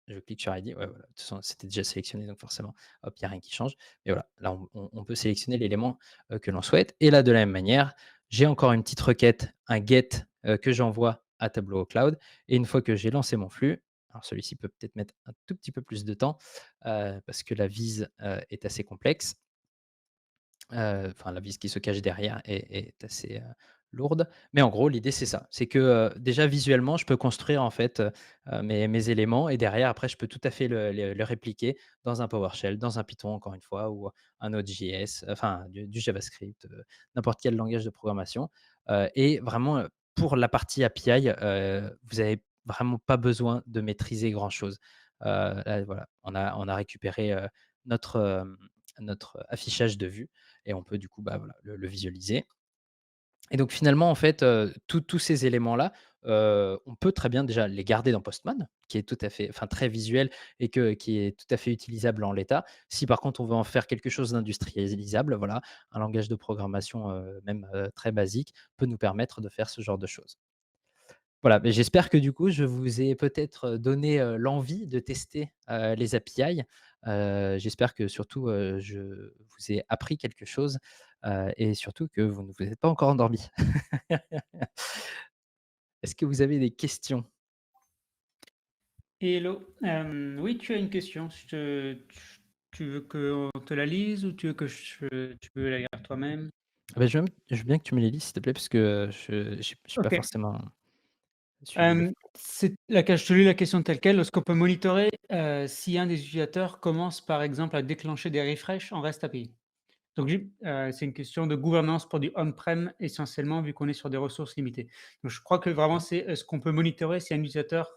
D: Je clique sur ID, ouais, voilà, de toute façon, c'était déjà sélectionné, donc forcément, hop, il y a rien qui change. Mais voilà, là, on peut sélectionner l'élément, que l'on souhaite et là, de la même manière, j'ai encore une petite requête, un get, que j'envoie à Tableau Cloud et une fois que j'ai lancé mon flux, alors celui-ci peut peut-être mettre un tout petit peu plus de temps, parce que la vise, est assez complexe. Enfin la vis qui se cache derrière est assez, lourde. Mais en gros, l'idée c'est ça, c'est que, déjà visuellement, je peux construire en fait, mes éléments et derrière après je peux tout à fait le répliquer dans un PowerShell, dans un Python encore une fois ou un Node.js, enfin du JavaScript, n'importe quel langage de programmation. Et vraiment, pour la partie API, vous avez vraiment pas besoin de maîtriser grand chose. Là voilà, on a récupéré, notre, notre affichage de vue et on peut du coup, bah, voilà, le visualiser et donc finalement, en fait, tous ces éléments-là, on peut très bien déjà les garder dans Postman, qui est tout à fait enfin très visuel et qui est tout à fait utilisable en l'état. Si par contre on veut en faire quelque chose d'industrialisable, voilà, un langage de programmation, même, très basique peut nous permettre de faire ce genre de choses. Voilà, beh, j'espère que du coup, je vous ai peut-être, donné, l'envie de tester, les API. J'espère que surtout, je vous ai appris quelque chose, et surtout que vous ne vous êtes pas encore endormi. Est-ce que vous avez des questions?
A: Hello, oui, tu as une question. Tu veux qu'on te la lise ou tu veux que tu veux la lire toi-même?
D: Ah bah, je veux bien que tu me les lises s'il te plaît parce que, j'ai pas
A: OK.
D: forcément suivi le flux.
A: Je te lis la question telle quelle. Est-ce qu'on peut monitorer, si un des utilisateurs commence, par exemple, à déclencher des refreshs en REST API? Donc c'est une question de gouvernance pour du on-prem essentiellement, vu qu'on est sur des ressources limitées. Donc je crois que vraiment c'est, est-ce qu'on peut monitorer si un utilisateur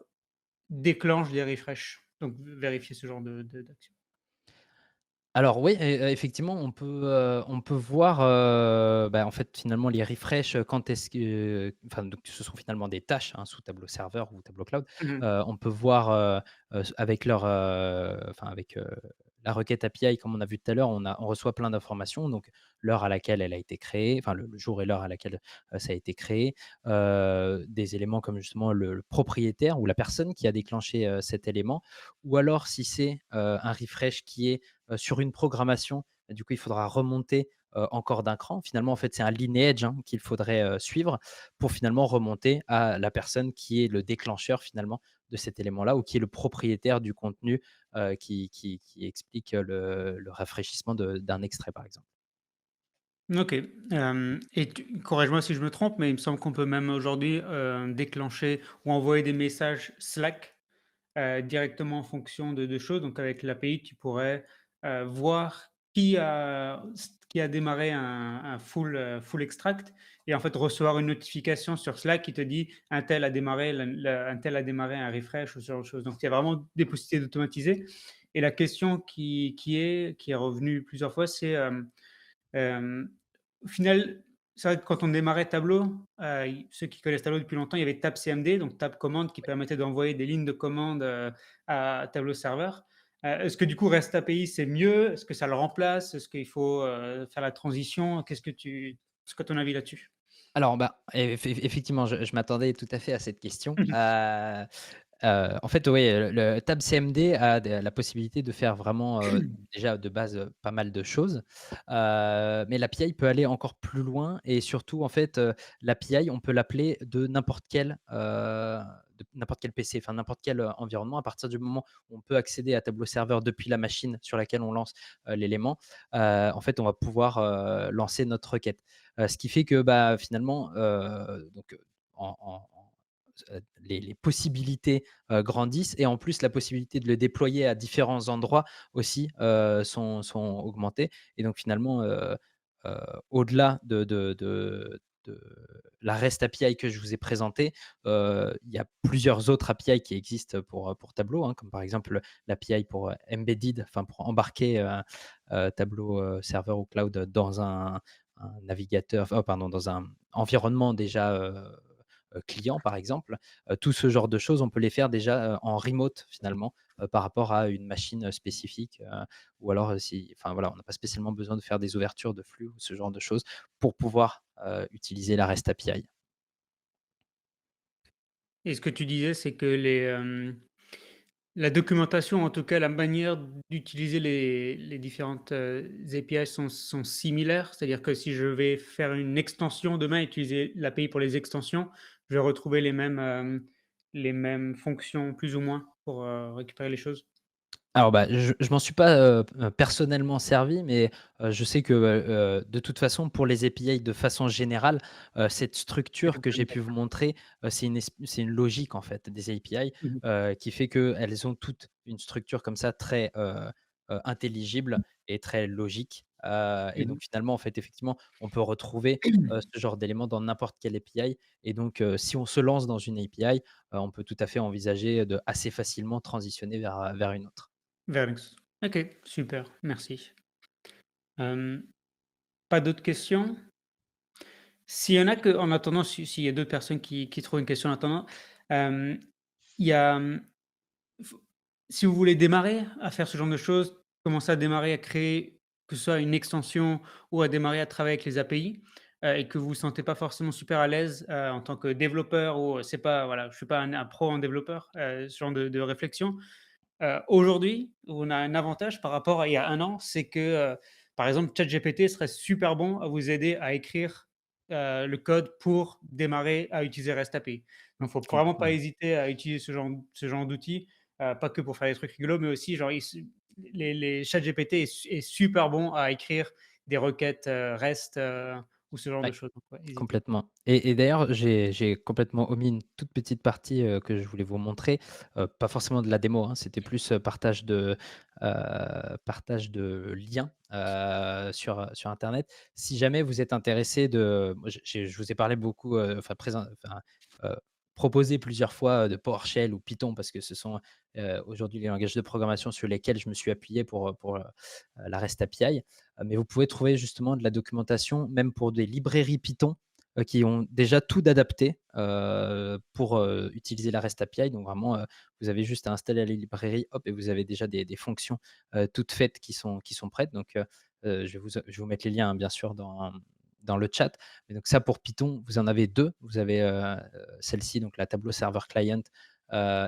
A: déclenche des refreshs? Donc vérifier ce genre d'action.
D: Alors oui, effectivement, on peut voir, bah, en fait, finalement, les refresh, quand est-ce que enfin, donc ce sont finalement des tâches, hein, sous Tableau Serveur ou Tableau Cloud.
A: Mmh.
D: On peut voir, avec leur, enfin, avec, la requête API, comme on a vu tout à l'heure, on reçoit plein d'informations, donc l'heure à laquelle elle a été créée, enfin, le jour et l'heure à laquelle, ça a été créé. Des éléments comme justement le propriétaire ou la personne qui a déclenché, cet élément ou alors si c'est, un refresh qui est sur une programmation, bah, du coup, il faudra remonter, encore d'un cran. Finalement, en fait, c'est un lineage, hein, qu'il faudrait, suivre pour finalement remonter à la personne qui est le déclencheur finalement de cet élément-là ou qui est le propriétaire du contenu, qui explique, le rafraîchissement d'un extrait, par exemple.
A: OK, et corrige-moi si je me trompe, mais il me semble qu'on peut même aujourd'hui, déclencher ou envoyer des messages Slack, directement en fonction de choses. Donc avec l'API, tu pourrais, voir qui a démarré un full extract et en fait recevoir une notification sur Slack qui te dit: «Un tel a démarré un tel a démarré un refresh» ou ce genre de choses. Donc il y a vraiment des possibilités d'automatiser et la question qui est revenue plusieurs fois, c'est, au final, c'est vrai que quand on démarrait Tableau, ceux qui connaissent Tableau depuis longtemps, il y avait Tab CMD, donc Tab commande qui permettait d'envoyer des lignes de commande, à Tableau serveur. Est-ce que du coup REST API c'est mieux? Est-ce que ça le remplace? Est-ce qu'il faut, faire la transition? C'est quoi ton avis là-dessus?
D: Alors, bah, effectivement, je m'attendais tout à fait à cette question. En fait, oui, le Tab CMD a la possibilité de faire vraiment, déjà de base, pas mal de choses. Mais l'API peut aller encore plus loin et surtout, en fait, l'API, on peut l'appeler de n'importe quel PC, enfin n'importe quel, environnement. À partir du moment où on peut accéder à Tableau Serveur depuis la machine sur laquelle on lance, l'élément, en fait, on va pouvoir, lancer notre requête. Ce qui fait que, bah, finalement, les possibilités, grandissent et en plus la possibilité de le déployer à différents endroits aussi, sont augmentées et donc finalement, heu, au-delà de la REST API que je vous ai présentée, il y a plusieurs autres API qui existent pour Tableau, hein, comme par exemple l'API pour, embedded, enfin pour embarquer, Tableau, serveur ou cloud dans un navigateur, enfin, pardon, dans un environnement déjà, client par exemple. Tout ce genre de choses, on peut les faire déjà, en remote finalement, par rapport à une machine, spécifique, ou alors, si enfin voilà, on n'a pas spécialement besoin de faire des ouvertures de flux ou ce genre de choses pour pouvoir, utiliser la REST API.
A: Et ce que tu disais, c'est que la documentation, en tout cas la manière d'utiliser les différentes, API sont similaires? C'est-à-dire que si je vais faire une extension demain, utiliser l'API pour les extensions, je vais retrouver les mêmes fonctions plus ou moins pour, récupérer les choses?
D: Alors, bah, je m'en suis pas, personnellement servi, mais, je sais que, de toute façon, pour les API de façon générale, cette
A: Ça
D: structure que j'ai
A: fonctionne
D: pu
A: comme
D: vous
A: ça.
D: montrer, c'est une logique, en fait, des API,
A: Mmh.
D: qui fait qu'elles ont toutes une structure comme ça très, intelligible et très logique. Et
A: Mmh.
D: donc finalement, en fait, effectivement, on peut retrouver, ce genre d'éléments dans n'importe quelle API et donc, si on se lance dans une API, on peut tout à fait envisager de assez facilement transitionner vers une autre.
A: Vernix. OK, super, merci. Hem, Pas d'autres questions? S'il y en a que en attendant, s'il y a d'autres personnes qui trouvent une question en attendant, hem, il y a, f si vous voulez démarrer à faire ce genre de choses, commencer à démarrer à créer, que ce soit une extension ou à démarrer à travailler avec les API, et que vous vous sentez pas forcément super à l'aise, en tant que développeur ou c'est pas voilà, je suis pas un pro en développeur, ce genre de réflexion. Aujourd'hui, on a un avantage par rapport à il y a un an, c'est que, par exemple, ChatGPT serait super bon à vous aider à écrire, le code pour démarrer à utiliser REST API. Donc, faut vraiment pas
D: Complètement.
A: hésiter à utiliser ce genre d'outils, pas que pour faire des trucs rigolos, mais aussi genre les ChatGPT est super bon à écrire des requêtes, REST, ou ce genre de
D: Ouais.
A: choses. Donc ouais, hésitez pas.
D: Complètement et d'ailleurs, j'ai complètement omis une toute petite partie, que je voulais vous montrer, pas forcément de la démo, hein, c'était plus, partage de liens, sur internet. Si jamais vous êtes intéressé de moi je vous ai parlé beaucoup, heu, proposé plusieurs fois, de PowerShell ou Python parce que ce sont, aujourd'hui les langages de programmation sur lesquels je me suis appuyé pour la REST API. Mais vous pouvez trouver justement de la documentation, même pour des librairies Python, qui ont déjà tout d'adapté, pour, utiliser la REST API. Donc vraiment, vous avez juste à installer la librairie, hop et vous avez déjà des fonctions, toutes faites qui sont prêtes. Donc, je vais vous mettre les liens, hein, bien sûr dans le chat. Et donc ça pour Python, vous en avez 2. Vous avez, celle-ci, donc la Tableau Server Client,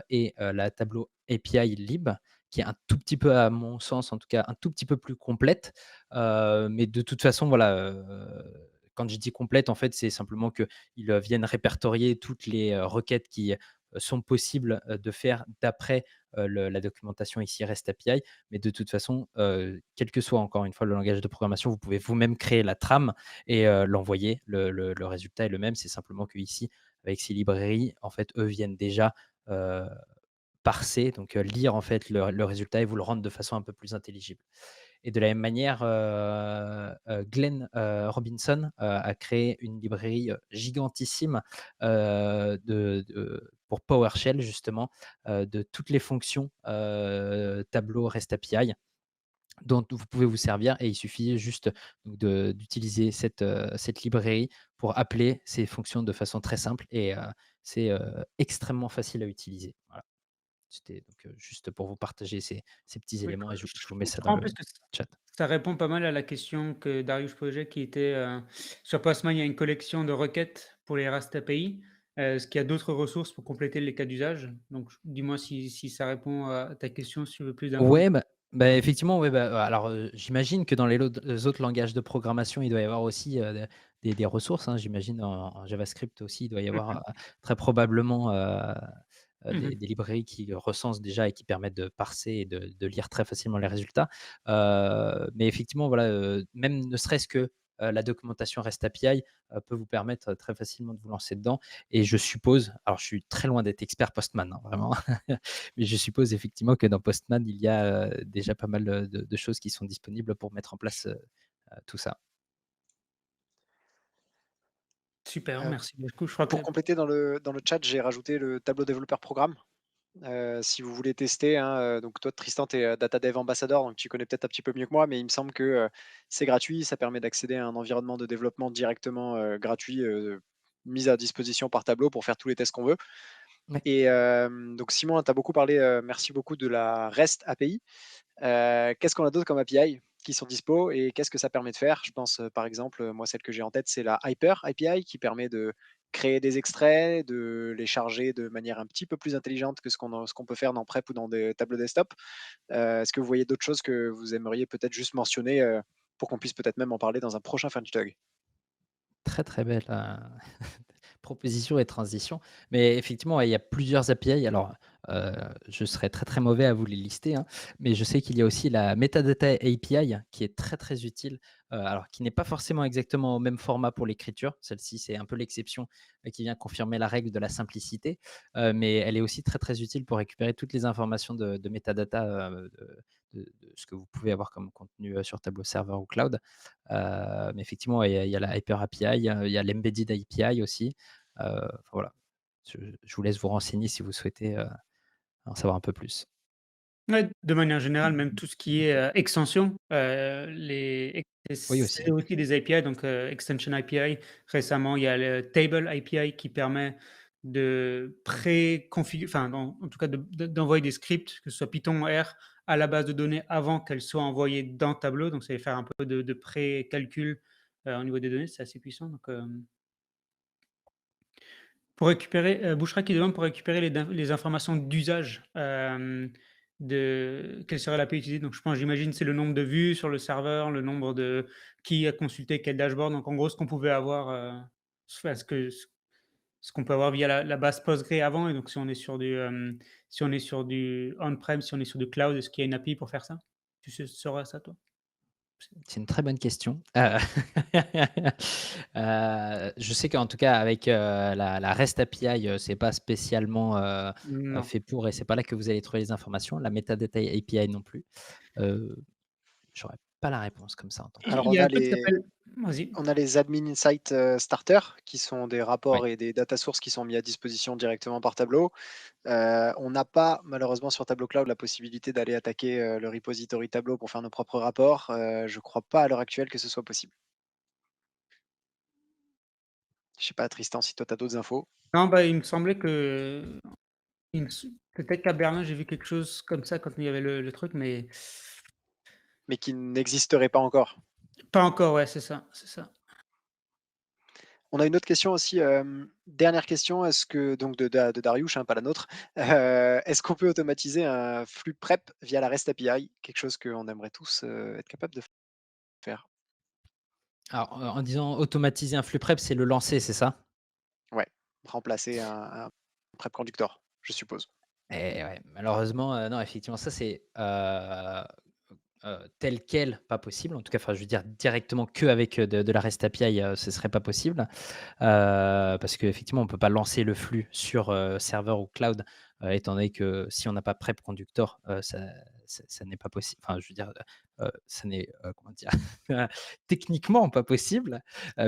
D: et la Tableau API Lib, qui est un tout petit peu, à mon sens en tout cas, un tout petit peu plus complète. Mais de toute façon, voilà, quand je dis complète, en fait, c'est simplement qu'ils, viennent répertorier toutes les, requêtes qui, sont possibles, de faire d'après, la documentation ici REST API. Mais de toute façon, quel que soit encore une fois le langage de programmation, vous pouvez vous-même créer la trame et l'envoyer. Le résultat est le même. C'est simplement qu'ici, avec ces librairies, en fait, eux viennent déjà, heu, parser, donc lire en fait le résultat et vous le rendre de façon un peu plus intelligible. Et de la même manière, Glenn, Robinson, a créé une librairie, gigantissime, pour PowerShell justement, de toutes les fonctions, Tableau REST API dont vous pouvez vous servir et il suffit juste donc d'utiliser cette librairie pour appeler ces fonctions de façon très simple et c'est, extrêmement facile à utiliser. Voilà. C'était donc juste pour vous partager ces petits
A: Oui,
D: éléments et je vous mets
A: je
D: ça dans
A: crois en
D: le
A: plus que
D: chat.
A: ça répond pas mal à la question que Darius posait qui était, sur Postman, il y a une collection de requêtes pour les REST API. Est-ce qu'il y a d'autres ressources pour compléter les cas d'usage? Donc dis-moi si ça répond à ta question, si tu veux plus d'infos.
D: Ouais, effectivement, ouais, alors, j'imagine que dans les autres langages de programmation, il doit y avoir aussi, des ressources, hein. J'imagine en JavaScript aussi, il doit y avoir,
A: Mmh
D: très probablement,
A: mh.
D: des librairies qui recensent déjà et qui permettent de parser et de lire très facilement les résultats. Mais effectivement, voilà, même ne serait-ce que, la documentation REST API, peut vous permettre, très facilement de vous lancer dedans et je suppose, alors je suis très loin d'être expert Postman, hein, vraiment, mais je suppose effectivement que dans Postman, il y a, déjà pas mal, de choses qui sont disponibles pour mettre en place, tout ça.
A: Super,
C: Euh,
A: merci beaucoup. Je crois que
C: pour compléter dans le chat, j'ai rajouté le tableau développeur programme. Si vous voulez tester, hein, donc toi Tristan, tu es Data Dev Ambassador, donc tu connais peut-être un petit peu mieux que moi, mais il me semble que c'est gratuit, ça permet d'accéder à un environnement de développement directement gratuit, mis à disposition par Tableau pour faire tous les tests qu'on veut.
D: Ouais.
C: Et donc Simon, tu as beaucoup parlé, merci beaucoup de la REST API. Qu'est-ce qu'on a d'autre comme API qui sont dispo et qu'est-ce que ça permet de faire? Je pense, par exemple, moi, celle que j'ai en tête, c'est la Hyper API qui permet de créer des extraits, de les charger de manière un petit peu plus intelligente que ce qu'on peut faire dans Prep ou dans des tableaux desktop. Est-ce que vous voyez d'autres choses que vous aimeriez peut-être juste mentionner, pour qu'on puisse peut-être même en parler dans un prochain French Talk?
D: Très, très belle, proposition et transition. Mais effectivement, ouais, il y a plusieurs API. Alors, heu, je serais très, très mauvais à vous les lister, hein, mais je sais qu'il y a aussi la Metadata API qui est très, très utile, alors qui n'est pas forcément exactement au même format pour l'écriture. Celle-ci, c'est un peu l'exception, qui vient confirmer la règle de la simplicité, mais elle est aussi très, très utile pour récupérer toutes les informations de métadata, de ce que vous pouvez avoir comme contenu, sur Tableau Server ou cloud. Mais effectivement, il y a la Hyper API, il y a l'Embedded API aussi. Enfin voilà, je vous laisse vous renseigner si vous souhaitez, en savoir un peu plus.
A: ouais, de manière générale, même tout ce qui est, extension, les
D: Oui
A: c'est
D: aussi.
A: aussi des API, donc Extension API. Récemment, il y a le Table API qui permet de pré-configurer, enfin, en tout cas, d'envoyer des scripts, que ce soit Python ou R, à la base de données avant qu'elles soient envoyées dans Tableau. Donc ça va faire un peu de pré-calcul, au niveau des données. C'est assez puissant, donc pour récupérer, Bouchra qui demande pour récupérer les informations d'usage, de quelle serait l'API utilisée? Donc je pense, j'imagine, c'est le nombre de vues sur le serveur, le nombre de qui a consulté quel dashboard. Donc en gros, ce qu'on pouvait avoir, enfin ce qu'on peut avoir via la base Postgre avant. Et donc si on est sur si on est sur du on-prem, si on est sur du cloud, est-ce qu'il y a une API pour faire ça? Tu sauras ça toi?
D: C'est une très bonne question. Je sais qu'en tout cas avec, la REST API, c'est pas spécialement,
A: Non.
D: fait pour et c'est pas là que vous allez trouver les informations. La Metadata API non plus. Heu, J'aurais pas la réponse comme ça en tant que
C: Alors
A: Il
D: tel.
A: y a un truc qui s'appelle, vas-y.
C: on a les Admin Insight Starter qui sont des
D: Ouais.
C: rapports et des data sources qui sont mis à disposition directement par Tableau. On n'a pas malheureusement sur Tableau Cloud la possibilité d'aller attaquer, le repository Tableau pour faire nos propres rapports. Je crois pas à l'heure actuelle que ce soit possible. Je sais pas Tristan si toi tu as d'autres infos,
A: Non, bah, il me semblait que il me s peut-être qu'à Berlin, j'ai vu quelque chose comme ça quand il y avait le truc, mais
C: mais qui n'existeraient pas encore.
A: pas encore, ouais, c'est ça, c'est ça.
C: On a une autre question aussi, dernière question, est-ce que donc de Dariush, hein, pas la nôtre. Est-ce qu'on peut automatiser un flux prep via la REST API? Quelque chose qu'on aimerait tous, être capable de faire.
D: Alors, en disant automatiser un flux prep, c'est le lancer, c'est ça?
C: Ouais, remplacer un prep conductor, je suppose.
D: Et ouais, malheureusement, non, effectivement, ça c'est, tel quel, pas possible. En tout cas, enfin, je veux dire directement qu'avec, de la REST API, ce serait pas possible. Parce qu'effectivement, on peut pas lancer le flux sur, serveur ou cloud, étant donné que si on n'a pas prep conductor, ça n'est pas possible. Enfin, je veux dire, ça n'est, comment dire? Techniquement pas possible,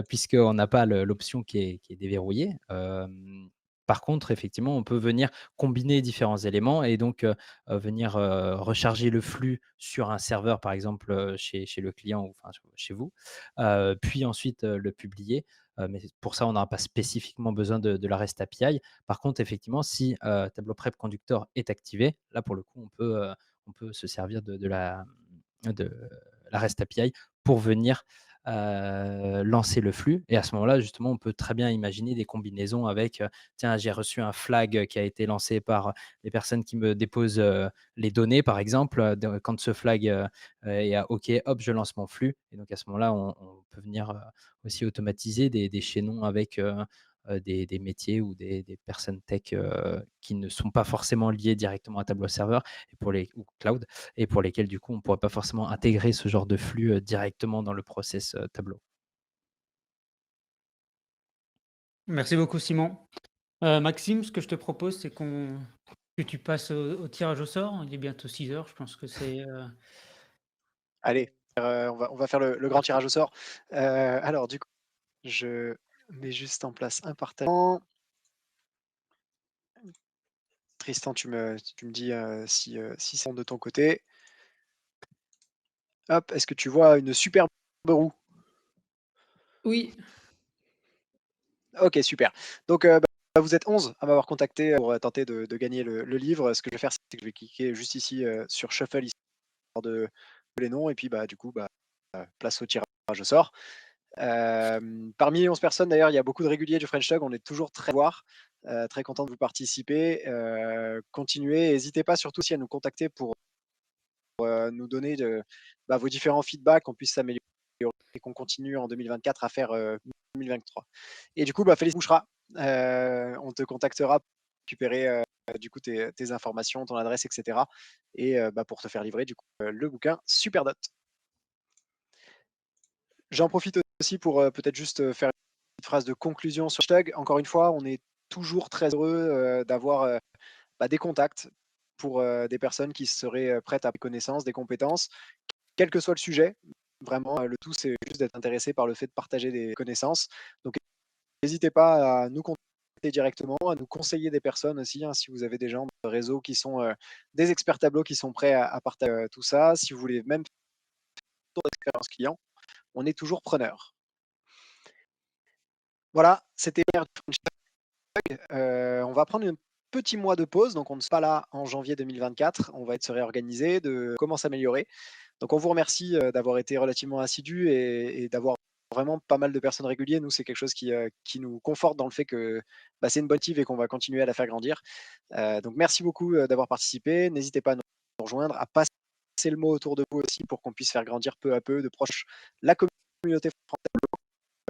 D: puisqu'on n'a pas l'option qui est déverrouillée. Par contre, effectivement, on peut venir combiner différents éléments et donc venir recharger le flux sur un serveur, par exemple, chez le client ou enfin, chez vous, puis ensuite le publier. Mais pour ça, on n'aura pas spécifiquement besoin de la REST API. Par contre, effectivement, si Tableau Prep Conductor est activé, là, pour le coup, on peut se servir de la REST API pour venir lancer le flux. Et à ce moment-là, justement, on peut très bien imaginer des combinaisons avec, tiens, j'ai reçu un flag qui a été lancé par les personnes qui me déposent les données, par exemple. Quand ce flag est à OK, hop, je lance mon flux. Et donc à ce moment-là, on peut venir aussi automatiser des chaînons avec des métiers ou des personnes tech qui ne sont pas forcément liées directement à Tableau Serveur et ou Cloud, et pour lesquels, du coup, on ne pourrait pas forcément intégrer ce genre de flux directement dans le process Tableau.
A: Merci beaucoup, Simon. Maxime, ce que je te propose, c'est que tu passes au tirage au sort. Il est bientôt 6 heures. Je pense que c'est
C: Allez, on va faire le grand
A: parfait.
C: tirage au sort. Alors du coup, je mets juste en place un partage. Tristan, tu me dis si c'est bon de ton côté. Hop, est-ce que tu vois une superbe roue?
A: Oui,
C: Ok, super. Donc, vous êtes 11 à m'avoir contacté pour tenter de gagner le livre. Ce que je vais faire, c'est que je vais cliquer juste ici sur Shuffle, histoire de les noms. Et puis, bah, du coup, bah, place au tirage au sort. Parmi les 11 personnes, d'ailleurs, il y a beaucoup de réguliers du French Tug. On est toujours très voir, très content de vous participer. Continuez. N'hésitez pas surtout aussi à nous contacter pour nous donner vos différents feedbacks, qu'on puisse s'améliorer et qu'on continue en 2024 à faire 2023. Et du coup, Félix Bouchera, on te contactera pour récupérer du coup tes informations, ton adresse, etc. Et pour te faire livrer du coup le bouquin Superdot. J'en profite aussi pour peut-être juste faire une petite phrase de conclusion sur hashtag. Encore une fois, on est toujours très heureux d'avoir des contacts pour des personnes qui seraient prêtes à connaissance, des compétences, quel que soit le sujet. Vraiment, le tout, c'est juste d'être intéressé par le fait de partager des connaissances. Donc, n'hésitez pas à nous contacter directement, à nous conseiller des personnes aussi, hein, si vous avez des gens dans le réseau qui sont des experts tableau qui sont prêts à partager tout ça. Si vous voulez même faire un tour d'expérience client, on est toujours preneur. Voilà, c'était on va prendre un petit mois de pause, donc on ne sera pas là en janvier 2024. On va être se réorganiser, de comment s'améliorer. Donc on vous remercie d'avoir été relativement assidus et d'avoir vraiment pas mal de personnes régulières. Nous, c'est quelque chose qui nous conforte dans le fait que c'est une bonne initiative et qu'on va continuer à la faire grandir. Donc merci beaucoup d'avoir participé. N'hésitez pas à nous rejoindre, à passer le mot autour de vous aussi pour qu'on puisse faire grandir peu à peu de proche la communauté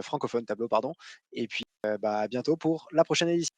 C: francophone tableau, pardon. Et puis à bientôt pour la prochaine édition.